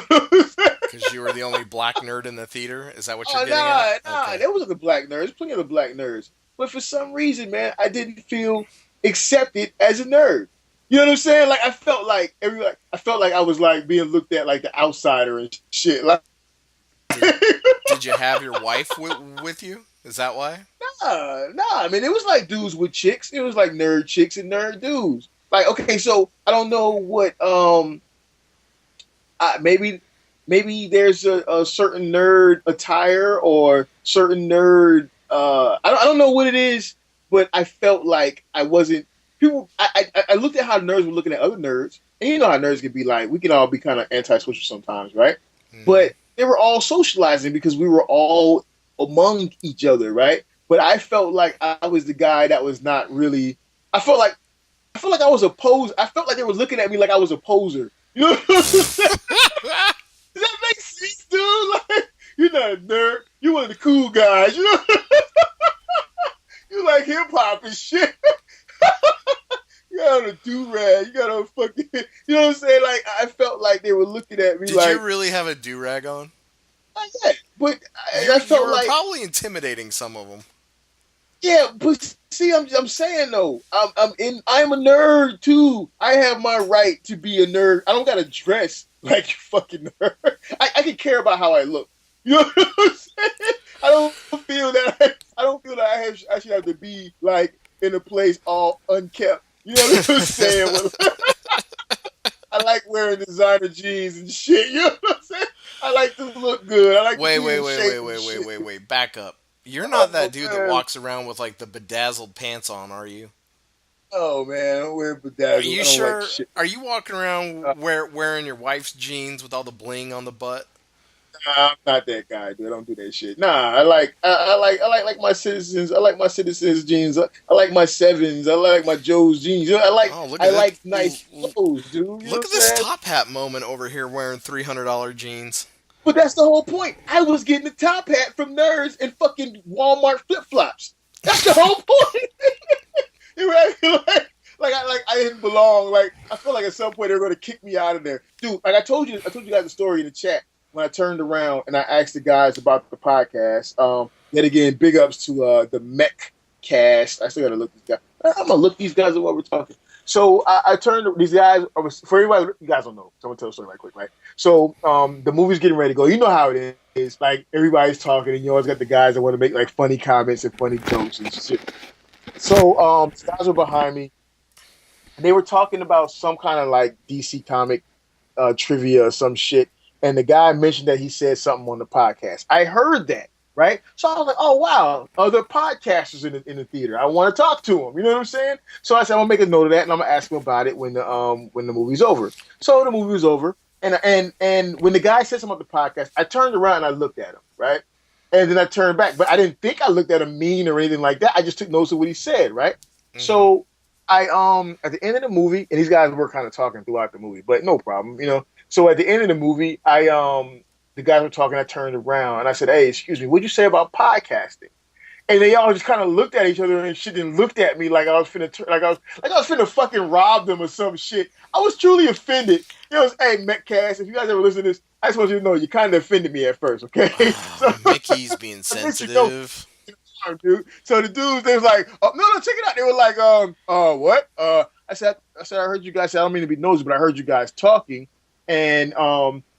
Because you were the only black nerd in the theater? Is that what you're Oh getting at? nah. Okay. There wasn't the black nerds. There's plenty of the black nerds. But for some reason, man, I didn't feel accepted as a nerd. You know what I'm saying? Like I felt like I was like being looked at like the outsider and shit. Like Did Did you have your wife with you? Is that why? nah. I mean, it was like dudes with chicks. It was like nerd chicks and nerd dudes. like, okay, so I don't know what maybe there's a certain nerd attire or certain nerd. I don't know what it is, but I felt like I wasn't. People, I looked at how nerds were looking at other nerds, and you know how nerds can be like. We can all be kind of antisocial sometimes, right? But they were all socializing because we were all among each other, right? But I felt like I was the guy that was not really. I felt like I was a pose. I felt like they were looking at me like I was a poser. You know what I'm saying? Does that make sense, dude? Like, you're not a nerd. You're one of the cool guys. You know, you like hip hop and shit. You got on a do-rag. You got on fucking. You know what I'm saying? Like, I felt like they were looking at me. Did like, you really have a do-rag on? Yeah, but I felt you were like probably intimidating some of them. Yeah, but see, I'm saying though, I'm a nerd too. I have my right to be a nerd. I don't gotta dress like you fucking nerd. I can care about how I look. You know what I'm saying? I don't feel that I should have to be like in a place all unkept. You know what I'm saying? I like wearing designer jeans and shit. You know what I'm saying? I like to look good. I like Wait. Back up. You're not that dude that walks around with like the bedazzled pants on, are you? Oh man, I'm wearing bedazzled. Are you sure? Like shit. Are you walking around wearing your wife's jeans with all the bling on the butt? Nah, I'm not that guy, dude. I don't do that shit. Nah, I like my citizens. I like my citizens jeans. I like my sevens. I like my Joe's jeans. I like nice clothes, dude. Look at this top hat moment over here wearing $300 jeans. But that's the whole point. I was getting a top hat from nerds and fucking Walmart flip flops. That's the whole point. You right? Like I didn't belong. Like I feel like at some point they were going to kick me out of there, dude. Like I told you guys the story in the chat. When I turned around and I asked the guys about the podcast, yet again, big ups to the Mech cast. I still gotta look these guys. I'm gonna look these guys at what we're talking. So I turned these guys. For everybody, you guys don't know. So I'm gonna tell the story right quick, right? So the movie's getting ready to go. You know how it is. Like everybody's talking, and you always got the guys that want to make like funny comments and funny jokes and shit. So the guys were behind me, and they were talking about some kind of like DC comic trivia or some shit. And the guy mentioned that he said something on the podcast. I heard that, right? So I was like, oh, wow, other podcasters in the theater. I want to talk to them. You know what I'm saying? So I said, I'm going to make a note of that, and I'm going to ask him about it when the movie's over. So the movie was over, and when the guy said something about the podcast, I turned around and I looked at him, right? And then I turned back. But I didn't think I looked at him mean or anything like that. I just took notes of what he said, right? Mm-hmm. So I at the end of the movie, and these guys were kind of talking throughout the movie, but no problem, you know. So at the end of the movie, the guys were talking. I turned around and I said, "Hey, excuse me, what'd you say about podcasting?" And they all just kind of looked at each other and shit, and looked at me like I was finna fucking rob them or some shit. I was truly offended. It was, hey, Metcast, if you guys ever listen to this, I just want you to know you kind of offended me at first, okay? So, Mickey's being sensitive. Dude. So the dudes, they was like, oh, no, check it out. They were like, what? I said, I heard you guys say, I don't mean to be nosy, but I heard you guys talking. And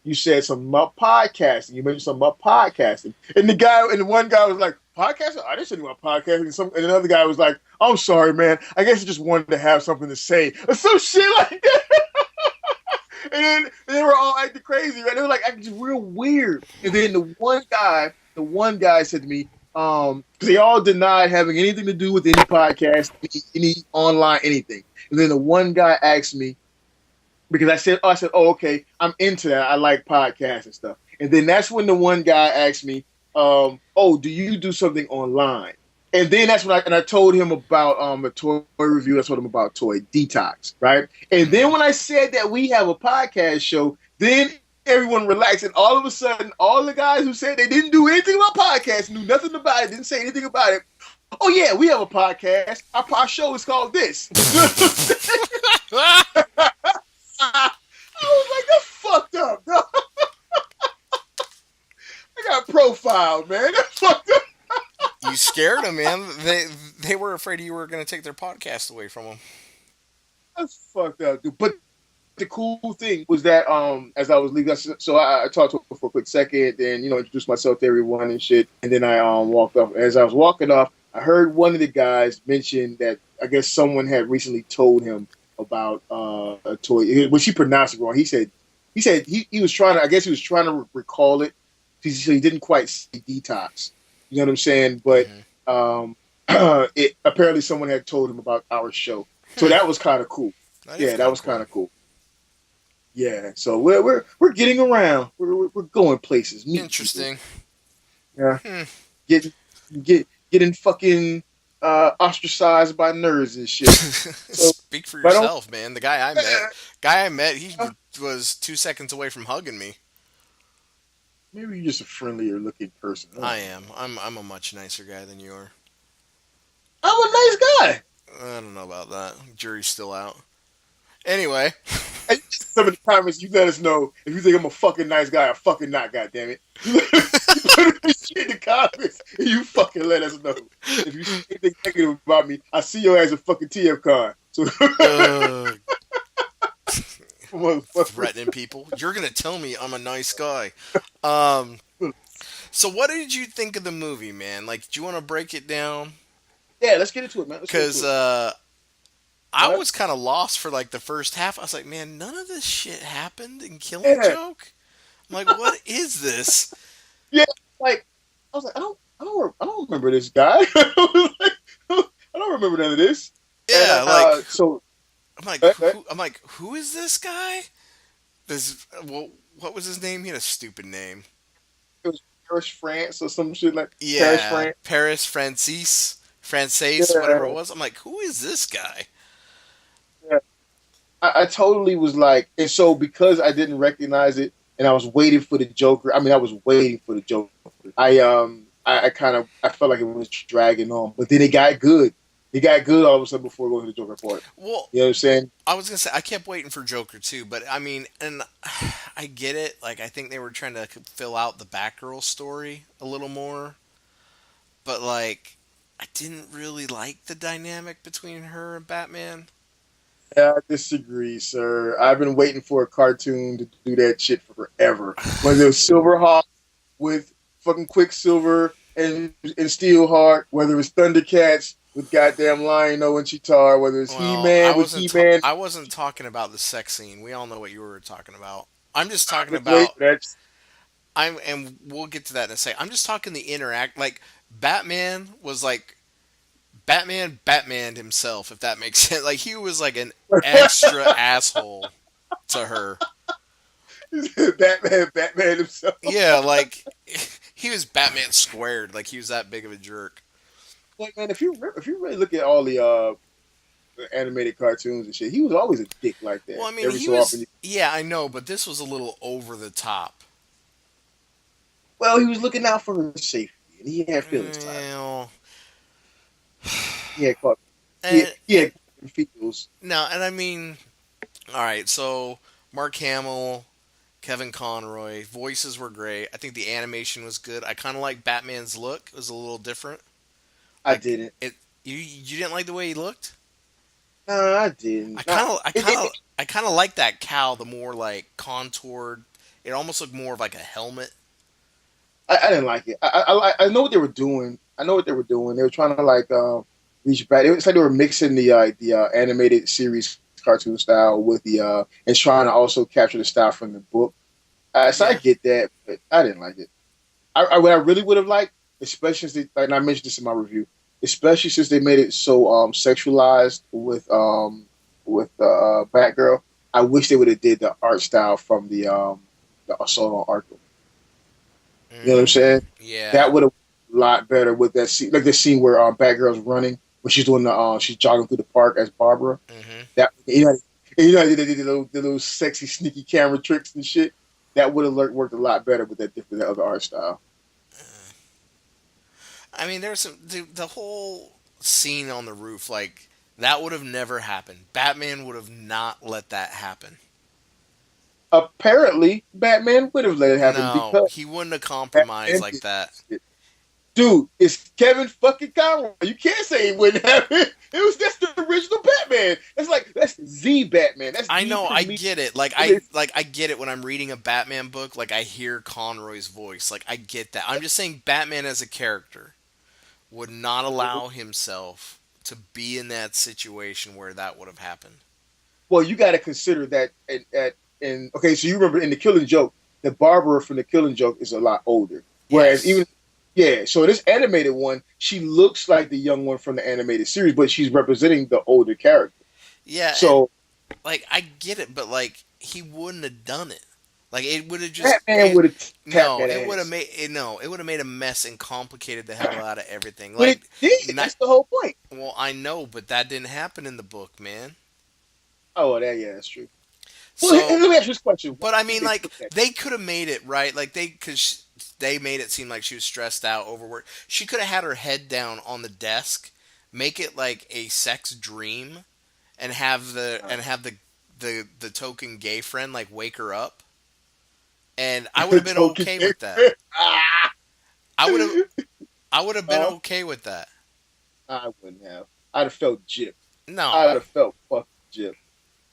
you said something about podcasting. You mentioned something about podcasting. And the one guy was like, podcasting? I didn't say anything about podcasting. And another guy was like, I'm sorry, man. I guess I just wanted to have something to say. Or some shit like that. And then they were all acting crazy, right? They were like acting real weird. And then the one guy said to me, because they all denied having anything to do with any podcast, any online anything. And then the one guy asked me, because I said, oh, okay, I'm into that. I like podcasts and stuff. And then that's when the one guy asked me, oh, do you do something online? And then that's when I told him about a toy review. I told him about toy Detox, right? And then when I said that we have a podcast show, then everyone relaxed. And all of a sudden, all the guys who said they didn't do anything about podcasts, knew nothing about it, didn't say anything about it. Oh, yeah, we have a podcast. Our show is called this. I was like, that's fucked up, bro. I got profiled, man. That's fucked up. You scared them, man. They were afraid you were going to take their podcast away from them. That's fucked up, dude. But the cool thing was that as I was leaving, so I talked to him for a quick second, then introduced myself to everyone and shit, and then I walked off. As I was walking off, I heard one of the guys mention that I guess someone had recently told him about a toy, when she pronounced it wrong. He was trying to. I guess he was trying to recall it. He didn't quite say detox. You know what I'm saying? But Hmm. um, it apparently someone had told him about our show, so Hmm. that was kind of cool. That is Yeah, that kind of was kind cool. of cool. Yeah, so we're getting around. We're going places, meeting people. Interesting. Yeah, Hmm. getting getting fucking ostracized by nerds and shit. So, Speak for but I don't. yourself, man. The guy I met, he was 2 seconds away from hugging me. Maybe you're just a friendlier looking person. I I don't know. am. I'm a much nicer guy than you are. I'm a nice guy. I don't know about that. Jury's still out. Anyway, And some of the comments you let us know if you think I'm a fucking nice guy or fucking not. Goddamn it, you put this shit in the comments and you fucking let us know if you see anything negative about me. I see your ass a fucking TF card. So, uh, motherfucker. threatening people. You're gonna tell me I'm a nice guy. Um. So what did you think of the movie, man? Like, do you want to break it down? Yeah, let's get into it, man. Let's get Because into it. I What? was kind of lost for like the first half. I was like, man, none of this shit happened in Killing Yeah, Joke. I'm like, what is this? yeah. Like I was like, I don't remember this guy. I was like, I don't remember none of this. And Yeah, like so I'm like, it who is this guy? This well, what was his name? He had a stupid name. was Paris, France, or some shit like Paris, Yeah, France. Paris Francis, whatever it Yeah, was. I'm like, who is this guy? yeah. I totally was like, and so because I didn't recognize it, and I was waiting for the Joker. I mean, I was waiting for the Joker. I kind of I felt like it was dragging on, but then it got good. It got good all of a sudden before going to the Joker part. Well, You know what I'm saying? I was gonna say I kept waiting for Joker too, but I mean, and I get it. Like, I think they were trying to fill out the Batgirl story a little more, but like, I didn't really like the dynamic between her and Batman. Yeah, I disagree, sir. I've been waiting for a cartoon to do that shit forever. Whether it was Silverhawk with fucking Quicksilver and Steelheart, whether it's Thundercats with goddamn Lion-O and Cheetar, whether it's Well, I He-Man with wasn't. He-Man. I wasn't talking about the sex scene. We all know what you were talking about. I'm just I talking was waiting about. for that. And we'll get to that in a second. I'm just talking the interact. Like, Batman was like Batman himself, if that makes sense. Like, he was like an extra asshole to her. Batman himself. Yeah, like he was Batman squared. Like, he was that big of a jerk. Like man, if you really look at all the animated cartoons and shit, he was always a dick like Well, that. I mean, Every he so often, was. Yeah, I know, but this was a little over the top. well, he was looking out for her safety, and he had feelings time. Well, He had caught and he and had feels. no, and I mean, all right. So Mark Hamill, Kevin Conroy, voices were great. I think the animation was good. I kind of like Batman's look. It was a little different. I Like, didn't. it. You didn't like the way he looked. No, I didn't. Not, I kind of like that cowl. The more like contoured. It almost looked more of like a helmet. I didn't like it. I know what they were doing. I know what they were doing. They were trying to like reach back. It was like they were mixing the animated series cartoon style with the and trying to also capture the style from the book. So I Yeah. get that, but I didn't like it. What I really would have liked, especially since they, like, and I mentioned this in my review, especially since they made it so sexualized with Batgirl. I wish they would have did the art style from the Assault on Arkham. You know what I'm saying? Yeah. That would have a lot better with that scene, like the scene where Batgirl's running when she's doing the she's jogging through the park as Barbara. Hmm. That they did the little sexy sneaky camera tricks and shit. That would have worked a lot better with that other art style. I mean, there's some the whole scene on the roof. Like, that would have never happened. Batman would have not let that happen. Apparently, Batman would have let it happen No, because he wouldn't have compromised Batman like did that. it. Dude, it's Kevin fucking Conroy. You can't say it wouldn't happen. That's the original Batman. That's the Batman. That's I the know, I premier. get it. I get it when I'm reading a Batman book. Like, I hear Conroy's voice. Like, I get that. I'm just saying Batman as a character would not allow himself to be in that situation where that would have happened. Well, you got to consider that and okay, so you remember in the Killing Joke, the Barbara from the Killing Joke is a lot older. Whereas Yes. even yeah, so this animated one, she looks like the young one from the animated series, but she's representing the older character. Yeah, and So like I get it, but like he wouldn't have done it. Like it would have just Batman would have tapped no, that it would have ass. made it no, it would have made a mess and complicated the hell out of everything. But it Like did. not That's the whole point. well, I know, but that didn't happen in the book, man. Oh, well, that yeah, that's true. Well, So, let me ask you this question: Why but I do you mean, think they like took that? they could have made it right, like they made it seem like she was stressed out, overworked. She could have had her head down on the desk, make it like a sex dream, and have the token gay friend like wake her up, and I would have been Token okay gay with that. friend. Ah! I would have I would have been Huh? okay with that. I wouldn't have. I'd have felt gypped. I'd No, have felt fucking gypped.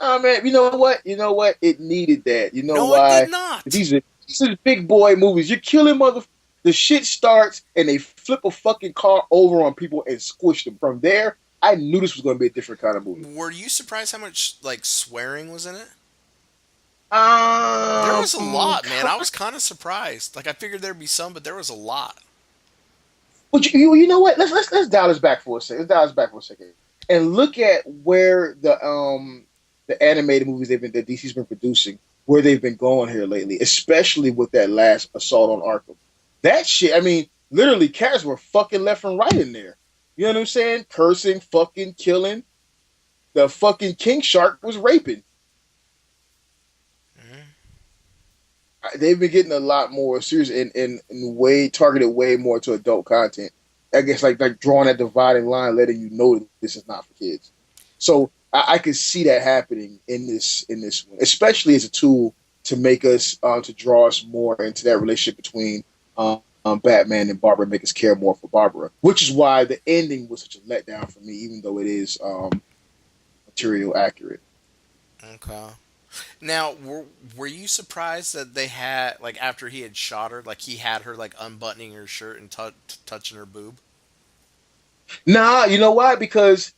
Oh man, you know what? You know what? It needed that. You know no, it did why? not. These are big boy movies. You're killing mother. The shit starts and they flip a fucking car over on people and squish them. From there, I knew this was going to be a different kind of movie. Were you surprised how much like swearing was in it? There Um, was a lot, man. I was kind of surprised. Like I figured there'd be some, but there was a lot. but you know what? Let's dial this back for a second. Let's dial this back for a second and look at where the animated movies that DC's been producing, where they've been going here lately, especially with that last Assault on Arkham. That shit. I mean, literally, cats were fucking left and right in there. You know what I'm saying? Cursing, fucking killing. The fucking King Shark was raping. Mhm. They've been getting a lot more serious and way targeted way more to adult content. I guess like drawing that dividing line, letting you know that this is not for kids. So I could see that happening in this one, especially as a tool to make us to draw us more into that relationship between Batman and Barbara, make us care more for Barbara, which is why the ending was such a letdown for me, even though it is material accurate. Okay. Now, were you surprised that they had like after he had shot her, like he had her like unbuttoning her shirt and touching her boob? Nah, you know why? Because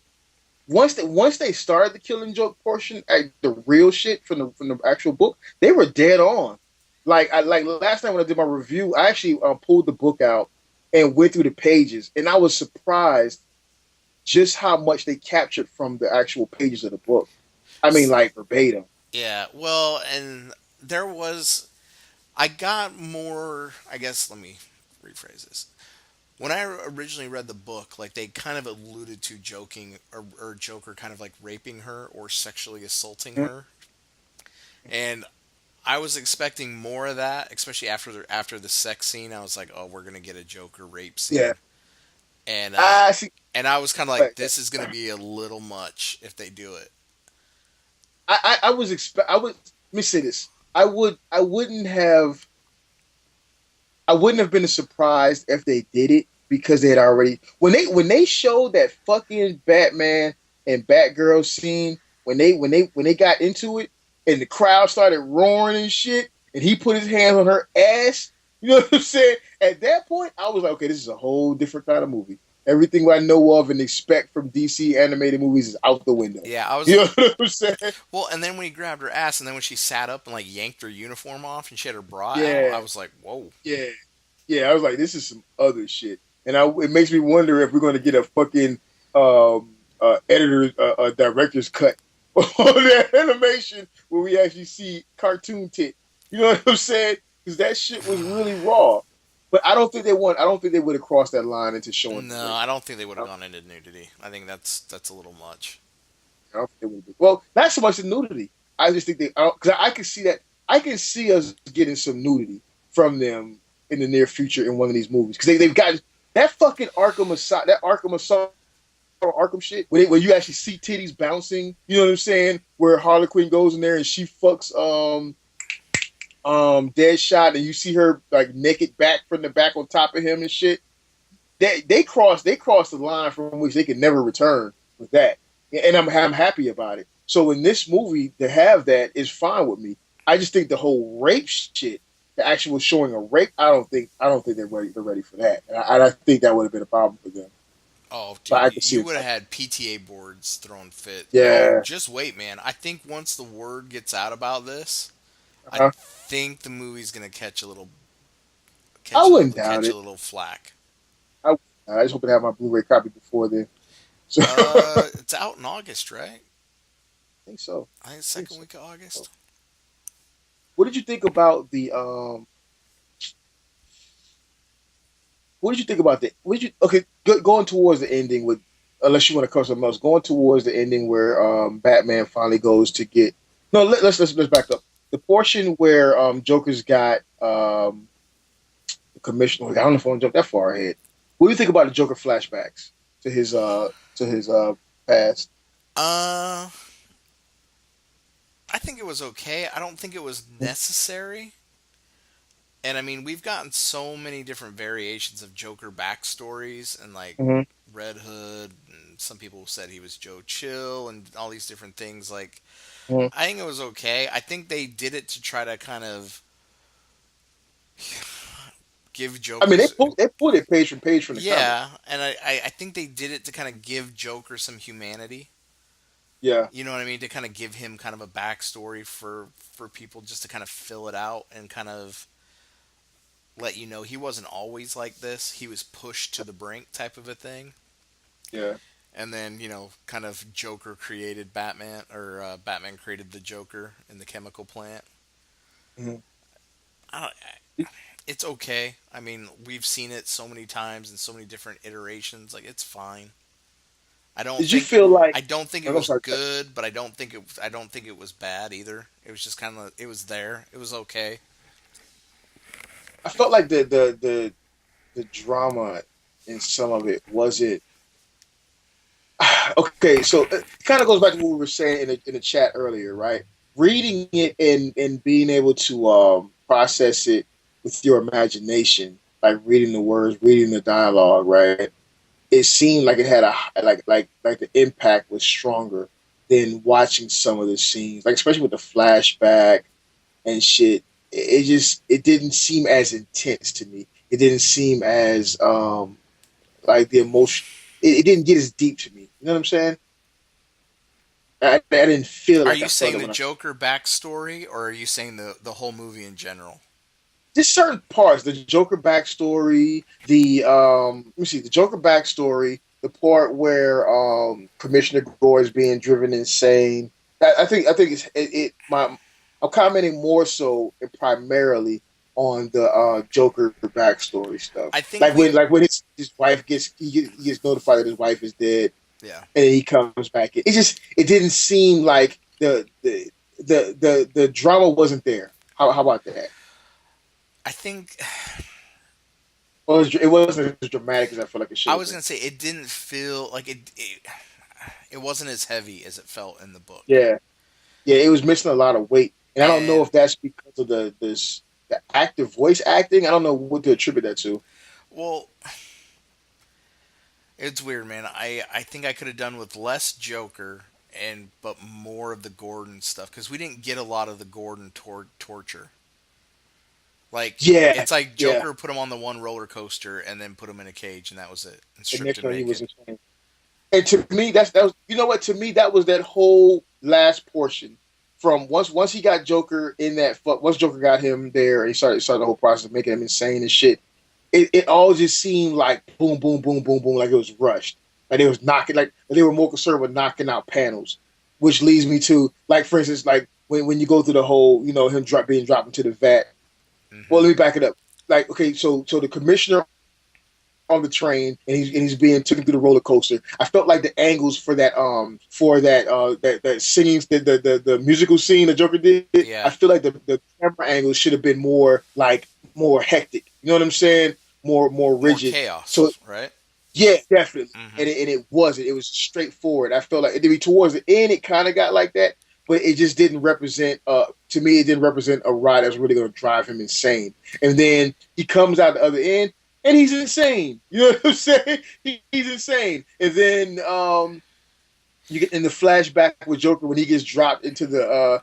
once they started the Killing Joke portion, the real shit from the actual book, they were dead on. Like last time when I did my review, I actually pulled the book out and went through the pages, and I was surprised just how much they captured from the actual pages of the book. I mean, S- like verbatim. Yeah. Well, and there was I got more. I guess let me rephrase this. When I originally read the book, like they kind of alluded to joking or Joker kind of like raping her or sexually assaulting Mm, her, and I was expecting more of that, especially after the sex scene. I was like, oh, we're gonna get a Joker rape yeah, scene, and I see. and I was kind of like, But this is gonna be a little much if they do it. I was expect. I would. Let me say this. I wouldn't have. I wouldn't have been surprised if they did it because they had already when they showed that fucking Batman and Batgirl scene when they got into it and the crowd started roaring and shit and he put his hands on her ass. You know what I'm saying? At that point, I was like, okay, this is a whole different kind of movie. Everything I know of and expect from DC animated movies is out the window. Yeah, I was You know what I'm saying? well, and then when he grabbed her ass, and then when she sat up and like yanked her uniform off and she had her bra out, I Yeah, was like, whoa. yeah. Yeah, I was like, this is some other shit, and it makes me wonder if we're going to get a fucking editor, director's cut on that animation where we actually see cartoon tit. You know what I'm saying? Because that shit was really raw. But I don't think they want. I don't think they would have crossed that line into showing the No, rape. I don't think they would I have don't, gone into nudity. I think that's a little much. I don't think they would. Well, not so much the nudity. I just think they because I can see that. I can see us getting some nudity from them in the near future in one of these movies because they've got that fucking Arkham Assault, Arkham shit where you actually see titties bouncing. You know what I'm saying? Where Harley Quinn goes in there and she fucks Deadshot and you see her like naked back from the back on top of him and shit. They crossed the line from which they could never return with that, and I'm happy about it. So in this movie to have that is fine with me. I just think the whole rape shit, the actual showing a rape, I don't think they're ready for that, and I think that would have been a problem for them. Oh, But I dude, could see you it. would have had PTA boards throwing fit. Yo, Yeah. just wait, man. I think once the word gets out about this, I Uh-huh. think the movie's gonna catch a little I wouldn't doubt it. flack. I just hope to have my Blu-ray copy before then. So It's out in August, right? I think so. I think it's I think second so. week of August. What did you think about the What did you think about the? What did you okay? Going towards the ending with, unless you want to cover something else, going towards the ending where Batman finally goes to get. No, let's back up. The portion where Joker's got the commissioner. I don't know if I want to jump that far ahead. What do you think about the Joker flashbacks to his past? Uh, I think it was okay. I don't think it was necessary. And I mean, we've gotten so many different variations of Joker backstories, and like Mm-hmm. Red Hood, and some people said he was Joe Chill, and all these different things. Like, Hmm. I think it was okay. I think they did it to try to kind of give I mean, Joker's. they pulled it page from the comic. Yeah, and I think they did it to kind of give Joker some humanity. Yeah, You know what I mean? To kind of give him kind of a backstory for people, just to kind of fill it out and kind of let you know he wasn't always like this. He was pushed to the brink, type of a thing. yeah. And then, kind of Joker created Batman, or Batman created the Joker in the chemical plant. Hmm. I don't, it's okay. I mean, we've seen it so many times in so many different iterations. Like, it's fine. I don't Did you think feel like? I don't think it I'm was sorry. good, but I don't think it was bad either. It was just kind of, it was there. It was okay. I felt like the drama in some of it wasn't okay. So it kind of goes back to what we were saying in the chat earlier, right? Reading it and being able to process it with your imagination, like reading the words, reading the dialogue, right? It seemed like it had a like the impact was stronger than watching some of the scenes, like especially with the flashback and shit. It didn't seem as intense to me. It didn't seem as like the emotion. It didn't get as deep to me. You know what I'm saying? I didn't feel Are like you I felt saying it the when I Joker backstory, or are you saying the whole movie in general? just certain parts, the Joker backstory, let me see, the Joker backstory, the part where Commissioner Gore is being driven insane. I think I'm commenting more so and primarily on the Joker backstory stuff. I think we Like when his wife he gets notified that his wife is dead, Yeah. and then he comes back. It didn't seem like the drama wasn't there. How about that? I think Well, it wasn't as dramatic as I feel like it should I have was been. gonna say it didn't feel like it wasn't as heavy as it felt in the book. Yeah, yeah, it was missing a lot of weight, and I don't know And if that's because of the active voice acting. I don't know what to attribute that to. well, it's weird, man. I think I could have done with less Joker but more of the Gordon stuff, because we didn't get a lot of the Gordon torture. Like, Yeah, it's like yeah. Joker put him on the one roller coaster and then put him in a cage, and that was it, and And stripped next him time he was naked. insane. And to me, that was you know what? To me, that was that whole last portion from once he got Joker in once Joker got him there, and he started the whole process of making him insane and shit. It all just seemed like boom, boom, boom, boom, boom, like it was rushed. Like it was knocking, like they were more concerned with knocking out panels, which leads me to like, for instance, like when you go through the whole, him being dropped into the vat. Well, Hmm. let me back it up. Like, okay, so the commissioner on the train and he's being taken through the roller coaster. I felt like the angles for that singing the musical scene that Joker did. I Yeah, feel like the camera angles should have been more hectic. You know what I'm saying? More more rigid. So chaos, right? yeah, definitely. Hmm. And it wasn't. It was straightforward. I felt like towards the end it kind of got like that, but it just didn't represent. To me, it didn't represent a ride that's really going to drive him insane. And then he comes out the other end, and he's insane. You know what I'm saying? He's insane. And then you get in the flashback with Joker when he gets dropped into the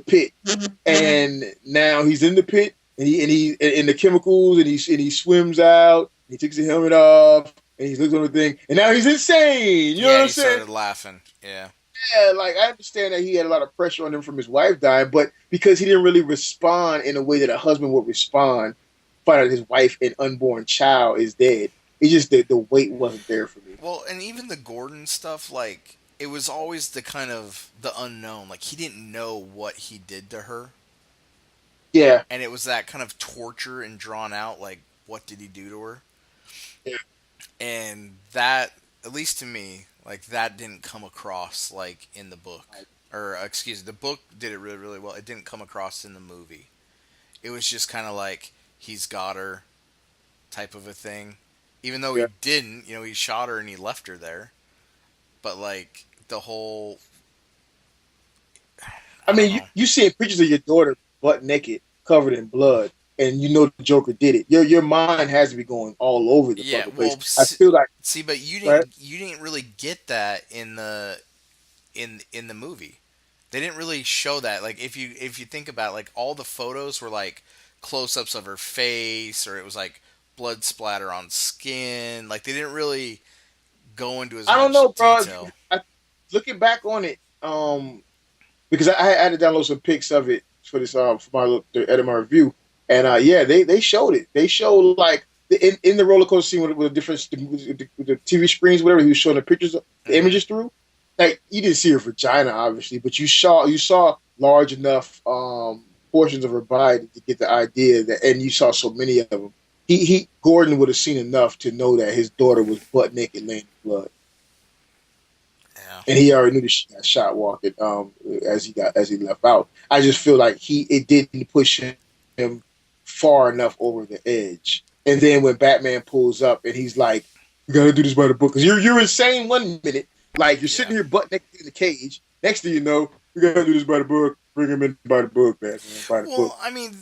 pit, and now he's in the pit, and he in the chemicals, and he swims out. He takes the helmet off, and he's looking on the thing, and now he's insane. You know Yeah, what and I'm he saying? started laughing. Yeah. Yeah, like I understand that he had a lot of pressure on him from his wife dying, but because he didn't really respond in a way that a husband would respond, find out his wife and unborn child is dead. It's just that the weight wasn't there for me. Well, and even the Gordon stuff, like it was always the kind of the unknown. Like he didn't know what he did to her, Yeah, and it was that kind of torture and drawn out. Like what did he do to her? yeah, And that, at least to me, like that didn't come across like in the book, or excuse me, the book did it really really well. It didn't come across in the movie. It was just kind of like he's got her type of a thing, even though he yeah. didn't. You know, he shot her and he left her there. But like the whole, I I don't mean, know. you seeing pictures of your daughter butt naked, covered in blood, and you know the Joker did it. Your mind has to be going all over the Yeah, fucking well, place. I feel like, see, but right? you didn't really get that in the in the movie. They didn't really show that. Like if you think about it, like all the photos were like close ups of her face, or it was like blood splatter on skin. Like they didn't really go into as I don't much know, bro. detail. Looking back on it, because I had to download some pics of it for this for to edit my review, and yeah, they showed it. They showed like in the roller coaster scene with the different with the TV screens, whatever he was showing the pictures, the Hmm. images through. Like you didn't see her vagina, obviously, but you saw large enough portions of her body to get the idea that, and you saw so many of them. He Gordon would have seen enough to know that his daughter was butt naked, laying in blood, Yeah. and he already knew that she got shot walking as he left out. I just feel like it didn't push him far enough over the edge. And then when Batman pulls up and he's like, "You gotta do this by the book," because you're insane one minute, like you're Yeah. sitting here butt naked in the cage. Next thing you know, you gotta do this by the book. Bring him in by the book, man. By the book. Well, I mean,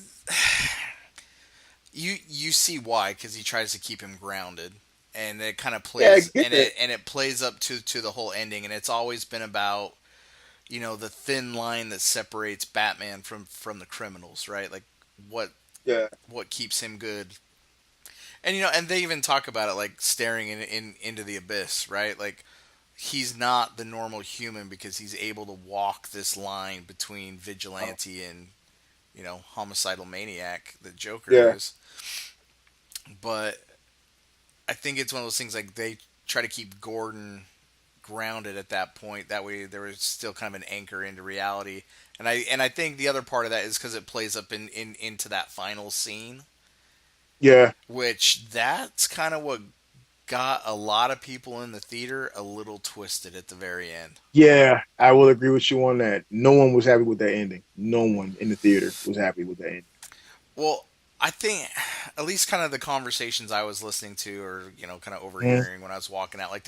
you see why, because he tries to keep him grounded, and it kind of Yeah, I plays get that. and it plays up to the whole ending, and it's always been about the thin line that separates Batman from the criminals, right? Like what Yeah, what keeps him good, and they even talk about it like staring into the abyss, right? Like he's not the normal human because he's able to walk this line between vigilante and homicidal maniac that Joker yeah, is. But I think it's one of those things like they try to keep Gordon grounded at that point. That way, there was still kind of an anchor into reality. And I think the other part of that is because it plays up into that final scene, yeah, which that's kind of what got a lot of people in the theater a little twisted at the very end. yeah. I will agree with you on that. No one was happy with that ending. No one in the theater was happy with that ending. Well, I think at least kind of the conversations I was listening to, or kind of Mhm. overhearing when I was walking out, like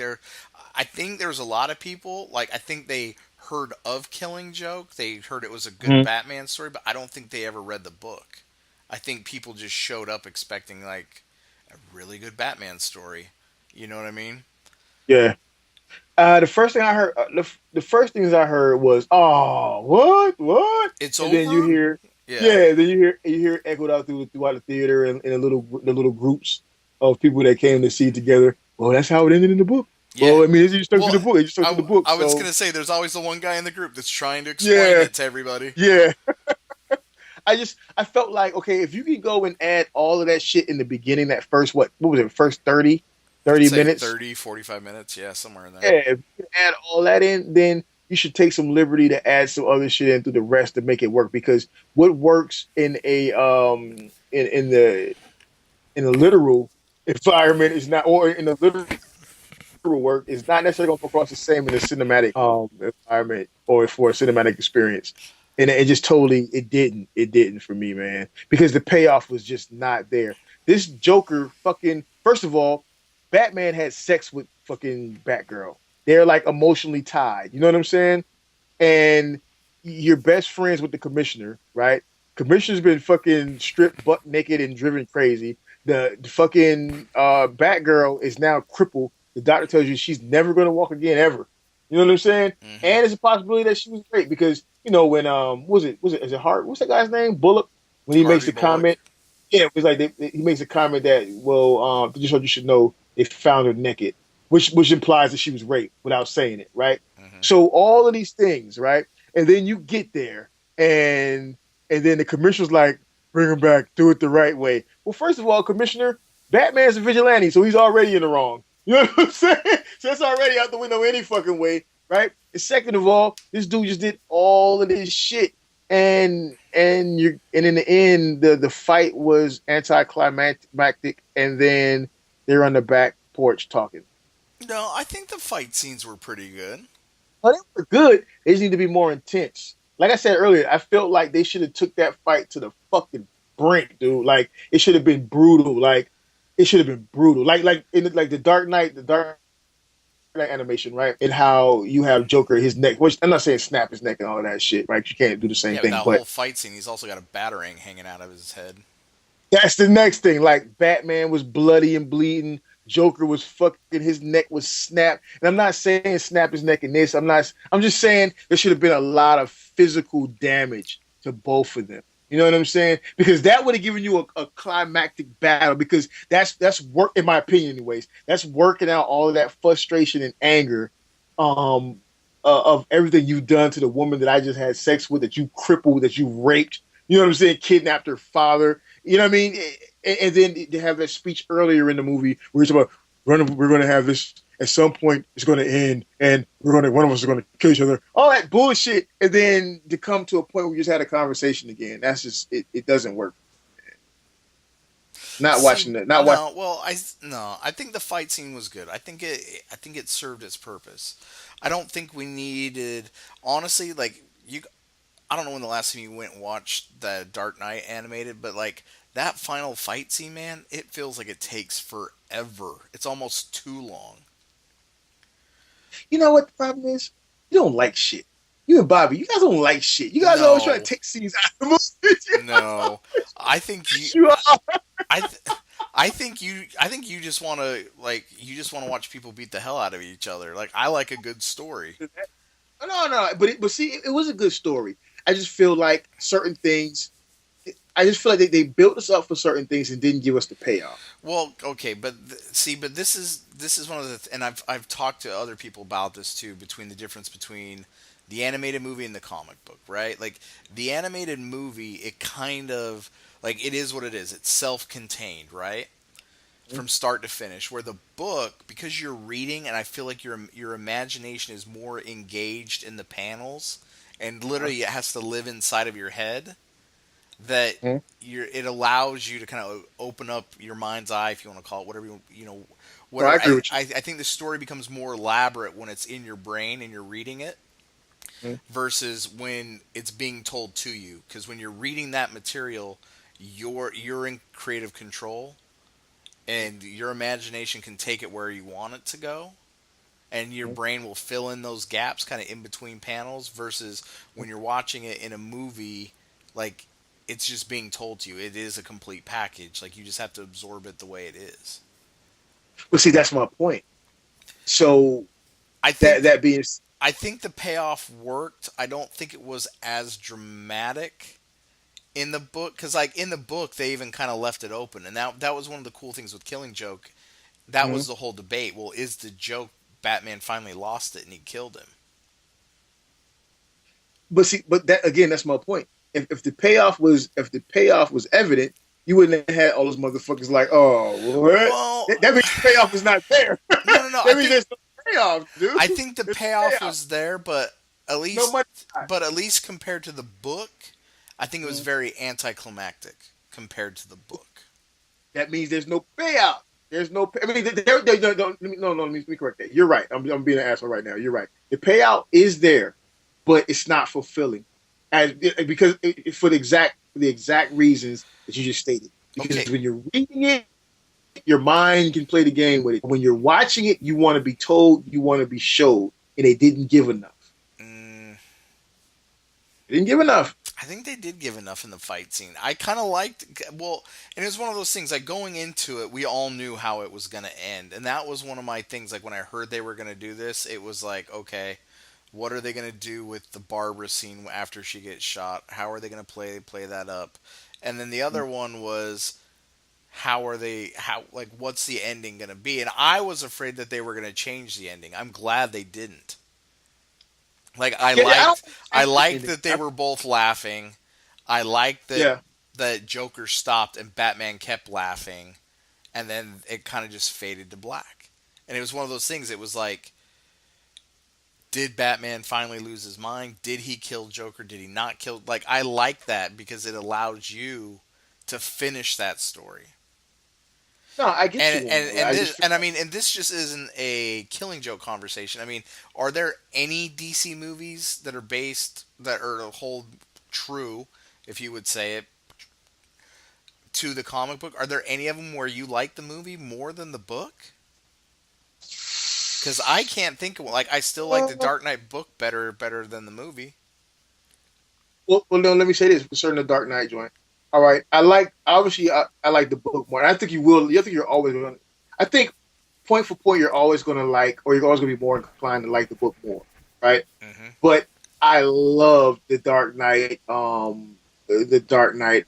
I think there was a lot of people, like I think they heard of Killing Joke, they heard it was a good Mhm. Batman story, but I don't think they ever read the book. I think people just showed up expecting like a really good Batman story. You know what I mean? Yeah. The first thing I heard, the first things I heard was, "Oh, what?" It's And then you over. hear, Yeah, yeah, then you hear it echoed out throughout the theater and in the little groups of people that came to see it together. Well, that's how it ended in the book. yeah. Well, I mean, it's just stuck to Well, the book. It just stuck to the book. I was So gonna say there's always the one guy in the group that's trying to explain yeah, it to everybody. yeah. I felt like, okay, if you could go and add all of that shit in the beginning, that first what was it, first 30, I'd 30 say minutes. 30, 45 minutes, yeah, somewhere in there. Yeah, if you add all that in, then you should take some liberty to add some other shit in through the rest to make it work. Because what works in a literal environment is not, or in a literal work is not necessarily going to come across the same in a cinematic environment or for a cinematic experience. And it just totally it didn't for me, man, because the payoff was just not there. This Joker fucking, first of all, Batman had sex with fucking Batgirl. They're like emotionally tied. You know what I'm saying? And you're best friends with the commissioner, right? Commissioner's been fucking stripped butt naked and driven crazy. The fucking Batgirl is now crippled. The doctor tells you she's never going to walk again ever. You know what I'm saying? Hmm. And it's a possibility that she was great because when is it Hart? What's that guy's name? Bullock. When he makes Harvey the Bullock. comment, Yeah, it was like he makes a comment that, well, just so you should know, they found her naked, which implies that she was raped without saying it, right? Hmm. So all of these things, right? And then you get there, and then the commissioner's like, bring him back, do it the right way. Well, first of all, Commissioner, Batman's a vigilante, so he's already in the wrong. You know what I'm saying? So that's already out the window any fucking way, right? And second of all, this dude just did all of this shit, and in the end, the fight was anticlimactic, and then they're on the back porch talking. No, I think the fight scenes were pretty good. But they were good. They just need to be more intense. Like I said earlier, I felt like they should have took that fight to the fucking brink, dude. Like it should have been brutal. Like it should have been brutal. Like in like the Dark Knight animation, right? And how you have Joker, his neck. Which I'm not saying snap his neck and all of that shit, right? You can't do the same Yeah, but thing, that but whole fight scene, he's also got a batarang hanging out of his head. that's the next thing. Like Batman was bloody and bleeding. Joker was fucking, his neck was snapped. And I'm not saying snap his neck in this. I'm just saying there should have been a lot of physical damage to both of them. You know what I'm saying? Because that would have given you a climactic battle. Because that's work, in my opinion, anyways. That's working out all of that frustration and anger, of everything you've done to the woman that I just had sex with, that you crippled, that you raped. You know what I'm saying? Kidnapped her father. You know what I mean? And then they have that speech earlier in the movie where he's about, we're going to have this at some point. It's going to end, and one of us is going to kill each other. All that bullshit, and then to come to a point where we just had a conversation again. That's just it doesn't work. Not watching See, that. Not watching. no, well, I think the fight scene was good. I think it served its purpose. I don't think we needed, honestly, like you. I don't know when the last time you went and watched the Dark Knight animated, but like that final fight scene, man, it feels like it takes forever. It's almost too long. You know what the problem is? You don't like shit. You and Bobby, you guys don't like shit. You guys always try to No, take scenes out of the movie. no. I think you. You are. I. Th- I think you just want to you just want to watch people beat the hell out of each other. Like I like a good story. No, but see, it was a good story. I just feel like certain things. I just feel like they built us up for certain things and didn't give us the payoff. Well, okay, but see, but this is one of the and I've talked to other people about this too, between the difference between the animated movie and the comic book, right? Like the animated movie, it kind of like it is what it is. It's self-contained, right? From start to finish. Where the book, because you're reading, and I feel like your imagination is more engaged in the panels, and literally it has to live inside of your head. That Mhm. it allows you to kind of open up your mind's eye, if you want to call it whatever you know, No, I whatever. agree with I think the story becomes more elaborate when it's in your brain and you're reading it you. versus when it's being told to you. Because when you're reading that material, you're in creative control, and your imagination can take it where you want it to go, and your Mhm. brain will fill in those gaps kind of in between panels versus when you're watching it in a movie, like it's just being told to you. It is a complete package. Like you just have to absorb it the way it is. Well, see, that's my point. So I that think that being, I think the payoff worked. I don't think it was as dramatic in the book because like in the book they even kind of left it open, and that was one of the cool things with Killing Joke. That Mhm. was the whole debate. Well, is the joke Batman finally lost it and he killed him? but see, but that again, that's my point. If the payoff was evident, you wouldn't have had all those motherfuckers like, oh, what? Well, That means the payoff is not there. no, no, no. That means there's no payoff, dude. I think the There's no payoff payoff. was there, but No money. at least compared to the book, I think it was very anticlimactic compared to the book. That means there's no payout. There's no. I mean, let me correct that. You're right. I'm being an asshole right now. You're right. The payout is there, but it's not fulfilling, because for the exact reasons that you just stated. Okay, Because when you're reading it, your mind can play the game with it. When you're watching it, you want to be told, you want to be showed, and they didn't give enough. mm, They didn't give enough. I think they did give enough in the fight scene. I kind of liked, well, and it was one of those things like going into it, we all knew how it was going to end, and that was one of my things. Like when I heard they were going to do this, it was like, okay, what are they going to do with the Barbara scene after she gets shot? How are they going to play that up? and then the other one was what's the ending going to be? And I was afraid that they were going to change the ending. I'm glad they didn't. Like Yeah, I don't I think liked ending. that they were both laughing. I liked Yeah. that Joker stopped and Batman kept laughing, and then it kind of just faded to black. And it was one of those things. It was like, did Batman finally lose his mind? Did he kill Joker? Did he not kill? Like, I like that because it allows you to finish that story. No, I get you And on and that. and I this, just and I mean, and this just isn't a Killing Joke conversation. I mean, are there any DC movies that are based that are hold true, if you would say it, to the comic book? Are there any of them where you like the movie more than the book? Because I can't think of one. Like, I still like the uh, Dark Knight book better than the movie. well, no. Let me say this concerning the Dark Knight joint. All right, I like obviously I like the book more. And I think you will. I think you're always going. to I think point for point, you're always going to like, or you're always going to be more inclined to like the book more, right? Hmm. But I love the Dark Knight, the Dark Knight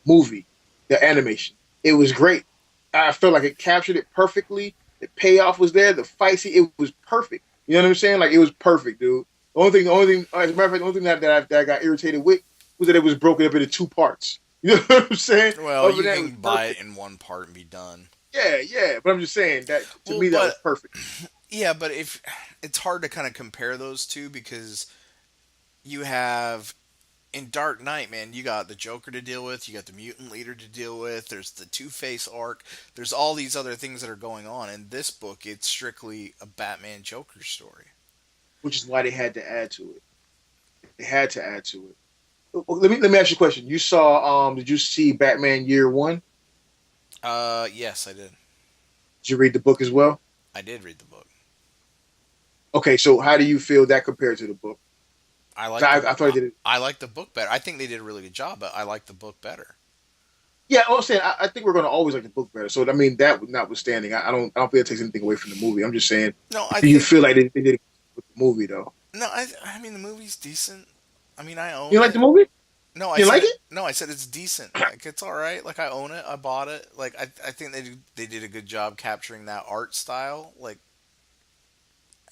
movie, the animation. It was great. I felt like it captured it perfectly. The payoff was there. The fight scene, it was perfect. You know what I'm saying? Like it was perfect, dude. The only thing, as a matter of fact, the only thing that I got irritated with was that it was broken up into two parts. You know what I'm saying? Well, Other than you that, it was can buy it perfect. in one part and be done. Yeah, yeah. But I'm just saying that to Well, me that was but perfect. yeah, but if it's hard to kind of compare those two because you have in Dark Knight, man, you got the Joker to deal with, you got the mutant leader to deal with, there's the Two-Face arc, there's all these other things that are going on. In this book, it's strictly a Batman Joker story. Which is why they had to add to it. They had to add to it. Let me ask you a question. You saw did you see Batman Year One? Yes, I did. Did you read the book as well? I did read the book. Okay, so how do you feel that compared to the book? I like 'Cause the I thought he did it. I like the book better. I think they did a really good job, but I like the book better. Yeah, I'm saying I think we're going to always like the book better. So I mean, that notwithstanding, I don't feel it takes anything away from the movie. I'm just saying, No, I do you think feel like they did it with the movie though? no. I mean the movie's decent. I mean I own You like it. the movie? No, I You said like it. it? No, I said it's decent. Like it's all right. Like I own it. I bought it. Like I think they did a good job capturing that art style. Like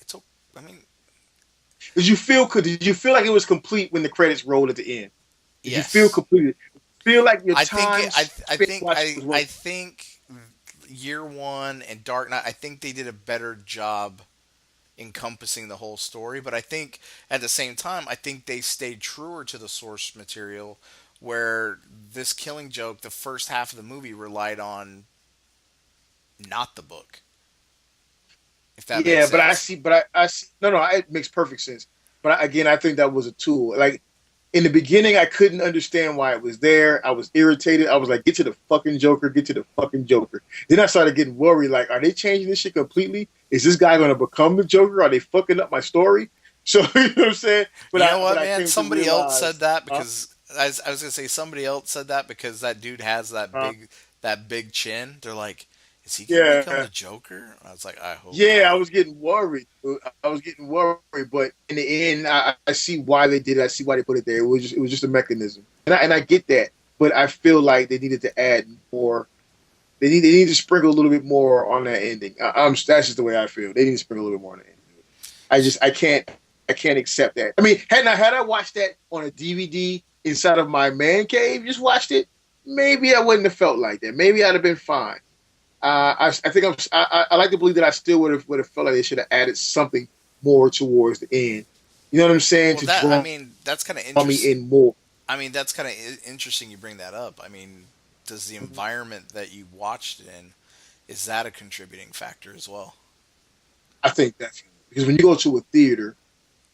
it's. I mean, Did you feel like it was complete when the credits rolled at the end? Did you feel yes. completed? Feel like your I think time spent watching was I worth? think Year One and Dark Knight. I think they did a better job encompassing the whole story. But I think at the same time, I think they stayed truer to the source material. Where this Killing Joke, the first half of the movie relied on not the book, if that makes Yeah, but I sense. see, I see. No, no, it makes perfect sense. But again, I think that was a tool. Like in the beginning, I couldn't understand why it was there. I was irritated. I was like, "Get to the fucking Joker! Get to the fucking Joker!" Then I started getting worried. Like, are they changing this shit completely? Is this guy going to become the Joker? Are they fucking up my story? So you know what I'm saying? You know But what, I man? came to Somebody else said realize, that huh? because I was gonna say somebody else said that because that dude has Huh? that big chin. They're like, is he gonna become Yeah, the Joker? I was like, I hope yeah. I not. was getting worried. I was getting worried, but in the end, I see why they did it. I see why they put it there. It was just a mechanism, and I get that. But I feel like they needed to add more. They need to sprinkle a little bit more on that ending. That's just the way I feel. They need to sprinkle a little bit more on the ending. I can't accept that. I mean, had I watched that on a DVD inside of my man cave, just watched it, maybe I wouldn't have felt like that. Maybe I'd have been fine. I think I like to believe that I still would have felt like they should have added something more towards the end. You know what I'm saying? Well, To that I draw mean, that's kind of me interesting. in more. I mean, that's kind of interesting. You bring that up. I mean, does the environment that you watched it in is that a contributing factor as well? I think that's because when you go to a theater,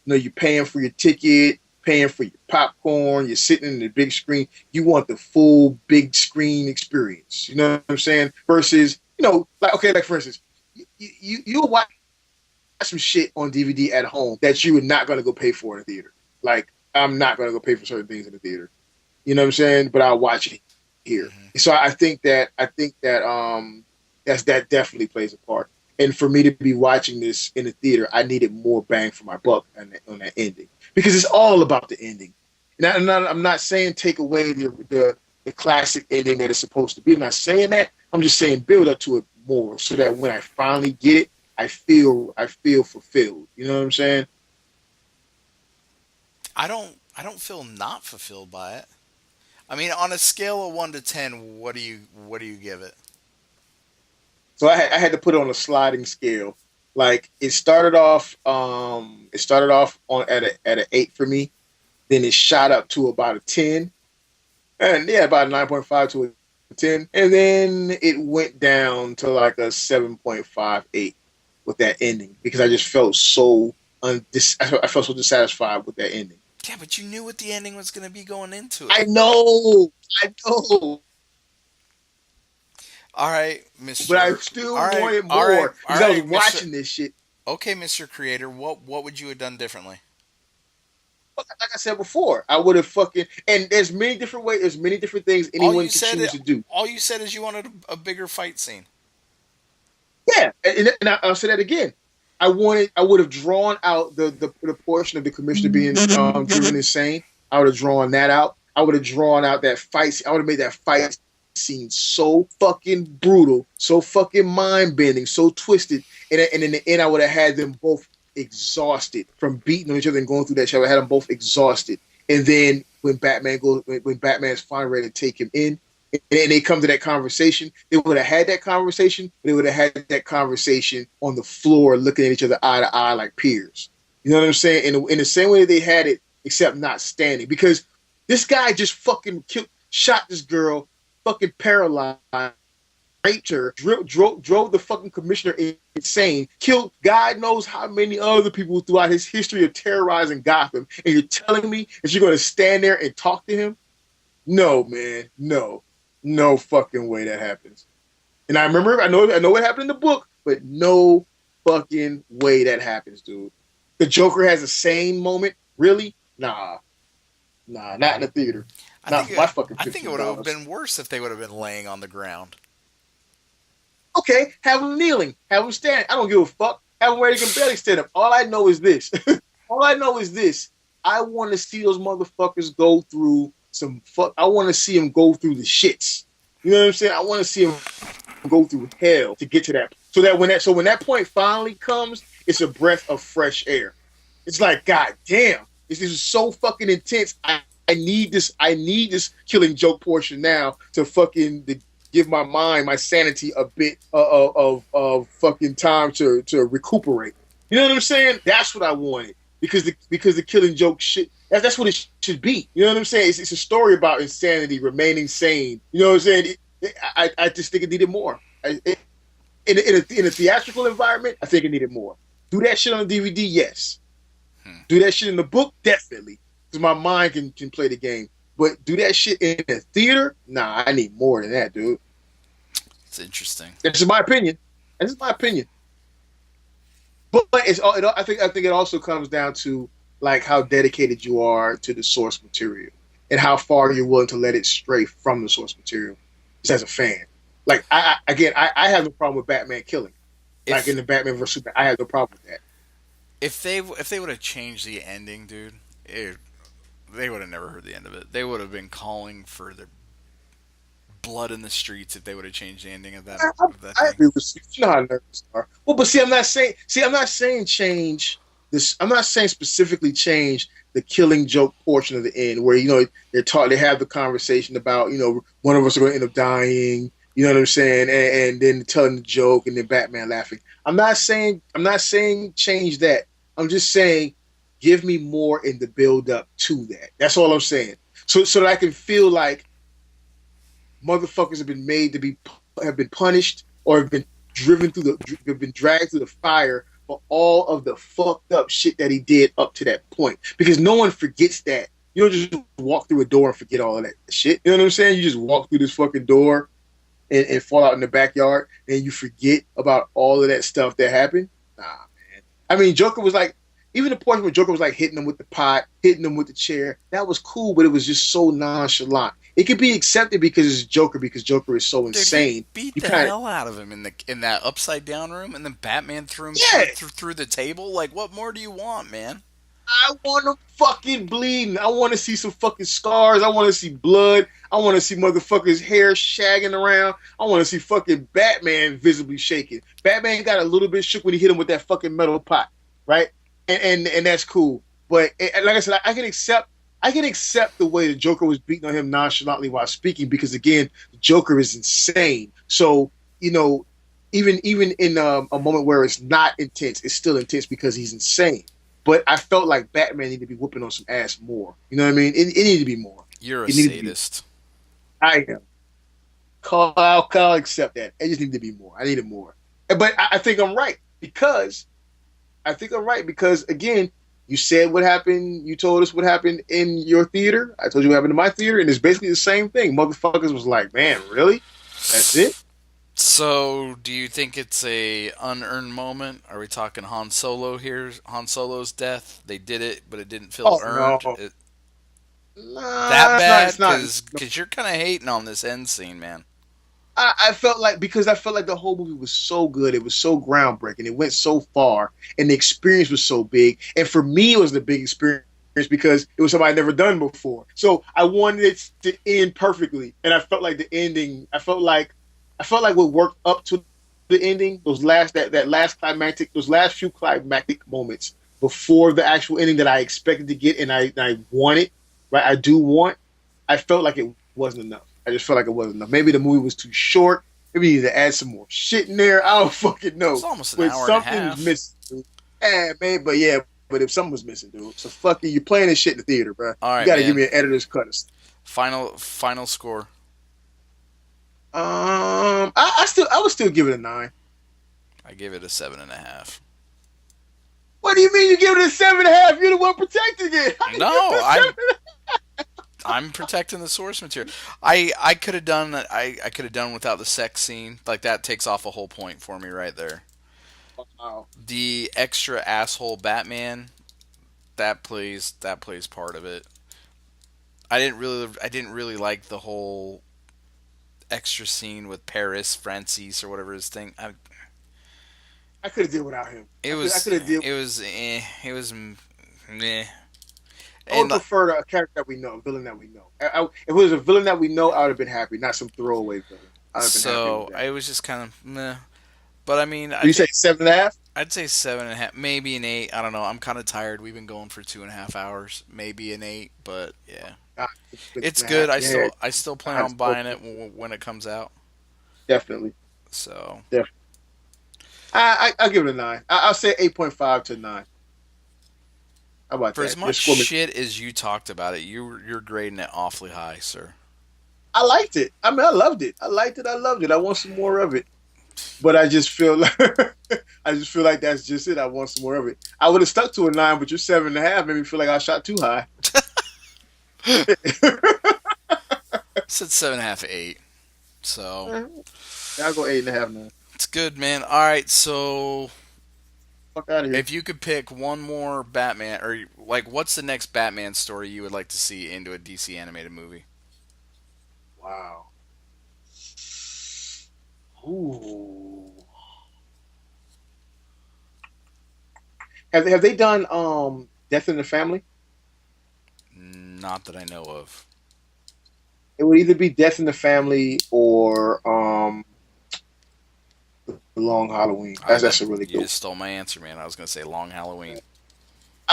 you're paying for your ticket, paying for your popcorn, you're sitting in the big screen. You want the full big screen experience. You know what I'm saying? Versus, like okay, like for instance, you'll watch some shit on DVD at home that you are not going to go pay for in a theater. Like I'm not going to go pay for certain things in the theater. You know what I'm saying? But I'll watch it here. Hmm. So I think that that definitely plays a part. And for me to be watching this in the theater, I needed more bang for my buck on that ending because it's all about the ending. And I'm not saying take away the classic ending that it's supposed to be. I'm not saying that. I'm just saying build up to it more so that when I finally get it, I feel fulfilled. You know what I'm saying? I don't feel not fulfilled by it. I mean, on a scale of 1 to 10, what do you give it? So I had to put it on a sliding scale. Like it started off on at an 8 for me. Then it shot up to about a 10, and yeah, about a 9.5 to a 10, and then it went down to like a 7.58 with that ending because I just felt so I felt so dissatisfied with that ending. Yeah, but you knew what the ending was going to be going into I it. know, I know, All right, but I Mister. still All right, wanted all right, more all because I was right, Mister. watching this shit. Okay, Mister Creator. What would you have done differently? Like I said before, I would have fucking and there's many different ways, there's many different things All anyone you can said. choose to do. All you said is you wanted a bigger fight scene. Yeah, and I'll say that again. I would have drawn out the portion of the commissioner being driven insane. I would have drawn that out. I would have drawn out that fight. I would have made that fight scene so fucking brutal, so fucking mind bending, so twisted. And in the end, I would have had them both exhausted from beating on each other and going through that shit. I had them both exhausted. And then when Batman's finally ready to take him in, and they come to that conversation, they would have had that conversation, but they would have had that conversation on the floor, looking at each other eye to eye like peers. You know what I'm saying? In the same way that they had it, except not standing, because this guy just fucking shot this girl, fucking paralyzed, raped her, drove the fucking commissioner insane, killed God knows how many other people throughout his history of terrorizing Gotham, and you're telling me that you're going to stand there and talk to him? No, man, no. No fucking way that happens. And I know what happened in the book, but no fucking way that happens, dude. The Joker has a sane moment, really? Nah, not in the theater. I Not think for my it, fucking I think it would have $15. been worse if they would have been laying on the ground. Okay, have them kneeling, have them stand. I don't give a fuck. Have them where they can barely stand up. All I know is this. All I know is this. I want to see those motherfuckers go through some fuck. I want to see them go through the shits. You know what I'm saying? I want to see them go through hell to get to that. So when that point finally comes, it's a breath of fresh air. It's like, God damn, this is so fucking intense. I need this. I need this Killing Joke portion now to give my mind, my sanity, a bit of fucking time to recuperate. You know what I'm saying? That's what I wanted because the Killing Joke shit. That's what it should be. You know what I'm saying? It's a story about insanity, remaining sane. You know what I'm saying? I just think it needed more. In a theatrical environment, I think it needed more. Do that shit on DVD, yes. Do that shit in the book, definitely. Because my mind can play the game. But do that shit in a theater? Nah, I need more than that, dude. It's interesting. That's just my opinion. That's just my opinion. But I think it also comes down to like how dedicated you are to the source material and how far you're willing to let it stray from the source material. Just as a fan, like I have no problem with Batman killing. Like in the Batman vs Superman, I have no problem with that. If they would have changed the ending, dude, they would have never heard the end of it. They would have been calling for their blood in the streets if they would have changed the ending of that. I Thing. agree with you. You know how nerds are. Well, but see, I'm not saying change this. I'm not saying specifically change the Killing Joke portion of the end, where they have the conversation about one of us are going to end up dying. You know what I'm saying? And then telling the joke, and then Batman laughing. I'm not saying change that. I'm just saying give me more in the build up to that. That's all I'm saying. So that I can feel like motherfuckers have been punished or have been dragged through the fire for all of the fucked up shit that he did up to that point. Because no one forgets that. You don't just walk through a door and forget all of that shit. You know what I'm saying? You just walk through this fucking door and fall out in the backyard and you forget about all of that stuff that happened. Nah, man. I mean, Joker was like, even the point where Joker was like hitting him with the pot, hitting him with the chair, that was cool, but it was just so nonchalant. It could be accepted because it's Joker, because Joker is so insane. Dude, he beat the hell out of him in that upside down room, and then Batman threw him through the table. Like, what more do you want, man? I want him fucking bleeding. I want to see some fucking scars. I want to see blood. I want to see motherfuckers' hair shagging around. I want to see fucking Batman visibly shaking. Batman got a little bit shook when he hit him with that fucking metal pot, right? And that's cool. But like I said, I can accept the way the Joker was beating on him nonchalantly while speaking because again, the Joker is insane. So even in a moment where it's not intense, it's still intense because he's insane. But I felt like Batman needed to be whooping on some ass more. You know what I mean? It needed to be more. You're a sadist. I am. I'll accept that. It just needed to be more. I needed more. But I think I'm right because again, you said what happened. You told us what happened in your theater. I told you what happened in my theater, and it's basically the same thing. Motherfuckers was like, man, really? That's it? So, do you think it's a unearned moment? Are we talking Han Solo here? Han Solo's death? They did it, but it didn't feel earned. No. That bad? It's not. Because you're kind of hating on this end scene, man. I felt like the whole movie was so good, it was so groundbreaking, it went so far, and the experience was so big. And for me, it was the big experience because it was something I'd never done before. So I wanted it to end perfectly, and I felt like the ending. I felt like what worked up to the ending, those last few climactic moments before the actual ending that I expected to get, and I wanted, right? I do want. I felt like it wasn't enough. I just felt like it wasn't enough. Maybe the movie was too short. Maybe you need to add some more shit in there. I don't fucking know. It's almost an hour and a half. Something's missing, dude. But if something was missing, dude. So fucking, you're playing this shit in the theater, bro. All right, you gotta give me an editor's cut. Final score. I would still give it a 9. I gave it a 7.5. What do you mean you give it a 7.5? You're the one protecting it. No, I'm protecting the source material. I could have done without the sex scene. Like that takes off a whole point for me right there. Wow. The extra asshole Batman that plays part of it. I didn't really like the whole extra scene with Paris Francis or whatever his thing. I could have did without him. It was meh. I would prefer a character that we know, a villain that we know. If it was a villain that we know, I would have been happy, not some throwaway villain. So I was just kind of meh. But I mean, you say 7.5? I'd say 7.5, maybe an 8. I don't know. I'm kind of tired. We've been going for 2.5 hours, maybe an 8. But yeah, it's good. I still plan on buying it when it comes out. Definitely. So definitely. I'll give it a 9. I'll say 8.5 to 9. How about for that? As much shit as you talked about it, you're grading it awfully high, sir. I liked it. I mean, I loved it. I liked it. I loved it. I want some more of it. But I just feel like that's just it. I want some more of it. I would have stuck to a 9, but your 7.5 made me feel like I shot too high. I said 7.5, 8. So I'll go 8.5 now. It's good, man. All right, so fuck out of here. If you could pick one more Batman, or like, what's the next Batman story you would like to see into a DC animated movie? Wow. Ooh. Have they done Death in the Family? Not that I know of. It would either be Death in the Family or The Long Halloween. That's a really good. You just stole my answer, man. I was gonna say Long Halloween.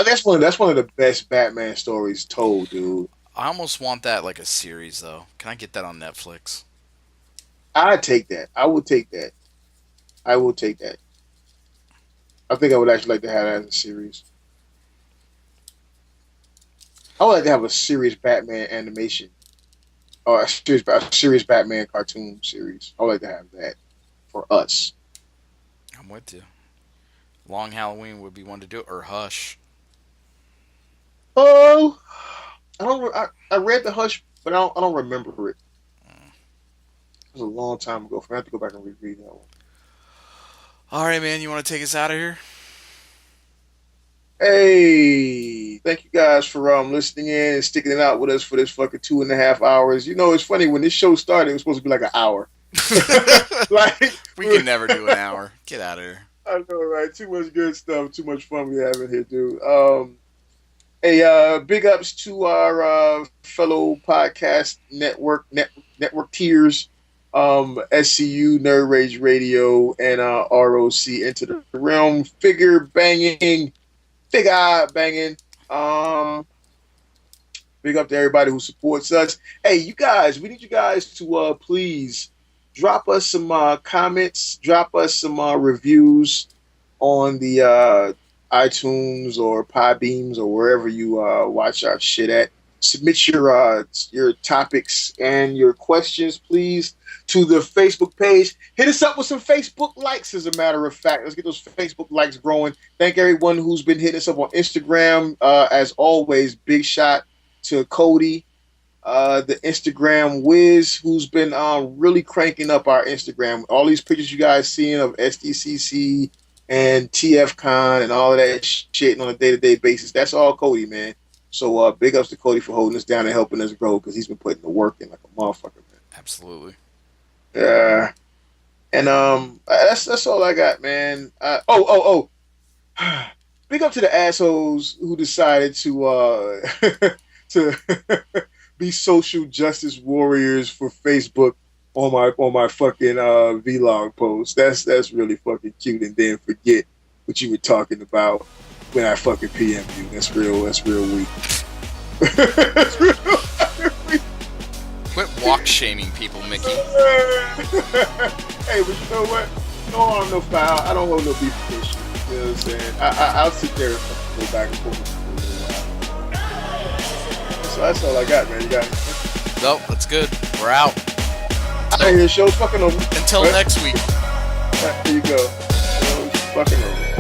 That's one of the best Batman stories told, dude. I almost want that like a series, though. Can I get that on Netflix? I'd take that. I would take that. I will take that. I think I would actually like to have that as a series. I would like to have a serious Batman animation. Or a serious Batman cartoon series. I would like to have that for us. I'm with you. Long Halloween would be one to do it, or Hush. Oh, I read the Hush, but I don't remember it. It was a long time ago. I have to go back and reread that one. All right, man. You want to take us out of here? Hey, thank you guys for listening in and sticking it out with us for this fucking 2.5 hours. You know, it's funny, when this show started, it was supposed to be like an hour. Like, we can never do an hour. Get out of here. I know, right? Too much good stuff. Too much fun we having here, dude. Hey, big ups to our fellow podcast network tiers, SCU, Nerd Rage Radio, and ROC Into the Realm, figure banging. Um, Big up to everybody who supports us. Hey, you guys, we need you guys to please drop us some comments, drop us some reviews on the iTunes or Podbeams or wherever you watch our shit at. Submit your topics and your questions, please, to the Facebook page. Hit us up with some Facebook likes, as a matter of fact. Let's get those Facebook likes growing. Thank everyone who's been hitting us up on Instagram. As always, big shot to Kodie, the Instagram whiz, who's been really cranking up our Instagram. All these pictures you guys seeing of SDCC and TFCon and all of that shit on a day-to-day basis, that's all Kodie, man. So big ups to Kodie for holding us down and helping us grow, because he's been putting the work in like a motherfucker, man. Absolutely. Yeah. And that's all I got, man. Big up to the assholes who decided to to be social justice warriors for Facebook on my fucking vlog post. That's really fucking cute, and then forget what you were talking about when I fucking PM you. That's real weak. That's real weak. Quit walk shaming people, Mickey. Hey, but you know what? No harm, no foul. I don't hold no beef with this shit. You know what I'm saying? I'll sit there and go back and forth. So that's all I got, man. You got anything? Nope, that's good. We're out. I hear the show's fucking over. Until next week. There you go. Show's fucking over.